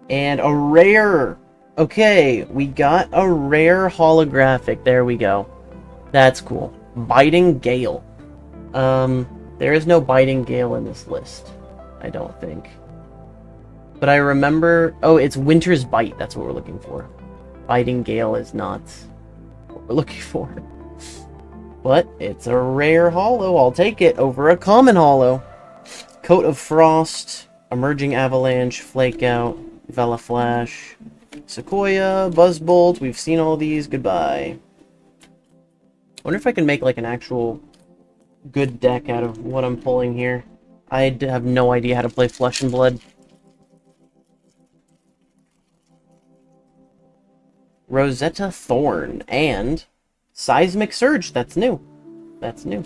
And a rare... Okay, we got a rare holographic. There we go. That's cool. Biting Gale. There is no Biting Gale in this list. I don't think. But I remember... Oh, it's Winter's Bite. That's what we're looking for. Biting Gale is not what we're looking for. But it's a rare holo. I'll take it over a common holo. Coat of Frost. Emerging Avalanche. Flakeout. Vela Flash. Sequoia, Buzzbolt, we've seen all these, goodbye. I wonder if I can make like an actual good deck out of what I'm pulling here. I have no idea how to play Flesh and Blood. Rosetta Thorn and Seismic Surge, that's new. That's new.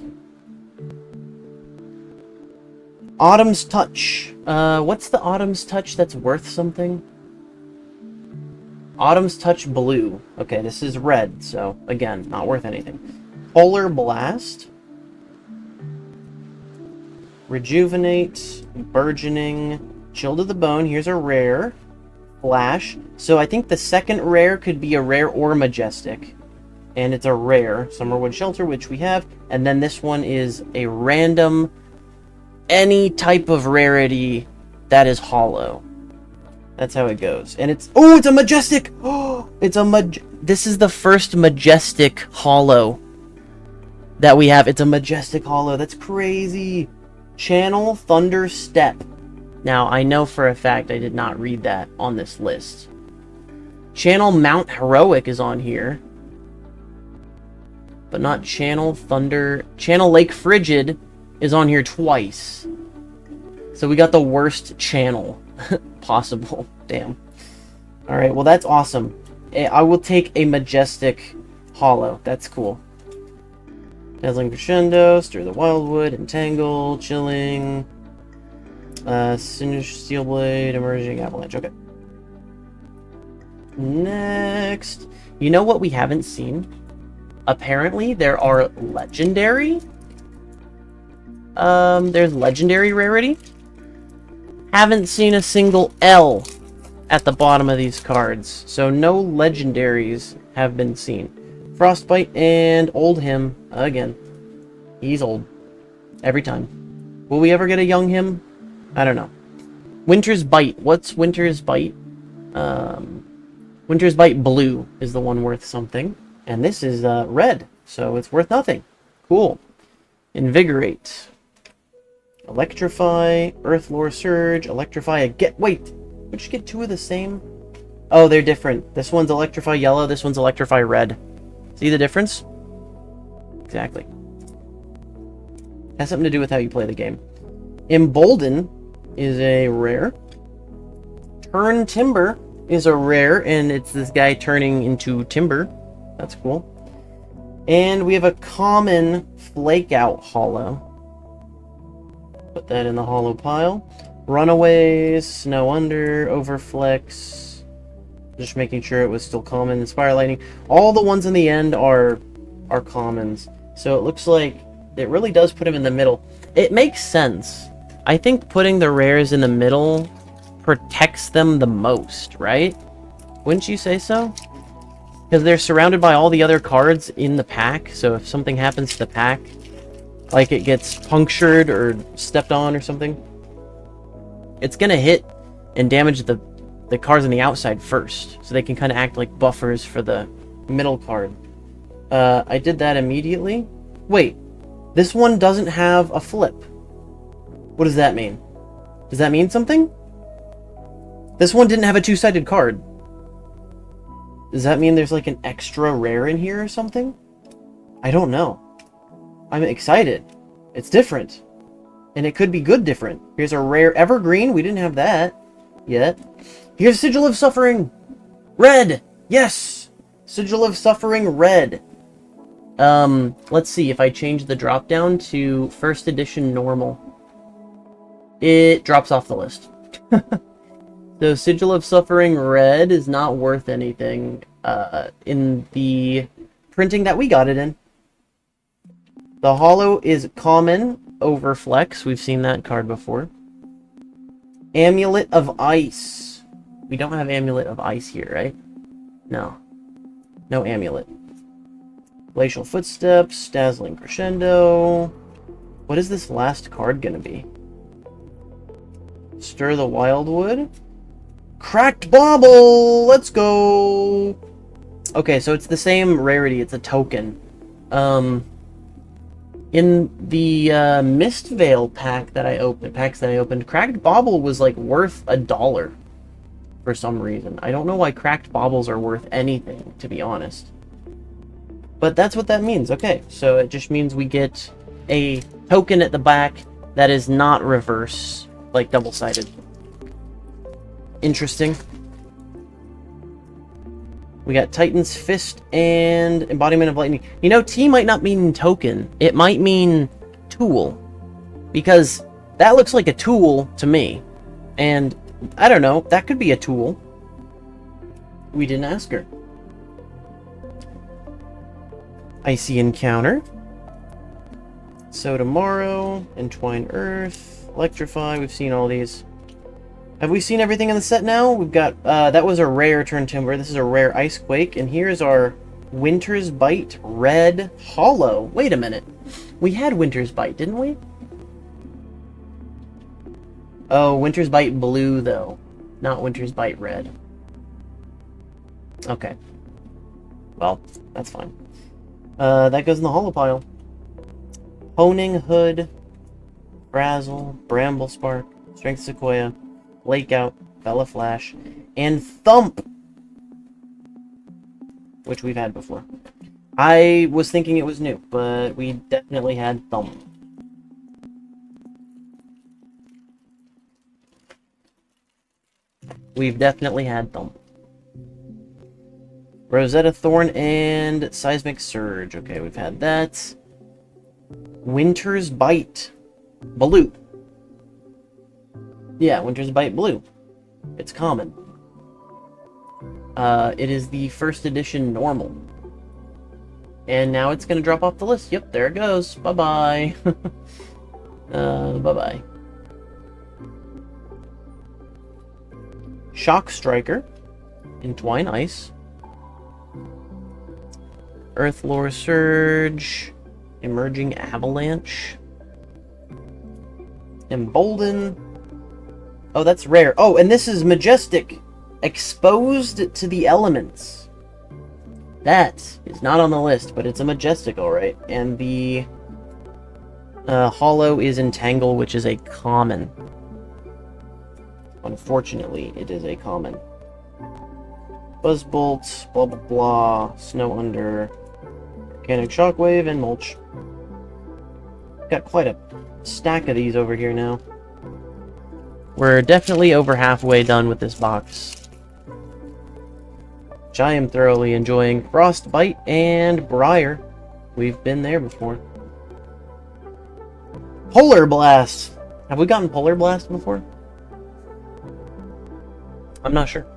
Autumn's Touch. What's the Autumn's Touch that's worth something? Autumn's Touch Blue. Okay, this is red, so, again, not worth anything. Polar Blast. Rejuvenate. Burgeoning. Chill to the Bone. Here's a rare. Flash. So I think the second rare could be a rare or majestic. And it's a rare. Summerwood Shelter, which we have. And then this one is a random, any type of rarity that is hollow. That's how it goes. And it's... Oh, it's a majestic! Oh, it's a This is the first majestic holo that we have. It's a majestic holo. That's crazy. Channel Thunder Step. Now, I know for a fact I did not read that on this list. Channel Mount Heroic is on here. But not Channel Thunder... Channel Lake Frigid is on here twice. So we got the worst channel possible. Damn. Alright, well that's awesome. I will take a majestic holo. That's cool. Dazzling Crescendo, Stir the Wildwood, Entangle, Chilling, Sinister Steelblade, Emerging Avalanche. Okay. Next. You know what we haven't seen? Apparently there are legendary. There's legendary rarity. Haven't seen a single L at the bottom of these cards, so no legendaries have been seen. Frostbite and Old Him again. He's old. Every time. Will we ever get a young him? I don't know. Winter's Bite. What's Winter's Bite? Winter's Bite Blue is the one worth something. And this is red, so it's worth nothing. Cool. Invigorate. Electrify, Earthlore Surge, Electrify again. Wait, would you get two of the same? Oh, they're different. This one's Electrify Yellow, this one's Electrify Red. See the difference? Exactly. Has something to do with how you play the game. Embolden is a rare. Turn Timber is a rare, and it's this guy turning into timber. That's cool. And we have a common Flakeout holo. Put that in the holo pile. Runaways, Snow Under, Overflex. Just making sure it was still common. Inspire Lightning. All the ones in the end are commons. So it looks like it really does put them in the middle. It makes sense. I think putting the rares in the middle protects them the most, right? Wouldn't you say so? Because they're surrounded by all the other cards in the pack. So if something happens to the pack, like it gets punctured or stepped on or something, it's gonna hit and damage the cards on the outside first, so they can kind of act like buffers for the middle card. I did that immediately. Wait, This one doesn't have a flip. What does that mean? Does that mean something? This one didn't have a two-sided card. Does that mean there's like an extra rare in here or something? I don't know. I'm excited. It's different. And it could be good different. Here's a rare evergreen. We didn't have that yet. Here's Sigil of Suffering. Red. Yes. Sigil of Suffering red. Let's see if I change the drop down to first edition normal. It drops off the list. So Sigil of Suffering red is not worth anything in the printing that we got it in. The holo is common over flex. We've seen that card before. Amulet of Ice. We don't have Amulet of Ice here, right? No. No amulet. Glacial Footsteps, Dazzling Crescendo. What is this last card gonna be? Stir the Wildwood. Cracked Bauble! Let's go! Okay, so it's the same rarity. It's a token. In the Mistveil packs that I opened, Cracked Bauble was like worth $1 for some reason. I don't know why Cracked Baubles are worth anything, to be honest. But that's what that means. Okay, so it just means we get a token at the back that is not reverse, like double-sided. Interesting. We got Titan's Fist and Embodiment of Lightning. You know, T might not mean token. It might mean tool. Because that looks like a tool to me. And, I don't know, that could be a tool. We didn't ask her. Icy Encounter. So tomorrow, Entwine Earth, Electrify, we've seen all these. Have we seen everything in the set now? We've got, that was a rare Turn Timber, this is a rare Icequake, and here's our Winter's Bite Red Holo. Wait a minute. We had Winter's Bite, didn't we? Oh, Winter's Bite Blue, though. Not Winter's Bite Red. Okay. Well, that's fine. That goes in the holo pile. Honing Hood, Frazzle, Bramble Spark, Strength Sequoia, Blakeout, Bella Flash, and Thump! Which we've had before. I was thinking it was new, but we definitely had Thump. We've definitely had Thump. Rosetta Thorn and Seismic Surge. Okay, we've had that. Winter's Bite. Blue. Yeah, Winter's Bite Blue. It's common. It is the first edition normal. And now it's going to drop off the list. Yep, there it goes. Bye-bye. Bye-bye. Shock Striker. Entwine Ice. Earthlore Surge. Emerging Avalanche. Embolden. Oh, that's rare. Oh, and this is Majestic. Exposed to the Elements. That is not on the list, but it's a Majestic, alright. And the holo is Entangle, which is a common. Unfortunately, it is a common. Buzzbolt, blah blah blah, Snow Under, Volcanic Shockwave, and Mulch. Got quite a stack of these over here now. We're definitely over halfway done with this box, which I am thoroughly enjoying. Frostbite and Briar. We've been there before. Polar Blast! Have we gotten Polar Blast before? I'm not sure.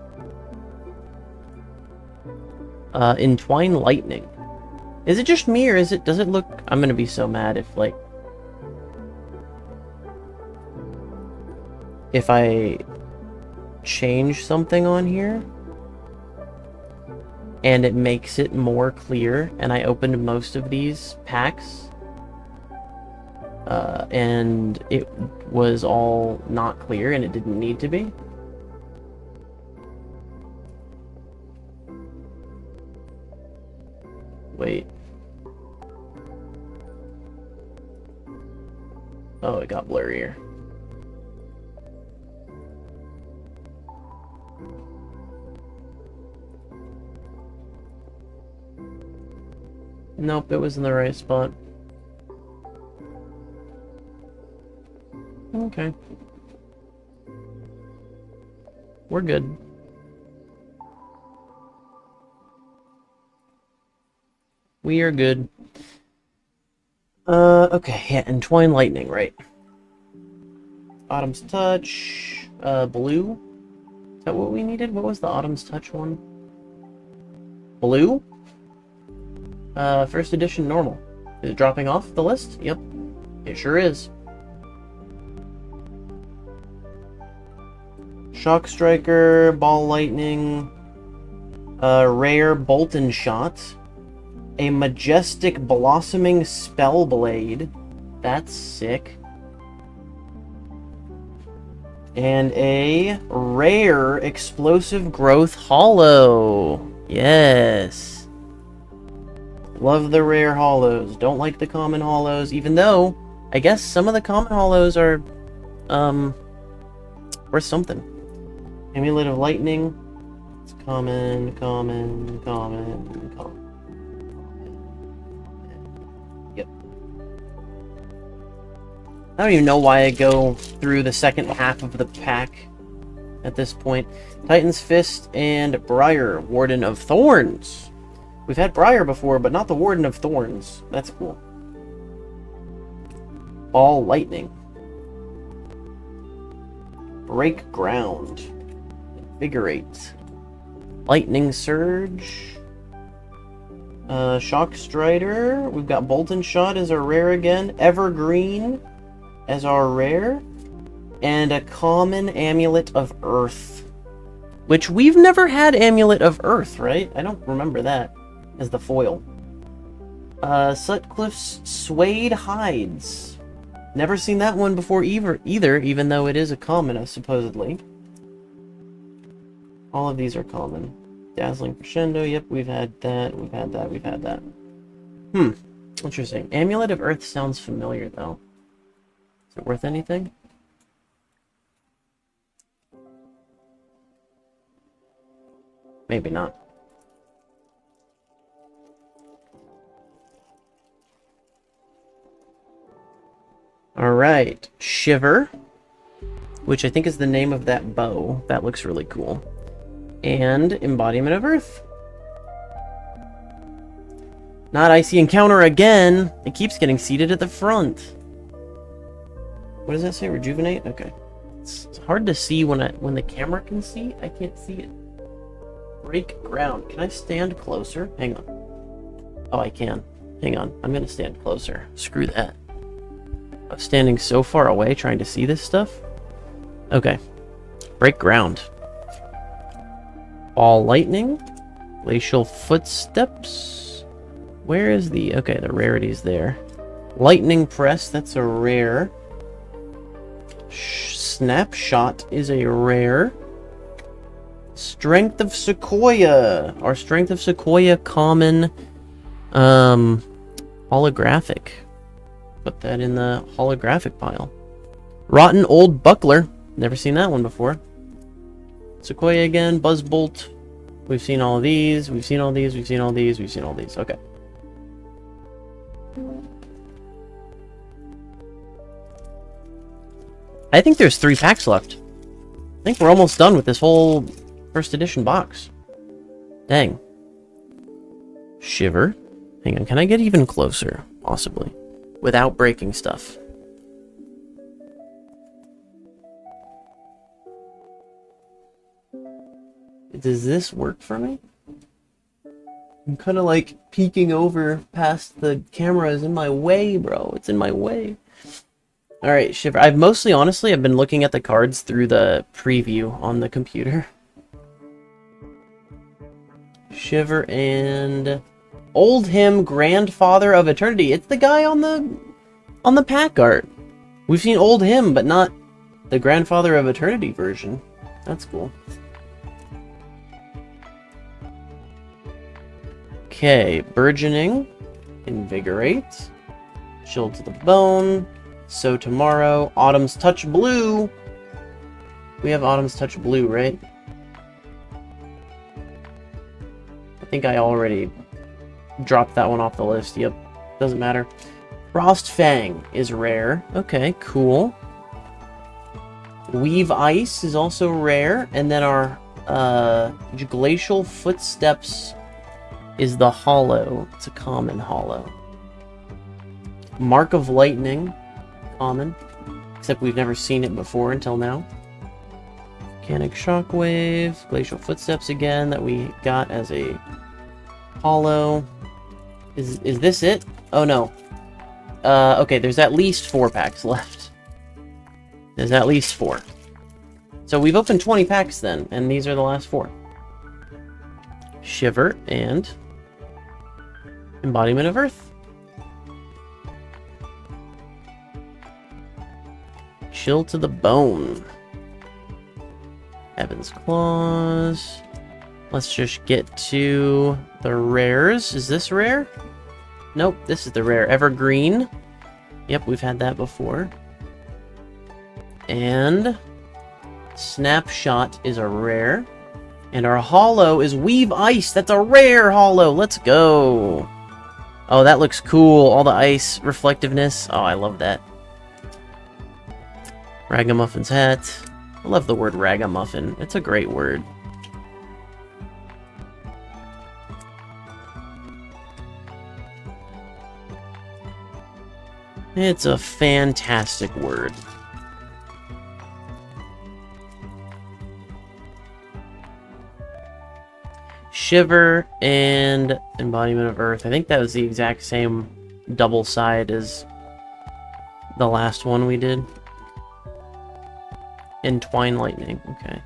Entwine Lightning. Is it just me, or does it look... I'm gonna be so mad if, like... if I change something on here and it makes it more clear, and I opened most of these packs and it was all not clear and it didn't need to be. Wait. Oh, it got blurrier. Nope, it was in the right spot. Okay. We're good. We are good. Okay, yeah, Entwine Lightning, right. Autumn's Touch, blue? Is that what we needed? What was the Autumn's Touch one? Blue? First edition normal. Is it dropping off the list? Yep. It sure is. Shock Striker, Ball Lightning, rare Bolt and Shot, a Majestic Blossoming Spellblade. That's sick. And a rare Explosive Growth Hollow. Yes. Love the rare hollows. Don't like the common hollows, even though I guess some of the common hollows are worth something. Amulet of Lightning. It's common. Yep. I don't even know why I go through the second half of the pack at this point. Titan's Fist and Briar, Warden of Thorns. We've had Briar before, but not the Warden of Thorns. That's cool. Ball Lightning. Break Ground. Invigorate. Lightning Surge. Shock Strider. We've got Bolt and Shot as our rare again. Evergreen as our rare. And a common Amulet of Earth. Which we've never had Amulet of Earth, right? I don't remember that as the foil. Sutcliffe's Suede Hides. Never seen that one before either, even though it is a common, supposedly. All of these are common. Dazzling Crescendo, yep, we've had that, we've had that. Interesting. Amulet of Earth sounds familiar, though. Is it worth anything? Maybe not. Alright, Shiver, which I think is the name of that bow. That looks really cool. And Embodiment of Earth. Not Icy Encounter again! It keeps getting seated at the front. What does that say? Rejuvenate? Okay. It's hard to see when the camera can see. I can't see it. Break Ground. Can I stand closer? Hang on. Oh, I can. Hang on. I'm gonna stand closer. Screw that. I was standing so far away trying to see this stuff. Okay. Break Ground. Ball Lightning. Glacial Footsteps. Where is the... Okay, the rarity's there. Lightning Press, that's a rare. Snapshot is a rare. Strength of Sequoia. Our Strength of Sequoia common holographic. Put that in the holographic pile. Rotten Old Buckler. Never seen that one before. Sequoia again. Buzzbolt. We've seen all of these. We've seen all these. We've seen all these. We've seen all these. Okay. I think there's 3 packs left. I think we're almost done with this whole first edition box. Dang. Shiver. Hang on, can I get even closer? Possibly. Without breaking stuff. Does this work for me? I'm kind of like peeking over past the camera is in my way, bro. It's in my way. Alright, Shiver. Honestly, I've been looking at the cards through the preview on the computer. Shiver and Old Him, Grandfather of Eternity. It's the guy on the pack art. We've seen Old Him, but not the Grandfather of Eternity version. That's cool. Okay, Burgeoning, Invigorate, Chill to the Bone, So tomorrow, Autumn's Touch Blue. We have Autumn's Touch Blue, right? I think I already dropped that one off the list. Yep, doesn't matter. Frost Fang is rare. Okay, cool. Weave Ice is also rare. And then our Glacial Footsteps is the hollow. It's a common hollow. Mark of Lightning, common. Except we've never seen it before until now. Volcanic Shockwave, Glacial Footsteps again that we got as a hollow. Is this it? Oh no. Okay, there's at least 4 packs left. There's at least 4. So we've opened 20 packs then, and these are the last 4. Shiver and Embodiment of Earth. Chill to the Bone. Heaven's Claws. Let's just get to the rares. Is this rare? Nope, this is the rare. Evergreen. Yep, we've had that before. And Snapshot is a rare. And our hollow is Weave Ice. That's a rare hollow. Let's go. Oh, that looks cool. All the ice reflectiveness. Oh, I love that. Ragamuffin's hat. I love the word ragamuffin. It's a great word. It's a fantastic word. Shiver and Embodiment of Earth. I think that was the exact same double side as the last one we did. Entwine Lightning. Okay.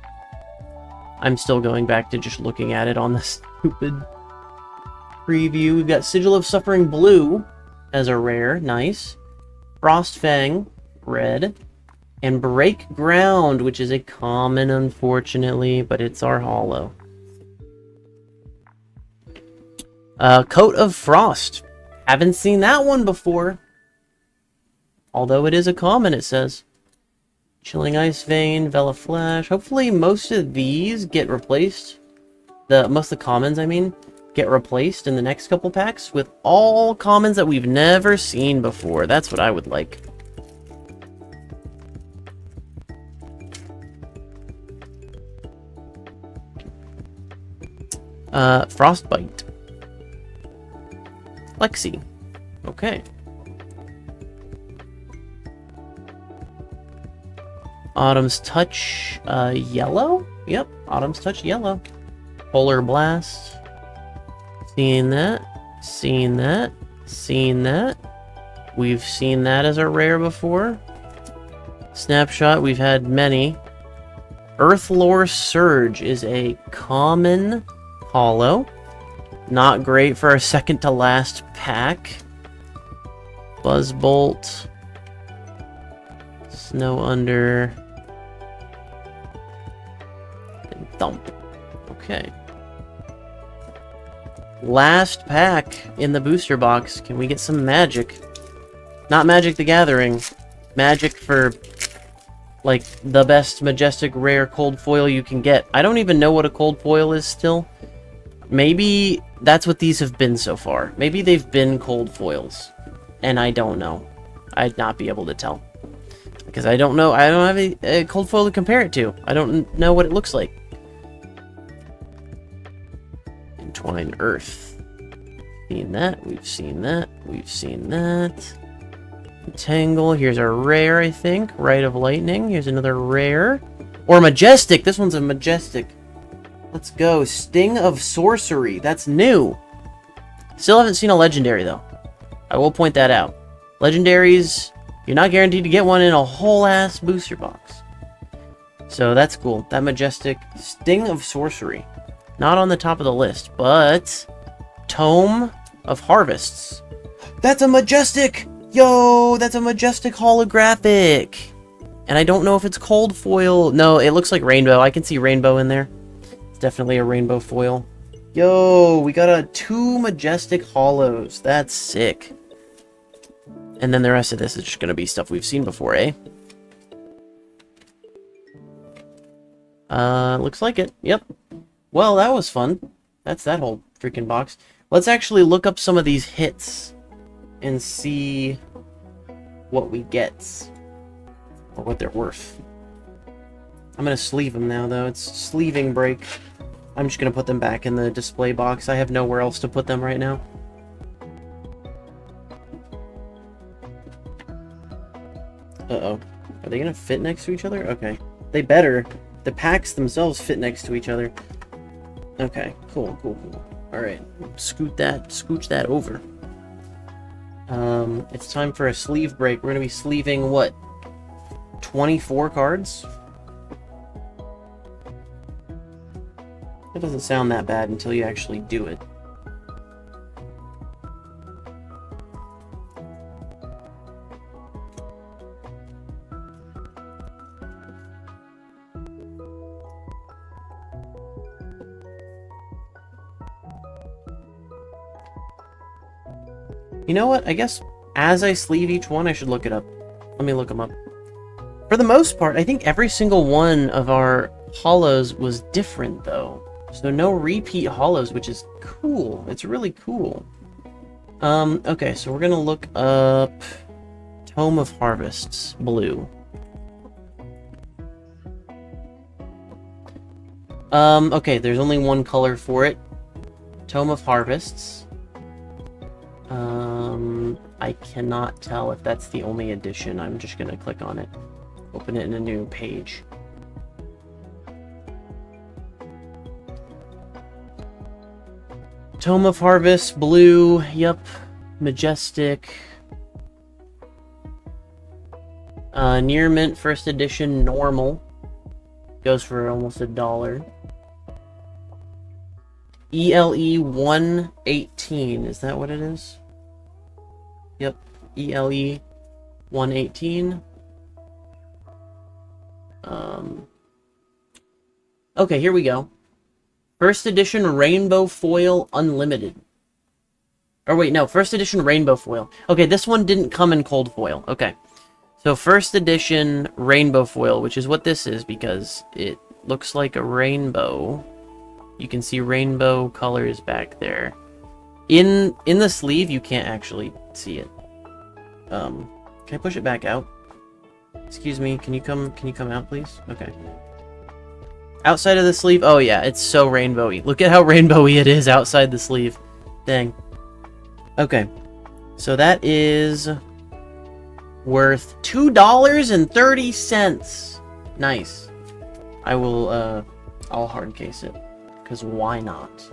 I'm still going back to just looking at it on the stupid preview. We've got Sigil of Suffering Blue as a rare. Nice. Frost Fang, red, and Break Ground, which is a common, unfortunately, but it's our hollow. Coat of Frost. Haven't seen that one before. Although it is a common, it says. Chilling Ice Vein, Vela Flash. Hopefully most of these get replaced. Most of the commons, I mean, get replaced in the next couple packs with all commons that we've never seen before. That's what I would like. Frostbite. Lexi. Okay. Autumn's Touch, yellow? Yep, Autumn's Touch yellow. Polar Blast. Seen that. Seen that. Seen that. We've seen that as a rare before. Snapshot, we've had many. Earthlore Surge is a common hollow. Not great for our second to last pack. Buzzbolt. Snow Under. And Thump. Okay. Last pack in the booster box. Can we get some magic? Not Magic the Gathering. Magic for, like, the best Majestic Rare Cold Foil you can get. I don't even know what a Cold Foil is still. Maybe that's what these have been so far. Maybe they've been Cold Foils. And I don't know. I'd not be able to tell. Because I don't know. I don't have a Cold Foil to compare it to. I don't know what it looks like. Entwine Earth. Seen that. We've seen that. We've seen that. Tangle. Here's a rare, I think. Rite of Lightning. Here's another rare. Or Majestic. This one's a Majestic. Let's go. Sting of Sorcery. That's new. Still haven't seen a Legendary, though. I will point that out. Legendaries, you're not guaranteed to get one in a whole-ass booster box. So that's cool. That Majestic Sting of Sorcery. Not on the top of the list, but Tome of Harvests. That's a Majestic! Yo, that's a Majestic holographic. And I don't know if it's Cold Foil. No, it looks like Rainbow. I can see Rainbow in there. It's definitely a Rainbow foil. Yo, we got 2 Majestic Hollows. That's sick. And then the rest of this is just going to be stuff we've seen before, eh? Looks like it. Yep. Well, that was fun. That's that whole freaking box. Let's actually look up some of these hits and see what we get. Or what they're worth. I'm going to sleeve them now, though. It's sleeving break. I'm just going to put them back in the display box. I have nowhere else to put them right now. Uh-oh. Are they going to fit next to each other? Okay. They better. The packs themselves fit next to each other. Okay. Cool, cool, cool. Alright. Scooch that over. It's time for a sleeve break. We're going to be sleeving, what? 24 cards? It doesn't sound that bad until you actually do it. You know what? I guess as I sleeve each one, I should look it up. Let me look them up. For the most part, I think every single one of our hollows was different, though. So no repeat hollows, which is cool. It's really cool. Okay, so we're gonna look up Tome of Harvests, blue. Okay, there's only one color for it. Tome of Harvests. I cannot tell if that's the only edition. I'm just gonna click on it. Open it in a new page. Tome of Harvest, blue, yep. Majestic. Near Mint, first edition, normal. Goes for almost $1. ELE 118, is that what it is? Yep, ELE 118. Okay, here we go. First edition Rainbow Foil Unlimited. Or wait, no, first edition Rainbow Foil. Okay, this one didn't come in cold foil. Okay. So first edition Rainbow Foil, which is what this is because it looks like a rainbow. You can see rainbow colors back there. In the sleeve, you can't actually see it. Can I push it back out? Excuse me, can you come out, please? Okay. Outside of the sleeve, oh yeah, it's so rainbowy. Look at how rainbowy it is outside the sleeve. Dang. Okay. So that is worth $2.30. Nice. I will, I'll hard case it. Because why not?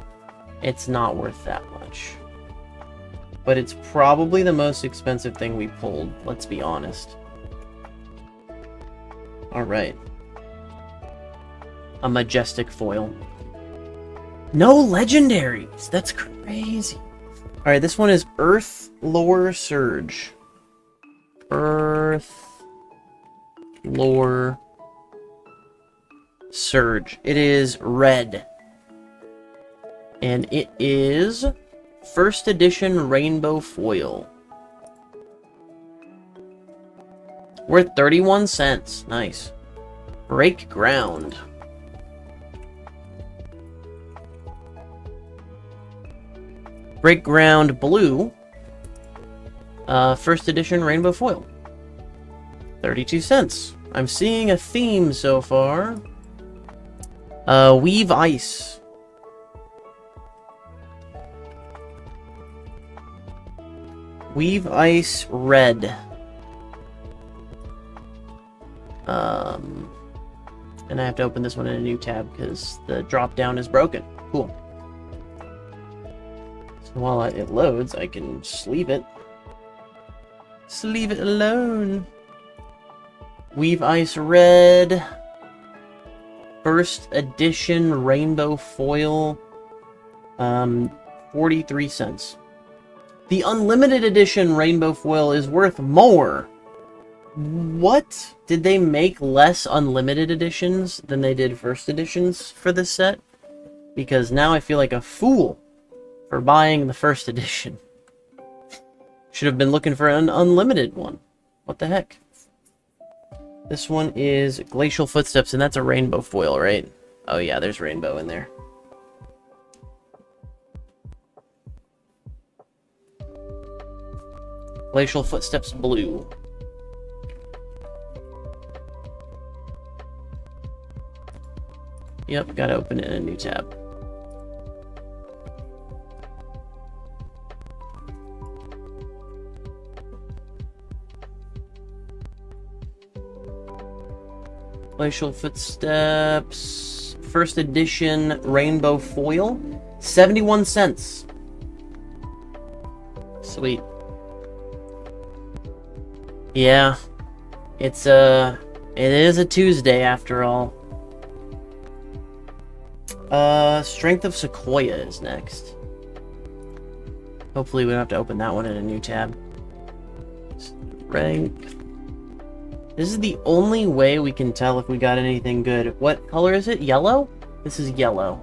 It's not worth that much. But it's probably the most expensive thing we pulled, let's be honest. Alright. A majestic foil. No legendaries! That's crazy. Alright, this one is Earth Lore Surge. Earth Lore Surge. It is red. And it is first edition Rainbow Foil. Worth 31 cents. Nice. Break Ground. Break Ground Blue. First edition Rainbow Foil. 32 cents. I'm seeing a theme so far. Weave Ice. Weave Ice Red. And I have to open this one in a new tab because the drop down is broken. Cool. So while it loads, I can sleeve it. Sleeve it alone. Weave Ice Red. First edition Rainbow Foil. 43 cents. The Unlimited Edition Rainbow Foil is worth more. What? Did they make less Unlimited Editions than they did First Editions for this set? Because now I feel like a fool for buying the First Edition. Should have been looking for an unlimited one. What the heck? This one is Glacial Footsteps, and that's a rainbow foil, right? Oh yeah, there's rainbow in there. Glacial Footsteps blue. Yep, gotta open it in a new tab. Glacial Footsteps, first edition rainbow foil, 71 cents. Sweet. Yeah, it is a Tuesday after all. Strength of Sequoia is next. Hopefully we don't have to open that one in a new tab. Rank. This is the only way we can tell if we got anything good. What color is it? Yellow? This is yellow.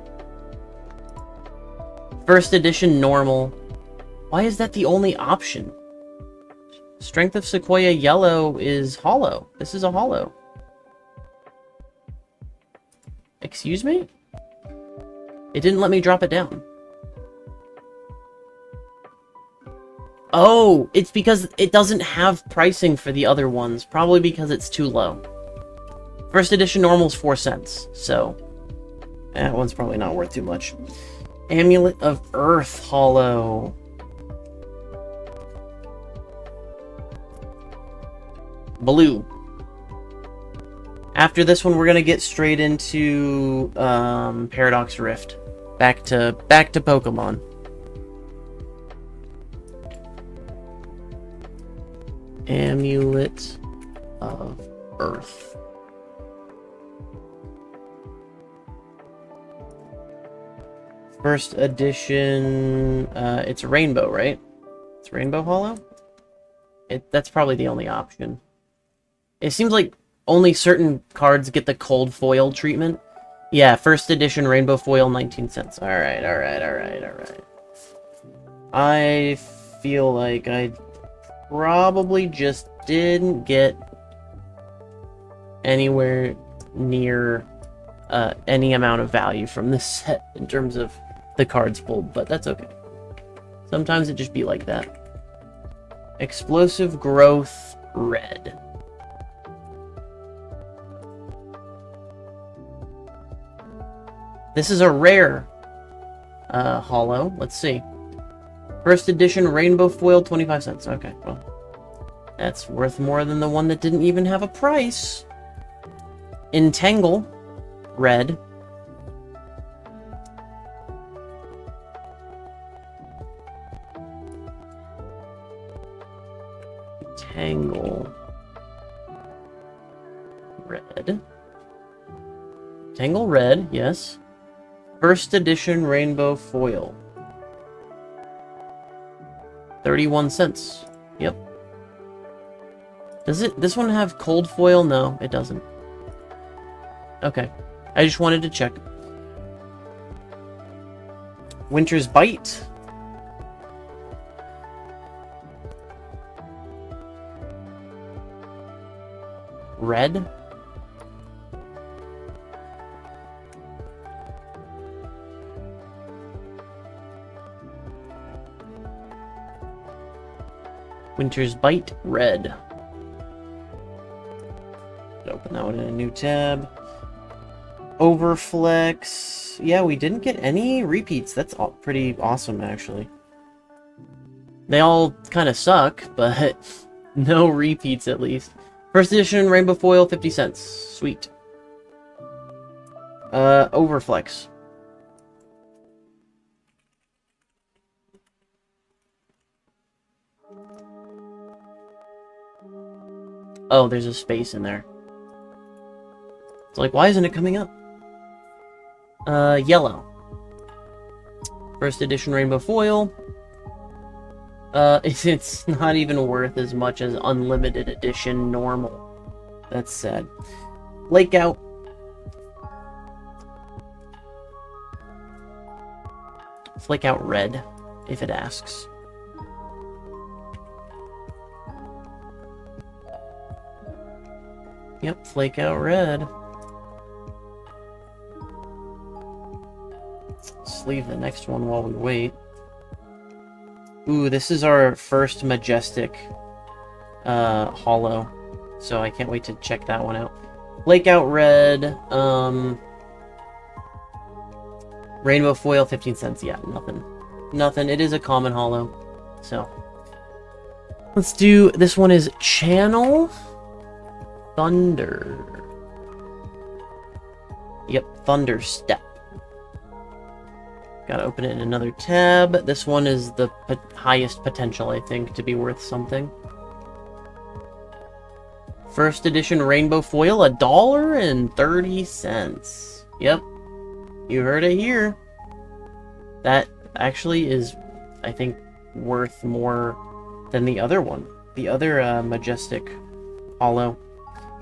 First edition normal. Why is that the only option? Strength of Sequoia yellow is hollow. This is a hollow. Excuse me? It didn't let me drop it down. Oh, it's because it doesn't have pricing for the other ones. Probably because it's too low. First edition normal's 4 cents, so that one's probably not worth too much. Amulet of Earth hollow. Blue. After this one, we're gonna get straight into Paradox Rift. Back to Pokemon. Amulet of Earth. First edition, it's rainbow, right? It's rainbow hollow? That's probably the only option. It seems like only certain cards get the cold foil treatment. Yeah, first edition rainbow foil, 19 cents. Alright. I feel like I probably just didn't get anywhere near any amount of value from this set in terms of the cards pulled, but that's okay. Sometimes it just be like that. Explosive Growth red. This is a rare hollow. Let's see. First edition rainbow foil, 25 cents. Okay, well, that's worth more than the one that didn't even have a price. Entangle red. Tangle red. Tangle red, yes. First edition rainbow foil. 31 cents. Yep. Does this one have cold foil? No, it doesn't. Okay. I just wanted to check. Winter's Bite. Red. Winter's Bite red. Open that one in a new tab. Overflex. Yeah, we didn't get any repeats. That's pretty awesome, actually. They all kind of suck, but no repeats at least. First edition rainbow foil, 50 cents. Sweet. Overflex. Oh, there's a space in there. It's like, why isn't it coming up? Yellow. First edition rainbow foil. It's not even worth as much as unlimited edition normal. That's sad. Lake out. Flake out red, if it asks. Yep, flake out red. Sleeve the next one while we wait. Ooh, this is our first majestic holo, so I can't wait to check that one out. Flake out red, rainbow foil, 15 cents. Yeah, nothing. It is a common holo, so let's do this one. Is Channel Thunder. Yep, Thunder Step. Gotta open it in another tab. This one is the highest potential, I think, to be worth something. First edition rainbow foil, $1.30. Yep, you heard it here. That actually is, I think, worth more than the other one. The other majestic holo.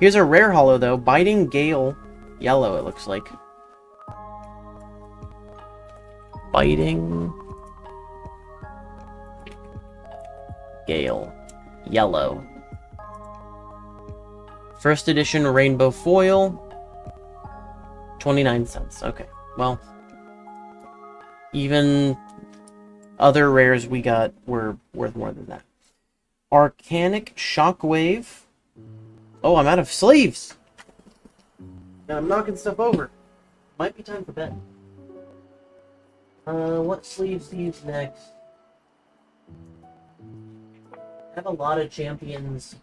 Here's a rare holo though, Biting Gale yellow. It looks like. Biting Gale yellow. First edition rainbow foil, 29 cents. Okay, well, even other rares we got were worth more than that. Arcanic Shockwave. Oh, I'm out of sleeves. And I'm knocking stuff over. Might be time for bed. What sleeves to use next? I have a lot of Champions.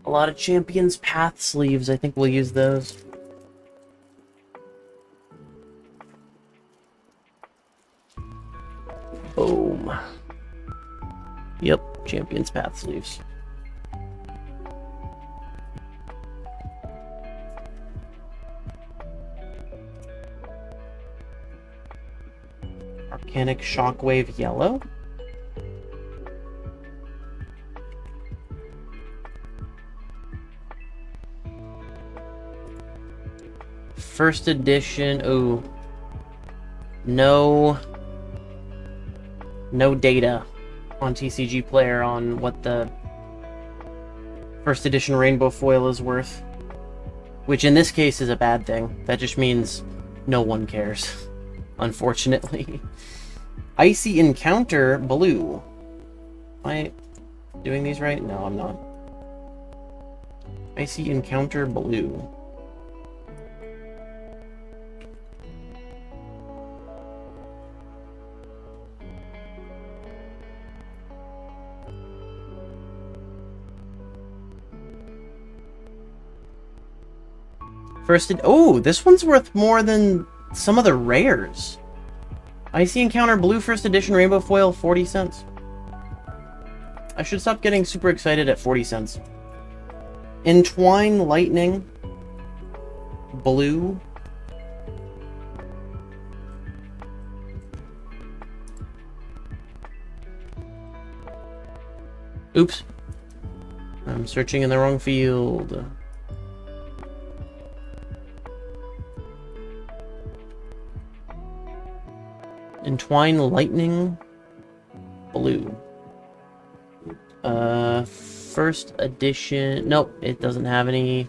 A lot of Champions Path sleeves. I think we'll use those. Boom. Yep, Champions Path sleeves. Arcanic Shockwave yellow. First edition. Ooh. No data on TCG Player on what the first edition rainbow foil is worth. Which in this case is a bad thing. That just means no one cares. Unfortunately. Icy Encounter blue. Am I doing these right? No, I'm not. Icy Encounter blue. Oh, this one's worth more than some of the rares. Icy Encounter Blue First Edition Rainbow Foil, 40 cents. I should stop getting super excited at 40 cents. Entwine Lightning Blue. Oops. I'm searching in the wrong field. Entwine Lightning Blue. First edition. Nope, it doesn't have any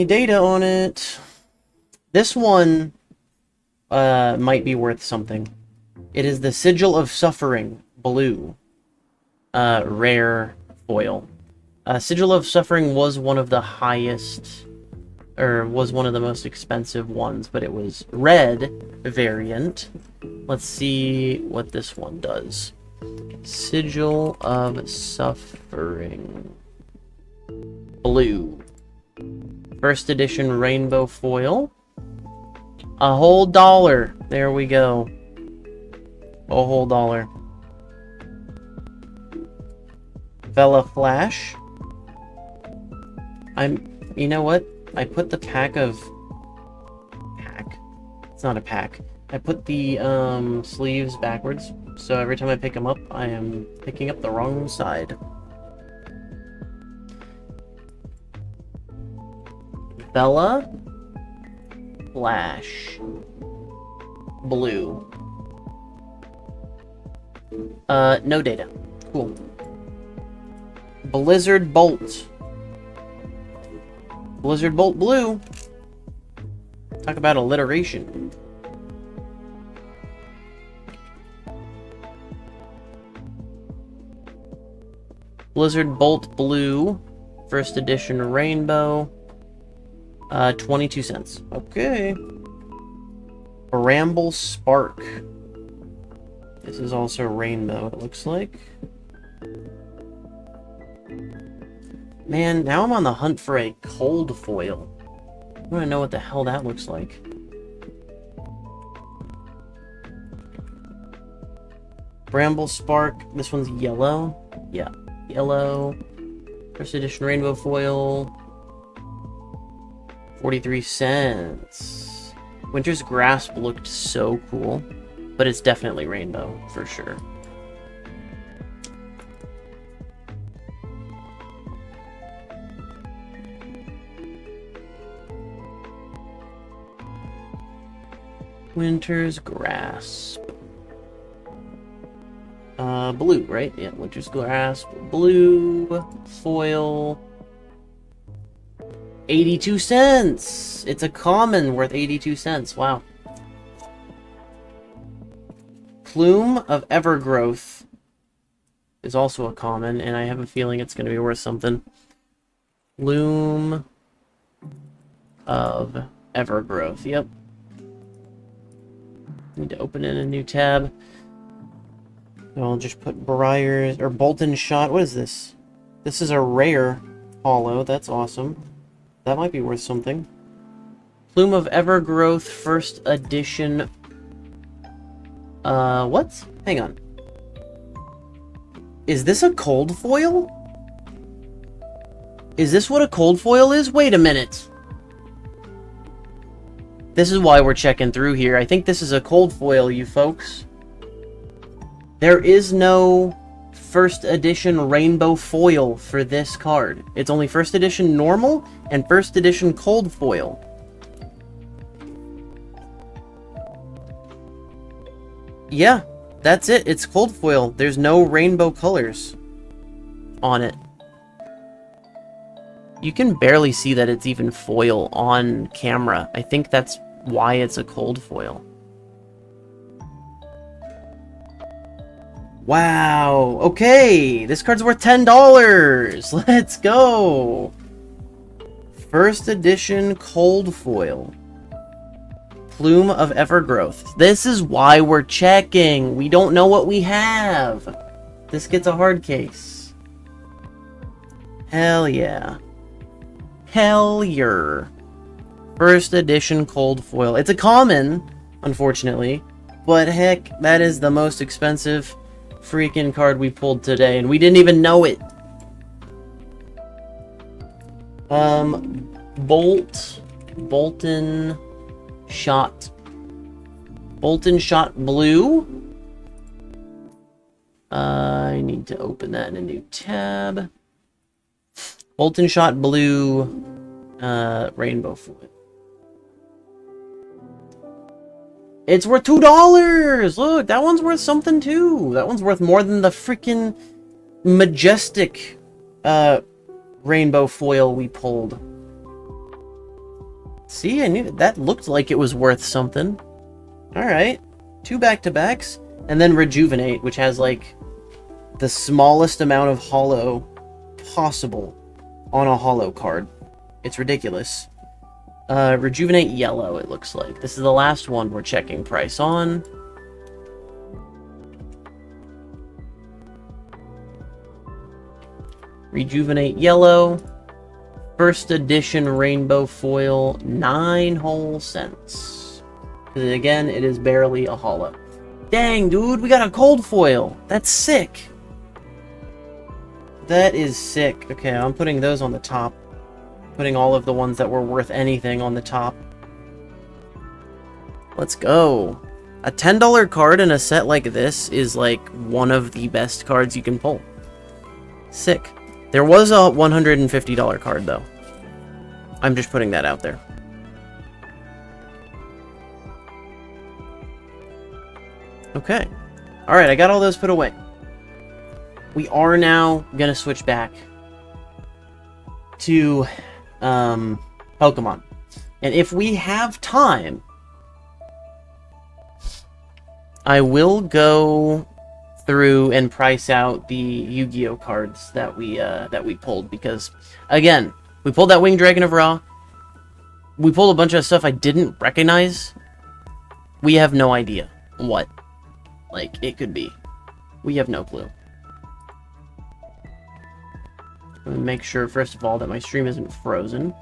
data on it. This one might be worth something. It is the Sigil of Suffering Blue rare foil. Sigil of Suffering was one of the highest, or was one of the most expensive ones, but it was red variant. Let's see what this one does. Sigil of Suffering Blue. First edition rainbow foil. A whole dollar. There we go. A whole dollar. Vela Flash. You know what? I put the pack. It's not a pack. I put the sleeves backwards, so every time I pick them up, I am picking up the wrong side. Vela Flash Blue. No data. Cool. Blizzard Bolt Blizzard Bolt Blue. Talk about alliteration. Blizzard Bolt Blue, first edition rainbow, 22 cents. Okay. Bramble Spark. This is also rainbow, it looks like. Man, now I'm on the hunt for a cold foil. I want to know what the hell that looks like. Bramble Spark. This one's yellow. Yeah, yellow. First edition rainbow foil. 43 cents. Winter's Grasp looked so cool, but it's definitely rainbow for sure. Winter's Grasp. Blue, right? Yeah, Winter's Grasp. Blue. Foil. 82 cents! It's a common worth 82 cents. Wow. Plume of Evergrowth is also a common, and I have a feeling it's going to be worth something. Plume of Evergrowth. Yep. Need to open in a new tab. I'll just put Briars or Bolton Shot. What is this? This is a rare holo. That's awesome. That might be worth something. Plume of Evergrowth, first edition. What? Hang on. Is this a cold foil? Is this what a cold foil is? Wait a minute. This is why we're checking through here. I think this is a cold foil, you folks. There is no first edition rainbow foil for this card. It's only first edition normal and first edition cold foil. Yeah, that's it. It's cold foil. There's no rainbow colors on it. You can barely see that it's even foil on camera. I think that's why it's a cold foil. Wow, okay, this card's worth $10. Let's go. First edition cold foil. Plume of Evergrowth. This is why we're checking. We don't know what we have. This gets a hard case. Hell yeah. Hell yeah. First edition cold foil. It's a common, unfortunately, but heck, that is the most expensive freaking card we pulled today, and we didn't even know it. Bolton Shot Blue. I need to open that in a new tab. Bolton Shot Blue, rainbow foil. It's worth $2! Look, that one's worth something too. That one's worth more than the freaking majestic rainbow foil we pulled. See, I knew that looked like it was worth something. Alright. 2 back-to-backs. And then Rejuvenate, which has like the smallest amount of holo possible on a holo card. It's ridiculous. Rejuvenate Yellow, it looks like. This is the last one we're checking price on. Rejuvenate Yellow. First edition rainbow foil, 9 whole cents. Because again, it is barely a holo. Dang, dude, we got a cold foil. That's sick. That is sick. Okay, I'm putting those on the top. Putting all of the ones that were worth anything on the top. Let's go. A $10 card in a set like this is like one of the best cards you can pull. Sick. There was a $150 card though. I'm just putting that out there. Okay. Alright, I got all those put away. We are now gonna switch back to Pokemon. And if we have time, I will go through and price out the Yu-Gi-Oh cards that we pulled, because again, we pulled that Winged Dragon of Ra. We pulled a bunch of stuff I didn't recognize. We have no idea what, like, it could be. We have no clue. Let me make sure, first of all, that my stream isn't frozen.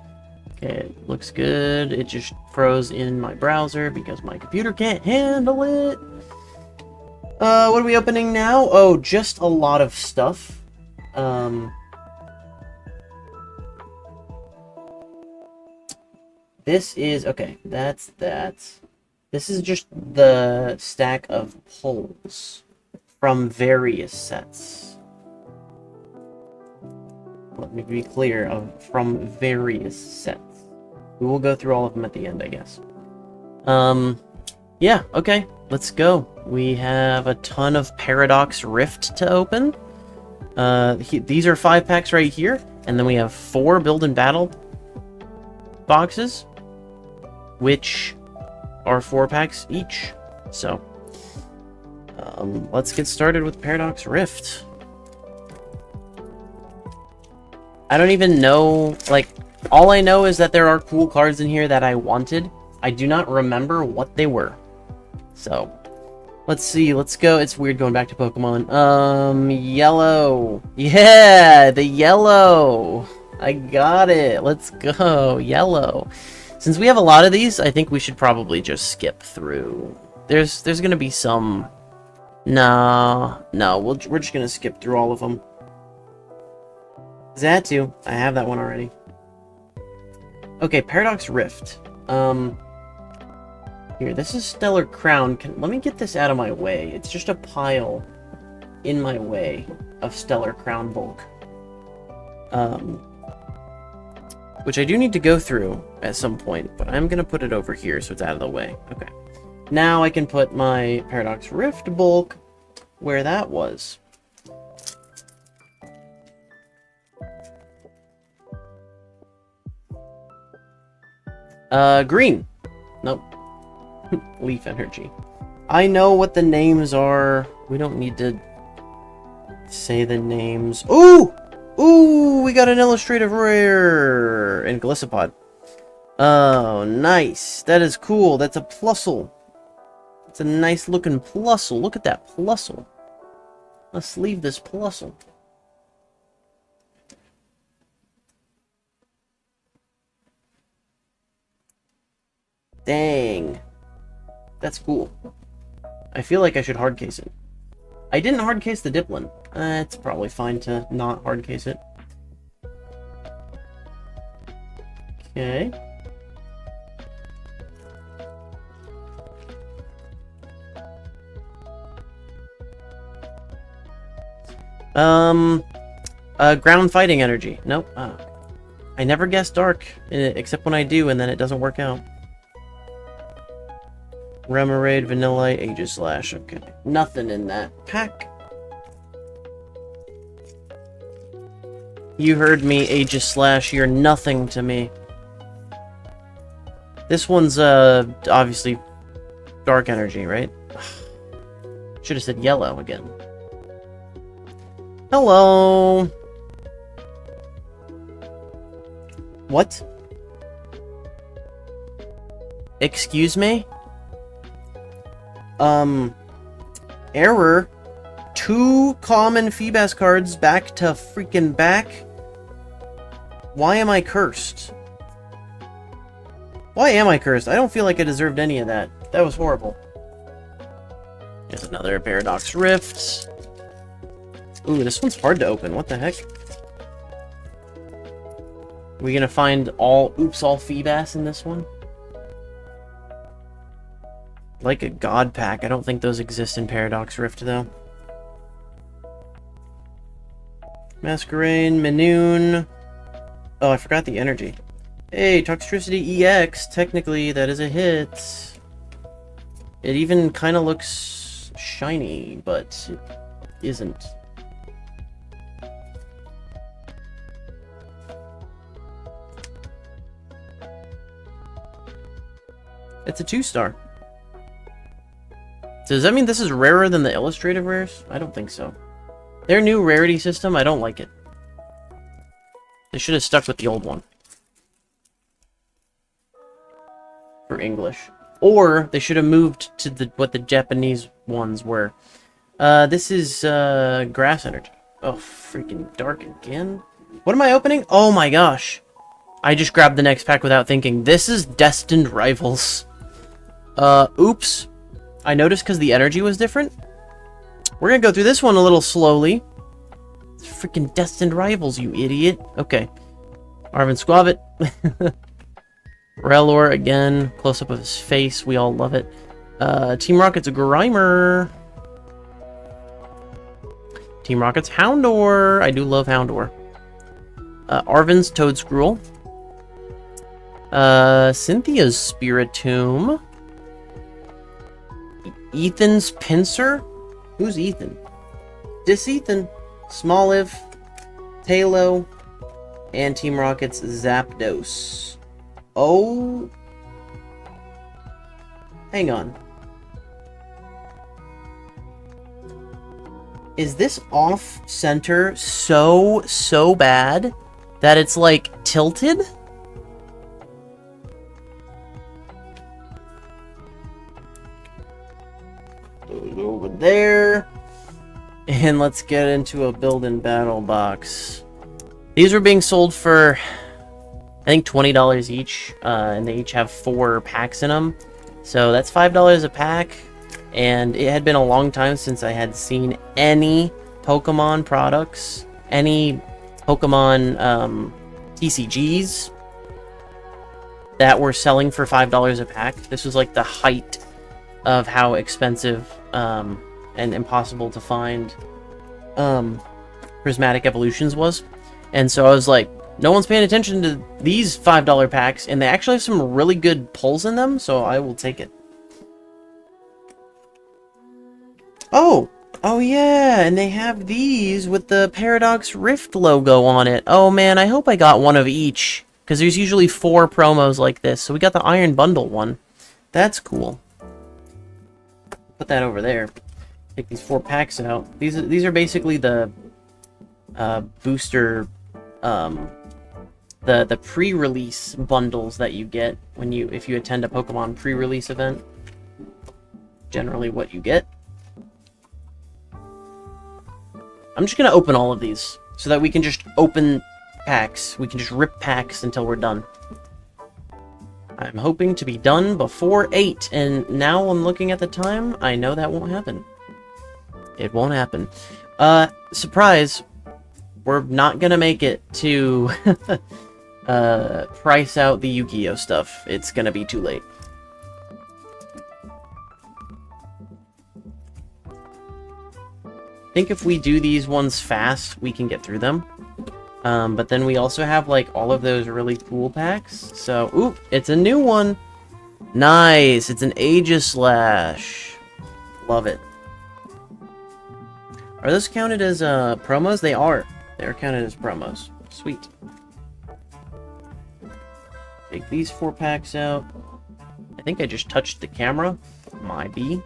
Okay, it looks good. It just froze in my browser because my computer can't handle it. What are we opening now? Oh, just a lot of stuff. This is, okay, that's that. This is just the stack of pulls from various sets. Let me be clear, from various sets. We will go through all of them at the end, I guess. Yeah, okay, let's go. We have a ton of Paradox Rift to open. These are 5 packs right here, and then we have 4 Build and Battle boxes, which are 4 packs each. So, let's get started with Paradox Rift. I don't even know, like, all I know is that there are cool cards in here that I wanted. I do not remember what they were. So, let's see, let's go. It's weird going back to Pokemon. Yellow. Yeah, the yellow. I got it. Let's go. Yellow. Since we have a lot of these, I think we should probably just skip through. There's gonna be some... No, we're just gonna skip through all of them. Zatu. I have that one already. Okay, Paradox Rift. Here, this is Stellar Crown. Let me get this out of my way. It's just a pile in my way of Stellar Crown bulk. Which I do need to go through at some point, but I'm going to put it over here so it's out of the way. Okay. Now I can put my Paradox Rift bulk where that was. Green. Nope. Leaf Energy. I know what the names are. We don't need to say the names. Ooh! Ooh, we got an illustrative rare and Gliscopod. Oh, nice. That is cool. That's a Plusle. It's a nice looking Plusle. Look at that Plusle. Let's leave this Plusle. Dang. That's cool. I feel like I should hard case it. I didn't hard case the Diplin. It's probably fine to not hard case it. Okay. Ground Fighting Energy. Nope. I never guess Dark, except when I do, and then it doesn't work out. Remoraid, Vanillite, Aegislash. Okay. Nothing in that pack. You heard me, Aegislash. You're nothing to me. This one's, obviously Dark Energy, right? Should have said yellow again. Hello! What? Excuse me? Error. 2 common Feebas cards back to freaking back? Why am I cursed? Why am I cursed? I don't feel like I deserved any of that. That was horrible. There's another Paradox Rift. Ooh, this one's hard to open. What the heck? We gonna find all Feebas in this one? Like a God Pack. I don't think those exist in Paradox Rift, though. Masquerain, Minoon. Oh, I forgot the energy. Hey, Toxtricity EX. Technically, that is a hit. It even kind of looks shiny, but it isn't. It's a 2-star. So does that mean this is rarer than the illustrated rares? I don't think so. Their new rarity system, I don't like it. They should have stuck with the old one. For English. Or they should have moved to what the Japanese ones were. This is grass energy. Oh, freaking dark again. What am I opening? Oh my gosh. I just grabbed the next pack without thinking. This is Destined Rivals. Oops. I noticed because the energy was different. We're gonna go through this one a little slowly. It's freaking Destined Rivals, you idiot. Okay. Arvin Squavit. Relor again. Close up of his face. We all love it. Team Rocket's a Grimer. Team Rocket's Houndor. I do love Houndor. Arvin's Toadscruel. Cynthia's Spiritomb. Ethan's Pinsir? Who's Ethan? Ethan. Smoliv. Talo. And Team Rocket's Zapdos. Oh. Hang on. Is this off-center so bad that it's, like, tilted? Over there. And let's get into a build and battle box. These were being sold for, I think, $20 each. And they each have 4 packs in them. So that's $5 a pack. And it had been a long time since I had seen any Pokemon products, any Pokemon TCGs that were selling for $5 a pack. This was like the height of how expensive and impossible to find Prismatic Evolutions was. And so I was like, no one's paying attention to these $5 packs, and they actually have some really good pulls in them, so I will take it. Oh yeah, and they have these with the Paradox Rift logo on it. Oh man, I hope I got one of each, because there's usually 4 promos like this. So we got the Iron Bundle one. That's cool. Put that over there. Take these 4 packs out. These are basically the booster, the pre-release bundles that you get if you attend a Pokemon pre-release event. Generally, what you get. I'm just gonna open all of these so that we can just open packs. We can just rip packs until we're done. I'm hoping to be done before 8, and now I'm looking at the time. I know that won't happen. It won't happen. Surprise! We're not gonna make it to price out the Yu-Gi-Oh stuff. It's gonna be too late. I think if we do these ones fast, we can get through them. But then we also have, like, all of those really cool packs. So, ooh, it's a new one. Nice. It's an Aegislash. Love it. Are those counted as promos? They are. They're counted as promos. Sweet. Take these 4 packs out. I think I just touched the camera. Might be.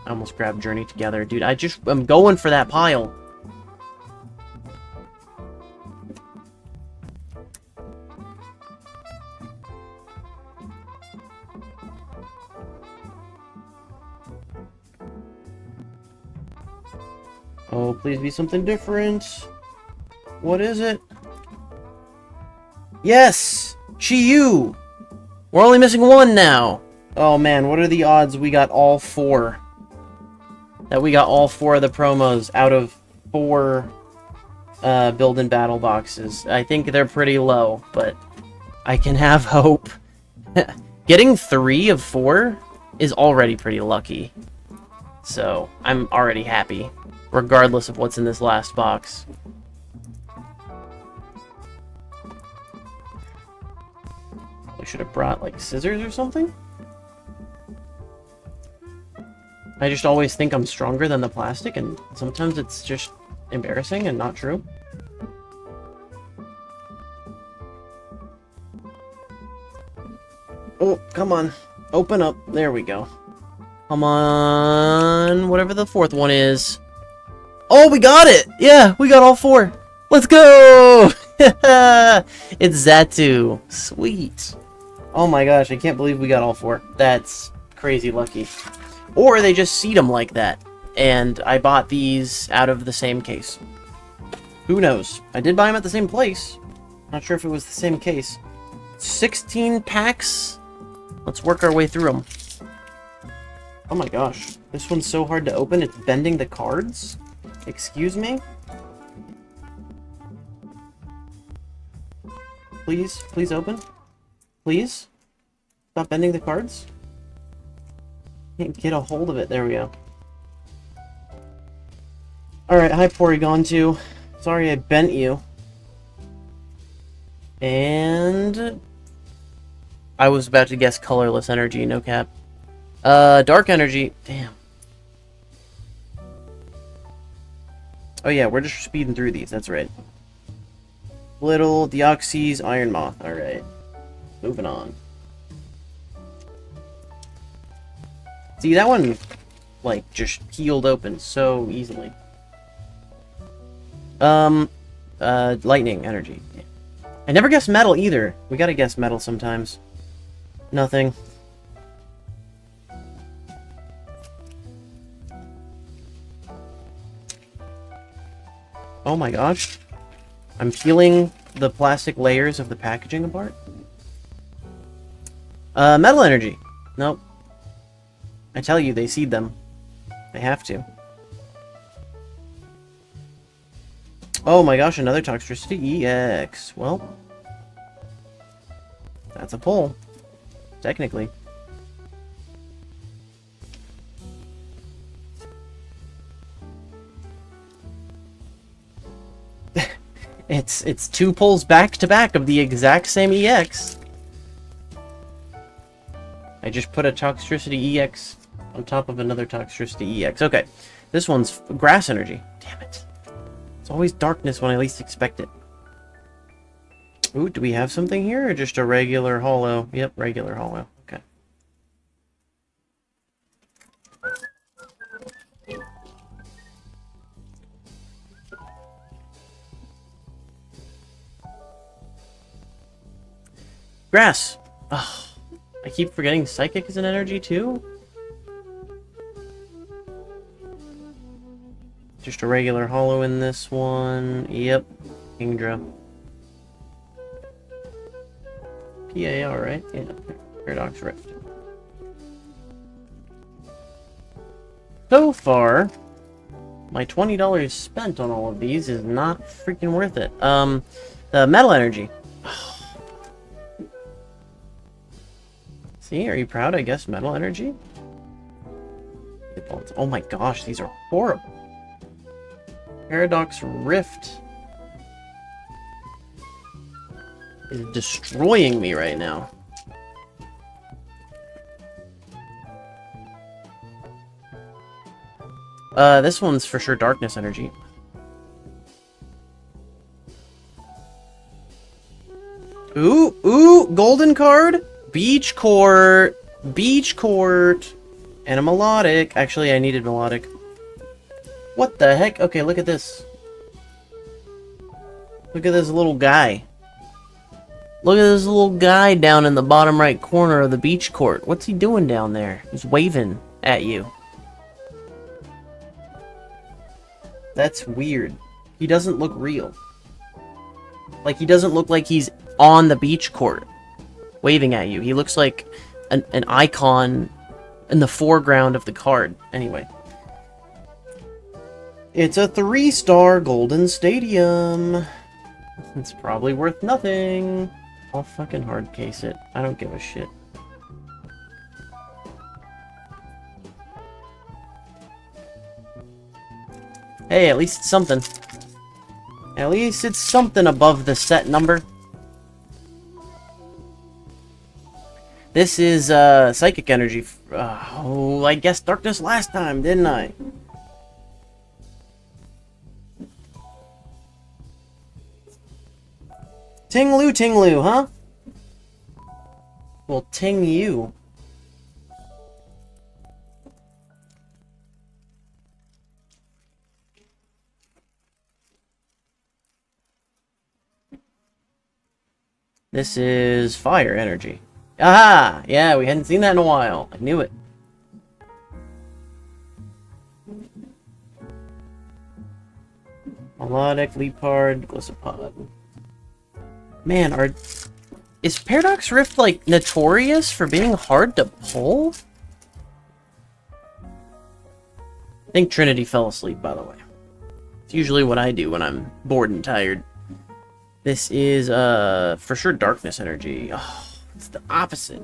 I almost grabbed Journey Together. Dude, I'm going for that pile. Oh, please be something different. What is it? Yes! Chi-Yu! We're only missing 1 now. Oh man, what are the odds we got all 4? That we got all 4 of the promos out of 4 build and battle boxes. I think they're pretty low, but I can have hope. Getting 3 of 4 is already pretty lucky. So, I'm already happy, regardless of what's in this last box. I should have brought, like, scissors or something? I just always think I'm stronger than the plastic, and sometimes it's just embarrassing and not true. come on. Open up. There we go. Come on. Whatever the fourth one is. Oh, we got it! Yeah, we got all 4. Let's go! It's Zatu. Sweet. Oh my gosh, I can't believe we got all 4. That's crazy lucky. Or they just seed them like that. And I bought these out of the same case. Who knows? I did buy them at the same place. Not sure if it was the same case. 16 packs. Let's work our way through them. Oh my gosh. This one's so hard to open, it's bending the cards? Excuse me? Please? Please open? Please? Stop bending the cards? Can't get a hold of it. There we go. Alright, hi Porygon 2. Sorry I bent you. And... I was about to guess colorless energy, no cap. Dark energy. Damn. Oh yeah, we're just speeding through these, that's right. Little, Deoxys, Iron Moth. Alright. Moving on. See, that one, like, just healed open so easily. Lightning energy. Yeah. I never guess metal either. We gotta guess metal sometimes. Nothing. Oh my gosh. I'm peeling the plastic layers of the packaging apart. Metal energy. Nope. I tell you, they seed them. They have to. Oh my gosh, another Toxtricity EX. Well, that's a pull. Technically. It's 2 pulls back to back of the exact same EX. I just put a Toxtricity EX on top of another Toxtricity EX. Okay, this one's grass energy. Damn it. It's always darkness when I least expect it. Ooh, do we have something here or just a regular holo? Yep, regular holo. Okay. Grass! Ugh. I keep forgetting Psychic is an energy too? Just a regular holo in this one. Yep. Kingdra. PAR, right? Yeah. Paradox Rift. So far, my $20 spent on all of these is not freaking worth it. The metal energy. See, are you proud? I guess metal energy? Oh my gosh, these are horrible. Paradox Rift is destroying me right now. This one's for sure darkness energy. Ooh, golden card? Beach Court, and a melodic. Actually, I needed melodic. What the heck? Okay, look at this. Look at this little guy. Look at this little guy down in the bottom right corner of the beach court. What's he doing down there? He's waving at you. That's weird. He doesn't look real. Like, he doesn't look like he's on the beach court waving at you. He looks like an icon in the foreground of the card. Anyway. It's a 3-star Golden Stadium. It's probably worth nothing. I'll fucking hard case it. I don't give a shit. Hey, at least it's something. At least it's something above the set number. This is psychic energy. Oh, I guessed darkness last time, didn't I? Tinglu, huh? Well, ting you. This is fire energy. Aha! Yeah, we hadn't seen that in a while. I knew it. Melodic, Leopard, Glycopod. Man, is Paradox Rift, like, notorious for being hard to pull? I think Trinity fell asleep, by the way. It's usually what I do when I'm bored and tired. This is, for sure Darkness Energy. Oh, it's the opposite.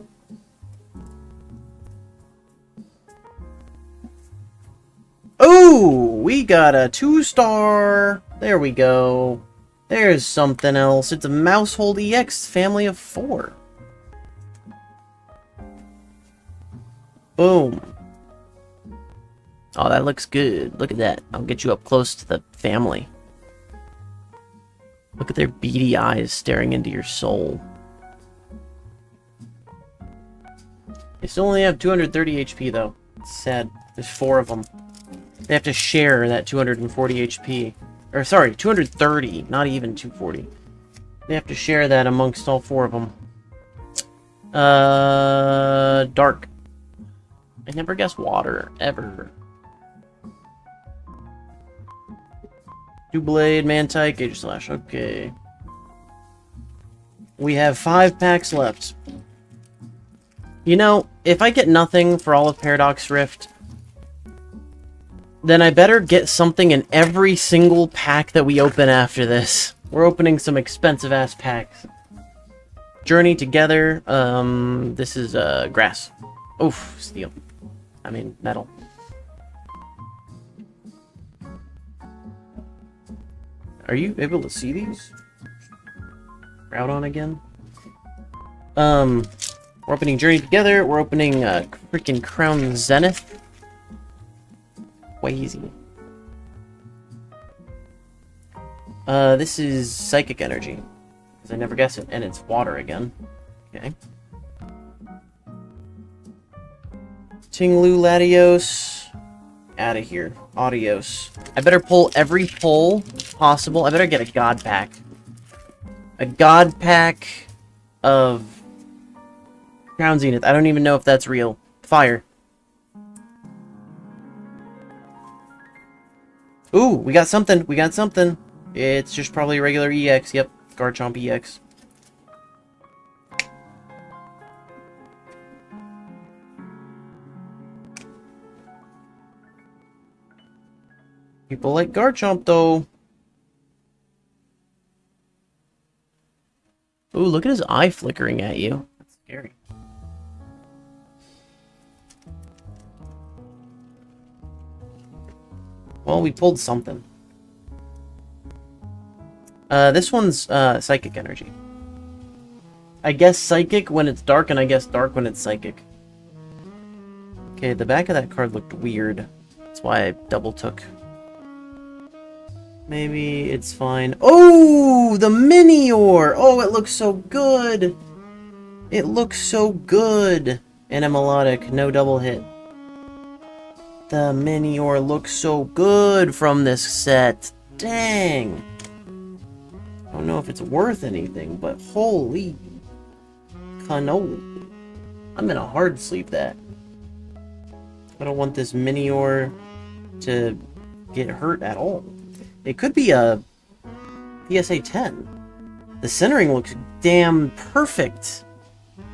Oh, we got a 2-star. There we go. There's something else. It's a Mousehold EX family of 4. Boom. Oh, that looks good. Look at that. I'll get you up close to the family. Look at their beady eyes staring into your soul. They still only have 230 HP, though. It's sad. There's 4 of them. They have to share that 240 HP. Or, sorry, 230, not even 240. They have to share that amongst all 4 of them. Dark. I never guess water, ever. Two-Blade, Mantike, Gauge Slash, okay. We have 5 packs left. You know, if I get nothing for all of Paradox Rift, then I better get something in every single pack that we open after this. We're opening some expensive-ass packs. Journey Together, this is, grass. Oof, steel. I mean, metal. Are you able to see these? Route on again? We're opening Journey Together. We're opening freaking Crown Zenith. Easy. This is Psychic Energy. Because I never guess it. And it's water again. Okay. Tinglu Latios. Out of here. Adios. I better pull every pull possible. I better get a God Pack. A God Pack of Crown Zenith. I don't even know if that's real. Fire. Ooh, we got something. We got something. It's just probably a regular EX. Yep, Garchomp EX. People like Garchomp, though. Ooh, look at his eye flickering at you. That's scary. Well, we pulled something. This one's Psychic Energy. I guess Psychic when it's dark, and I guess dark when it's Psychic. Okay, the back of that card looked weird. That's why I double took. Maybe it's fine. Oh, the Minior! Oh, it looks so good! It looks so good! And a Melodic, no double hit. The Minior looks so good from this set. Dang. I don't know if it's worth anything, but holy cannoli. I'm gonna hard sleep that. I don't want this Minior to get hurt at all. It could be a PSA 10. The centering looks damn perfect.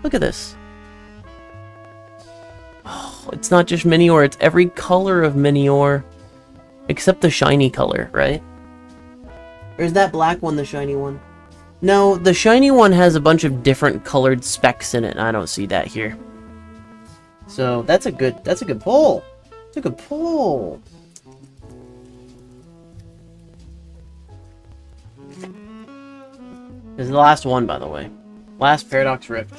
Look at this. Oh, it's not just Minior, it's every color of Minior. Except the shiny color, right? Or is that black one the shiny one? No, the shiny one has a bunch of different colored specks in it, and I don't see that here. So that's a good pull. It's a good pull. This is the last one, by the way. Last Paradox Rift.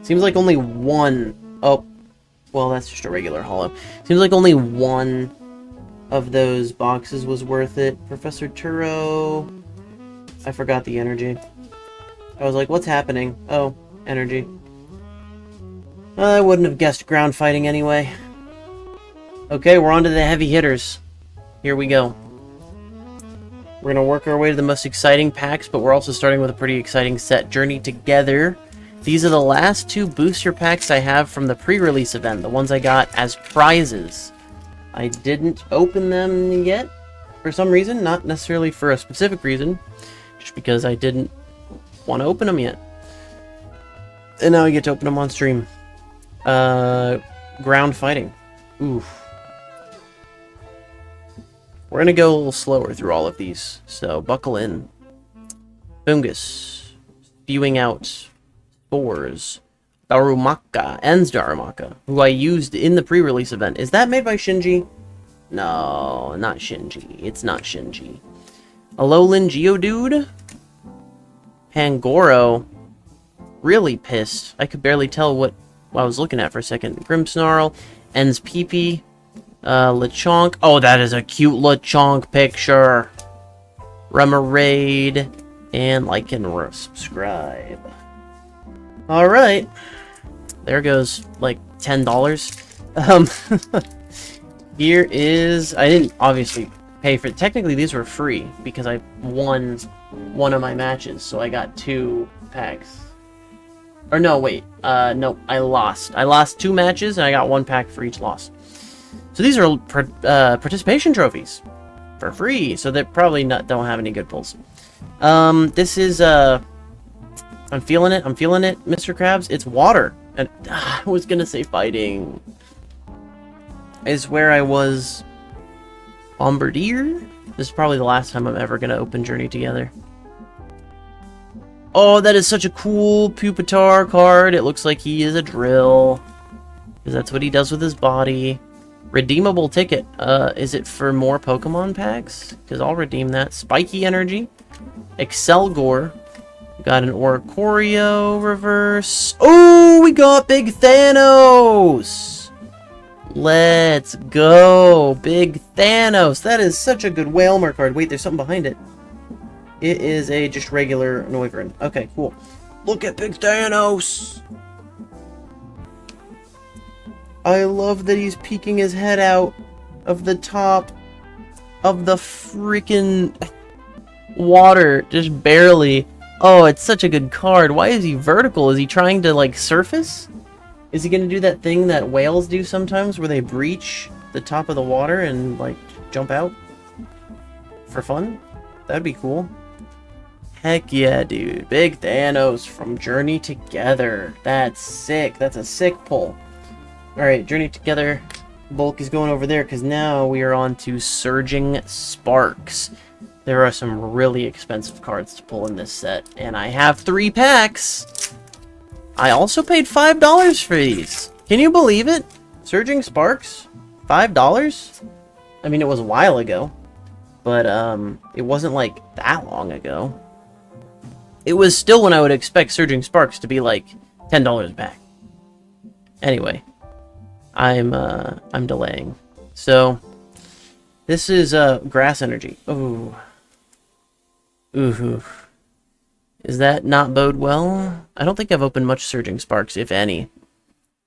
Seems like only one... Oh, well, that's just a regular holo. Seems like only one of those boxes was worth it. Professor Turo... I forgot the energy. I was like, what's happening? Oh, energy. I wouldn't have guessed ground fighting anyway. Okay, we're on to the heavy hitters. Here we go. We're going to work our way to the most exciting packs, but we're also starting with a pretty exciting set. Journey Together. These are the last 2 booster packs I have from the pre-release event, the ones I got as prizes. I didn't open them yet for some reason, not necessarily for a specific reason, just because I didn't want to open them yet. And now I get to open them on stream. Ground fighting. Oof. We're gonna go a little slower through all of these, so buckle in. Fungus. Spewing out. Spores. Darumaka. Ends Darumaka, who I used in the pre-release event. Is that made by Shinji? No, not Shinji. It's not Shinji. Alolan Geodude? Pangoro. Really pissed. I could barely tell what I was looking at for a second. Grimmsnarl. Ends Peepee. Lechonk. Oh, that is a cute Lechonk picture. Remoraid. And like and subscribe. Alright. There goes, like, $10. Here is... I didn't obviously pay for it. Technically, these were free because I won one of my matches, so I got 2 packs. Or no, wait. No, I lost. I lost 2 matches, and I got 1 pack for each loss. So these are participation trophies for free, so they probably don't have any good pulls. This is... I'm feeling it, Mr. Krabs. It's water. And I was gonna say fighting. Is where I was... Bombardier? This is probably the last time I'm ever gonna open Journey Together. Oh, that is such a cool Pupitar card. It looks like he is a drill. Because that's what he does with his body. Redeemable ticket. Is it for more Pokemon packs? Because I'll redeem that. Spiky Energy. Excelgor. Got an Oricorio reverse. Oh, we got Big Thanos! Let's go! Big Thanos! That is such a good Whalmer card. Wait, there's something behind it. It is a just regular Noivern. Okay, cool. Look at Big Thanos! I love that he's peeking his head out of the top of the freaking water. Just barely. Oh, it's such a good card. Why is he vertical? Is he trying to, like, surface? Is he going to do that thing that whales do sometimes where they breach the top of the water and, like, jump out? For fun? That'd be cool. Heck yeah, dude. Big Thanos from Journey Together. That's sick. That's a sick pull. Alright, Journey Together. Bulk is going over there because now we are on to Surging Sparks. There are some really expensive cards to pull in this set, and I have 3 packs. I also paid $5 for these. Can you believe it? Surging Sparks? $5? I mean, it was a while ago, but it wasn't like that long ago. It was still when I would expect Surging Sparks to be like $10 a pack. Anyway, I'm delaying. So this is Grass Energy. Oh. Ooh. Is that not bode well? I don't think I've opened much Surging Sparks, if any.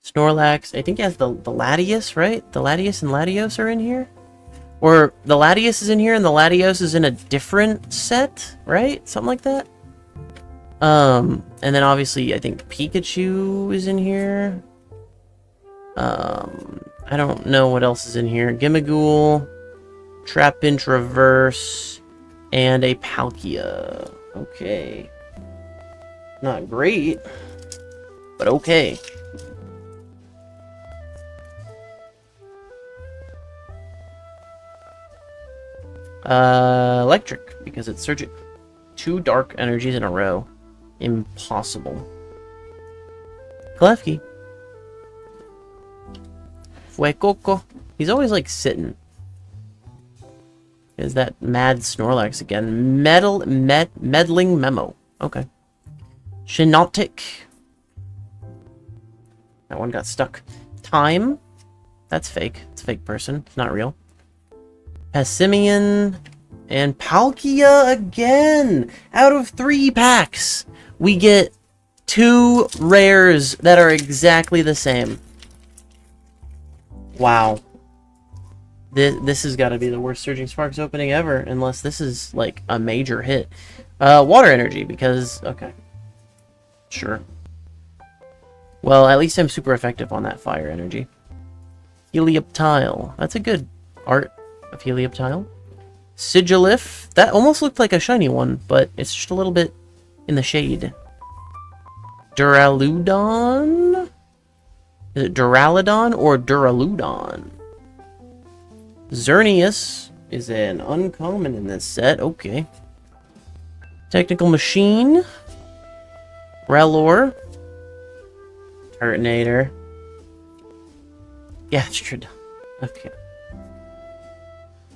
Snorlax. I think it has the Latios, right? The Latios and Latios are in here? Or the Latios is in here and the Latios is in a different set, right? Something like that? And then obviously I think Pikachu is in here. I don't know what else is in here. Gimmighoul, Trapinch Reverse, and a Palkia. Okay. Not great, but okay. Electric, because it's surging. 2 dark energies in a row. Impossible. Klefki. Fuecoco. He's always like sitting. Is that mad Snorlax again? Meddling Memo. Okay. Shinotic. That one got stuck. Time. That's fake. It's a fake person. It's not real. Passimian. And Palkia again! Out of 3 packs! we get 2 rares that are exactly the same. Wow. This has got to be the worst Surging Sparks opening ever, unless this is, like, a major hit. Water energy, because... Okay. Sure. Well, at least I'm super effective on that fire energy. Helioptile. That's a good art of Helioptile. Sigilif. That almost looked like a shiny one, but it's just a little bit in the shade. Duraludon? Is it Duraludon or Duraludon? Xerneas is an uncommon in this set. Okay. Technical Machine. Rellor. Turtonator. Gastrodon. Okay.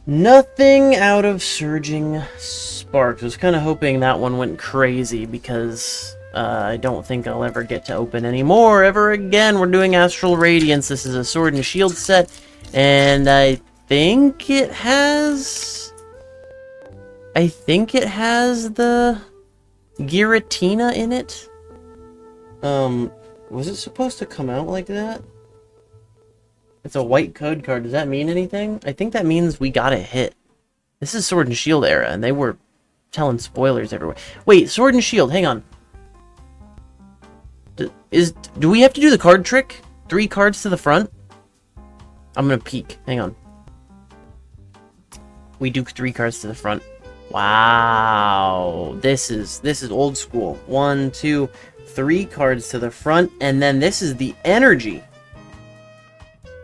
Nothing out of Surging Sparks. I was kind of hoping that one went crazy because I don't think I'll ever get to open any more ever again. We're doing Astral Radiance. This is a Sword and Shield set, and I think it has the Giratina in it. Was it supposed to come out like that? It's a white code card. Does that mean anything? I think that means we got a hit. This is Sword and Shield era, and they were telling spoilers everywhere. Wait, Sword and Shield, hang on. Do we have to do the card trick? 3 cards to the front? I'm gonna peek. Hang on. We do 3 cards to the front. Wow. This is old school. 1, 2, 3 cards to the front, and then this is the energy,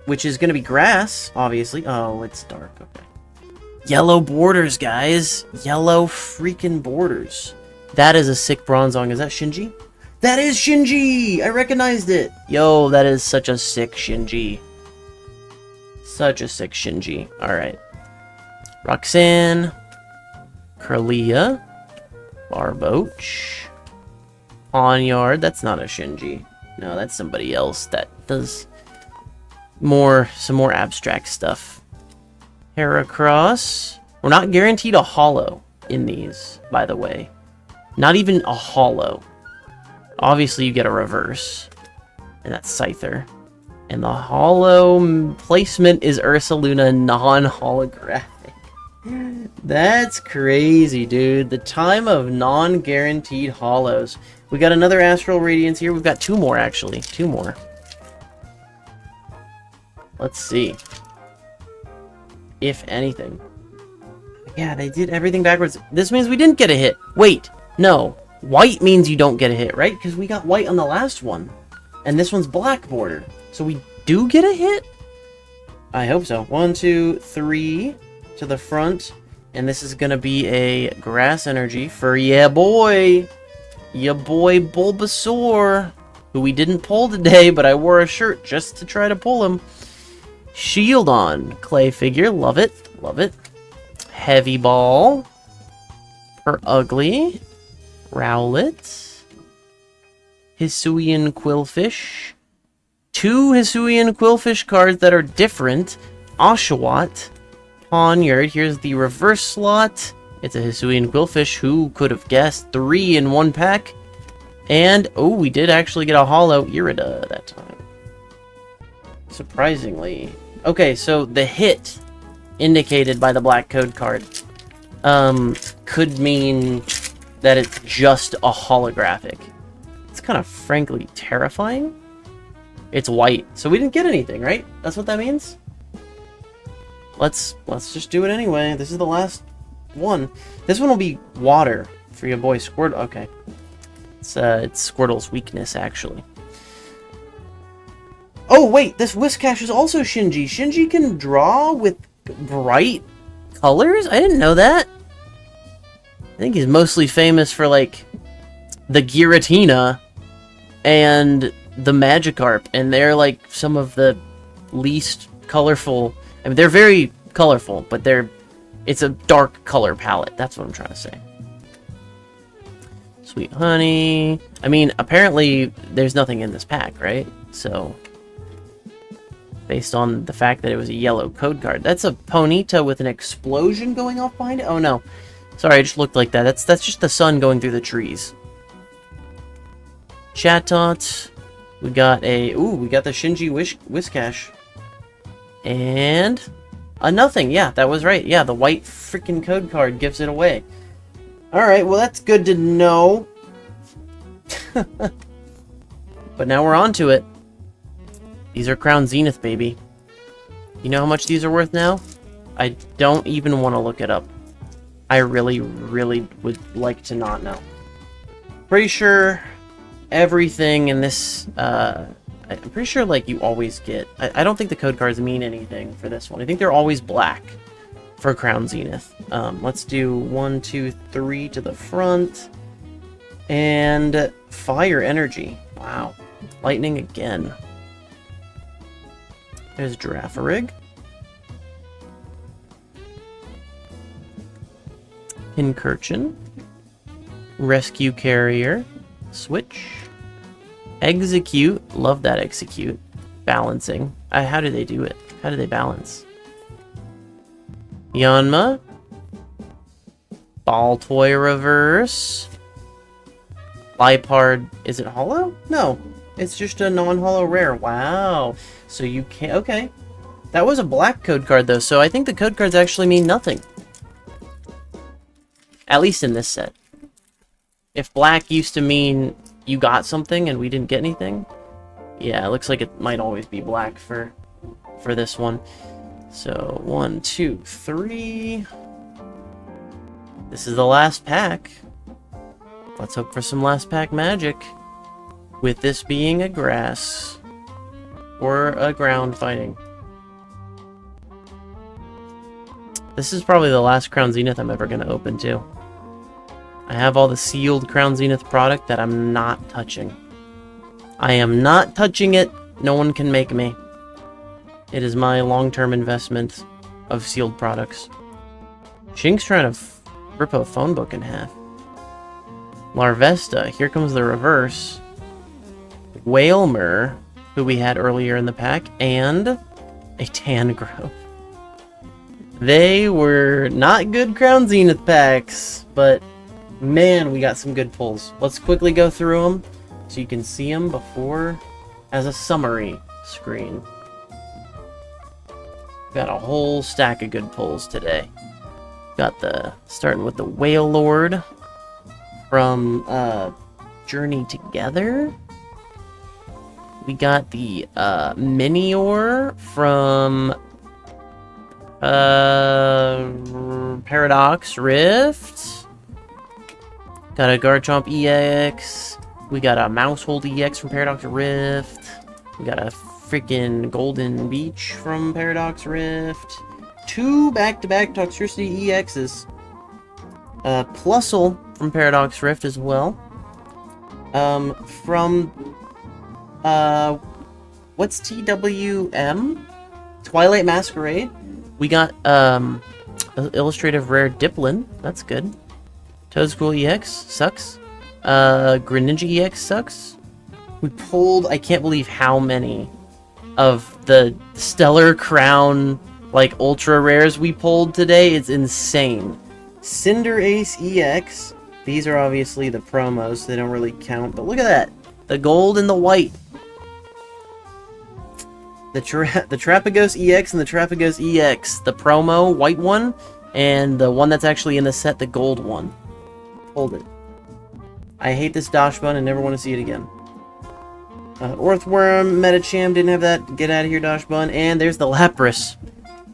which is gonna be grass, obviously. Oh, it's dark. Okay. Yellow borders, guys. Yellow freaking borders. That is a sick Bronzong. Is that Shinji? That is Shinji! I recognized it! Yo, that is such a sick Shinji. Such a sick Shinji. Alright. Roxanne. Kirlia. Barboach. Pawniard. That's not a Shinji. No, that's somebody else that does some more abstract stuff. Heracross. We're not guaranteed a holo in these, by the way. Not even a holo. Obviously, you get a reverse. And that's Scyther. And the holo placement is Ursaluna non-holographic. That's crazy, dude. The time of non-guaranteed holos. We got another Astral Radiance here. We've got 2 more, actually. 2 more. Let's see. If anything. Yeah, they did everything backwards. This means we didn't get a hit. Wait, no. White means you don't get a hit, right? Because we got white on the last one. And this one's black border. So we do get a hit? I hope so. 1, 2, 3 to the front. And this is going to be a grass energy for ya boy Bulbasaur, who we didn't pull today, but I wore a shirt just to try to pull him. Shieldon, clay figure, love it, love it. Heavy Ball, Per Ugly, Rowlet, Hisuian Quillfish, 2 Hisuian Quillfish cards that are different. Oshawott, Pawniard, here's the reverse slot. It's a Hisuian Quillfish. Who could have guessed? 3 in 1 pack. And, oh, we did actually get a holo Irida that time. Surprisingly. Okay, so the hit indicated by the black code card could mean that it's just a holographic. It's kind of, frankly, terrifying. It's white, so we didn't get anything, right? That's what that means? Let's just do it anyway. This is the last one. This one will be water for your boy Squirtle. Okay. It's Squirtle's weakness, actually. Oh, wait, this Whiscash is also Shinji. Shinji can draw with bright colors? I didn't know that. I think he's mostly famous for, like, the Giratina and the Magikarp, and they're, like, some of the least colorful. I mean, they're very colorful, but it's a dark color palette. That's what I'm trying to say. Sweet Honey. I mean, apparently there's nothing in this pack, right? So, based on the fact that it was a yellow code card. That's a Ponyta with an explosion going off behind it? Oh, no. Sorry, I just looked like that. That's just the sun going through the trees. Chatot. We got a... Ooh, we got the Shinji Whiscash. And... a nothing. Yeah, that was right. Yeah, the white freaking code card gives it away. Alright, well that's good to know. But now we're on to it. These are Crown Zenith, baby. You know how much these are worth now? I don't even want to look it up. I really, really would like to not know. Pretty sure everything in this... I'm pretty sure, like, you always get... I don't think the code cards mean anything for this one. I think they're always black for Crown Zenith. Let's do 1, 2, 3 to the front. And Fire Energy. Wow. Lightning again. There's Giraffarig. Pincurchin. Rescue Carrier. Switch. Execute. Love that Execute. Balancing. How do they do it? How do they balance? Yanma. Ball Toy Reverse. Lipard. Is it hollow? No. It's just a non-hollow rare. Wow. So you can't... Okay. That was a black code card, though, so I think the code cards actually mean nothing. At least in this set. If black used to mean you got something and we didn't get anything, yeah, it looks like it might always be black for this one. So, 1, 2, 3. This is the last pack. Let's hope for some last pack magic. With this being a grass. Or a ground fighting. This is probably the last Crown Zenith I'm ever going to open, too. I have all the sealed Crown Zenith product that I'm not touching. I am not touching it. No one can make me. It is my long-term investment of sealed products. Shink's trying to rip a phone book in half. Larvesta, here comes the reverse. Whalmer, who we had earlier in the pack, and a Tangrowth. They were not good Crown Zenith packs, but man, we got some good pulls. Let's quickly go through them so you can see them before as a summary screen. Got a whole stack of good pulls today. Got starting with the Whale Lord from Journey Together. We got the Minior from Paradox Rift. Got a Garchomp EX. We got a Mousehold EX from Paradox Rift. We got a freaking Golden Beach from Paradox Rift. 2 back-to-back Toxtricity EXs. Plusle from Paradox Rift as well. What's TWM? Twilight Masquerade. We got, Illustrative Rare Diplin. That's good. Toadschool EX. Sucks. Greninja EX sucks. We pulled, I can't believe how many of the Stellar Crown, like, ultra rares we pulled today. It's insane. Cinderace EX. These are obviously the promos, so they don't really count. But look at that. The gold and the white. The Trapagos EX and the Trapagos EX. The promo, white one, and the one that's actually in the set, the gold one. Hold it. I hate this Dachshund and never want to see it again. Orthworm, Metacham, didn't have that. Get out of here, Dachshund. And there's the Lapras.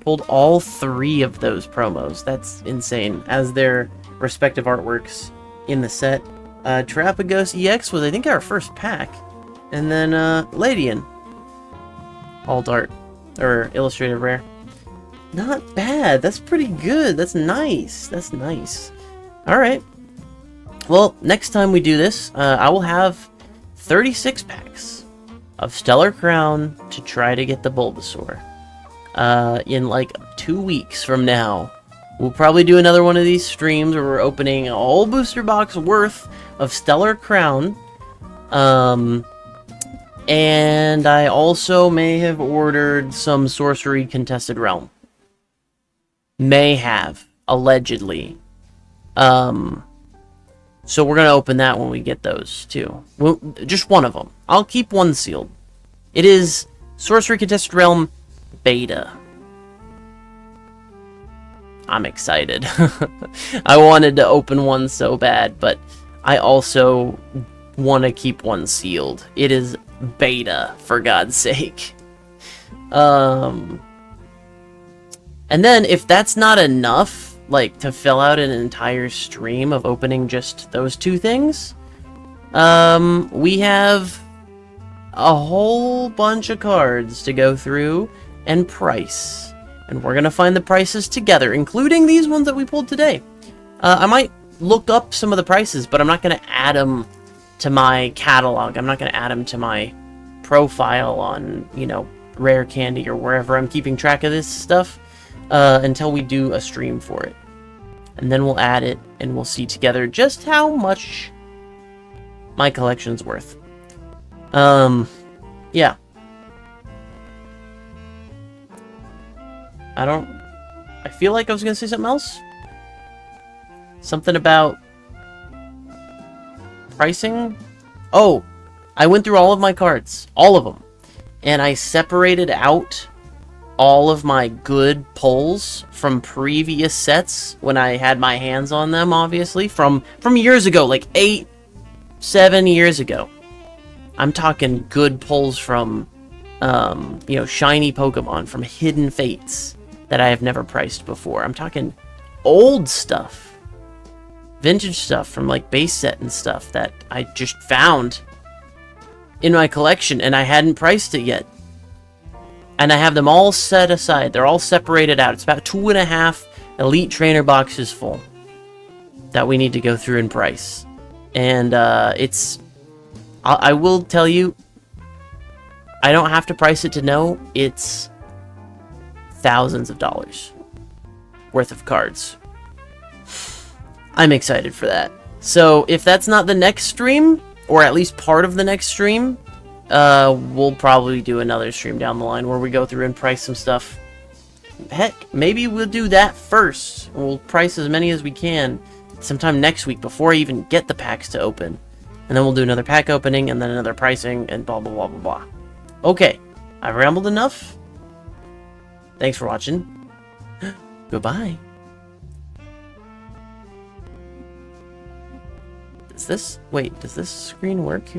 Pulled all 3 of those promos. That's insane. As their respective artworks in the set. Trapagos EX was, I think, our first pack. And then, Ladian. Alt art. Or illustrative rare. Not bad. That's pretty good. That's nice. That's nice. Alright. Well, next time we do this, I will have 36 packs of Stellar Crown to try to get the Bulbasaur. In like 2 weeks from now. We'll probably do another one of these streams where we're opening a whole booster box worth of Stellar Crown. And I also may have ordered some Sorcery Contested Realm. May have. Allegedly. So we're going to open that when we get those, too. Well, just one of them. I'll keep one sealed. It is Sorcery Contested Realm Beta. I'm excited. I wanted to open one so bad, but I also want to keep one sealed. It is beta, for God's sake. And then, if that's not enough, like, to fill out an entire stream of opening just those two things, we have a whole bunch of cards to go through and price. And we're going to find the prices together, including these ones that we pulled today. I might look up some of the prices, but I'm not going to add them to my catalog. I'm not going to add them to my profile on, you know, Rare Candy or wherever I'm keeping track of this stuff until we do a stream for it. And then we'll add it and we'll see together just how much my collection's worth. Yeah. I feel like I was going to say something else. Something about pricing. Oh, I went through all of my cards. All of them. And I separated out all of my good pulls from previous sets when I had my hands on them, obviously. From years ago, like 7 years ago. I'm talking good pulls from, you know, shiny Pokemon, from Hidden Fates that I have never priced before. I'm talking old stuff. Vintage stuff from, like, base set and stuff that I just found in my collection and I hadn't priced it yet. And I have them all set aside. They're all separated out. It's about 2.5 Elite Trainer boxes full that we need to go through and price. And I will tell you, I don't have to price it to know. It's thousands of dollars worth of cards. I'm excited for that. So if that's not the next stream, or at least part of the next stream, we'll probably do another stream down the line where we go through and price some stuff. Heck, maybe we'll do that first. We'll price as many as we can sometime next week before I even get the packs to open. And then we'll do another pack opening, and then another pricing, and blah, blah, blah, blah, blah. Okay, I've rambled enough. Thanks for watching. Goodbye. Does this screen work here?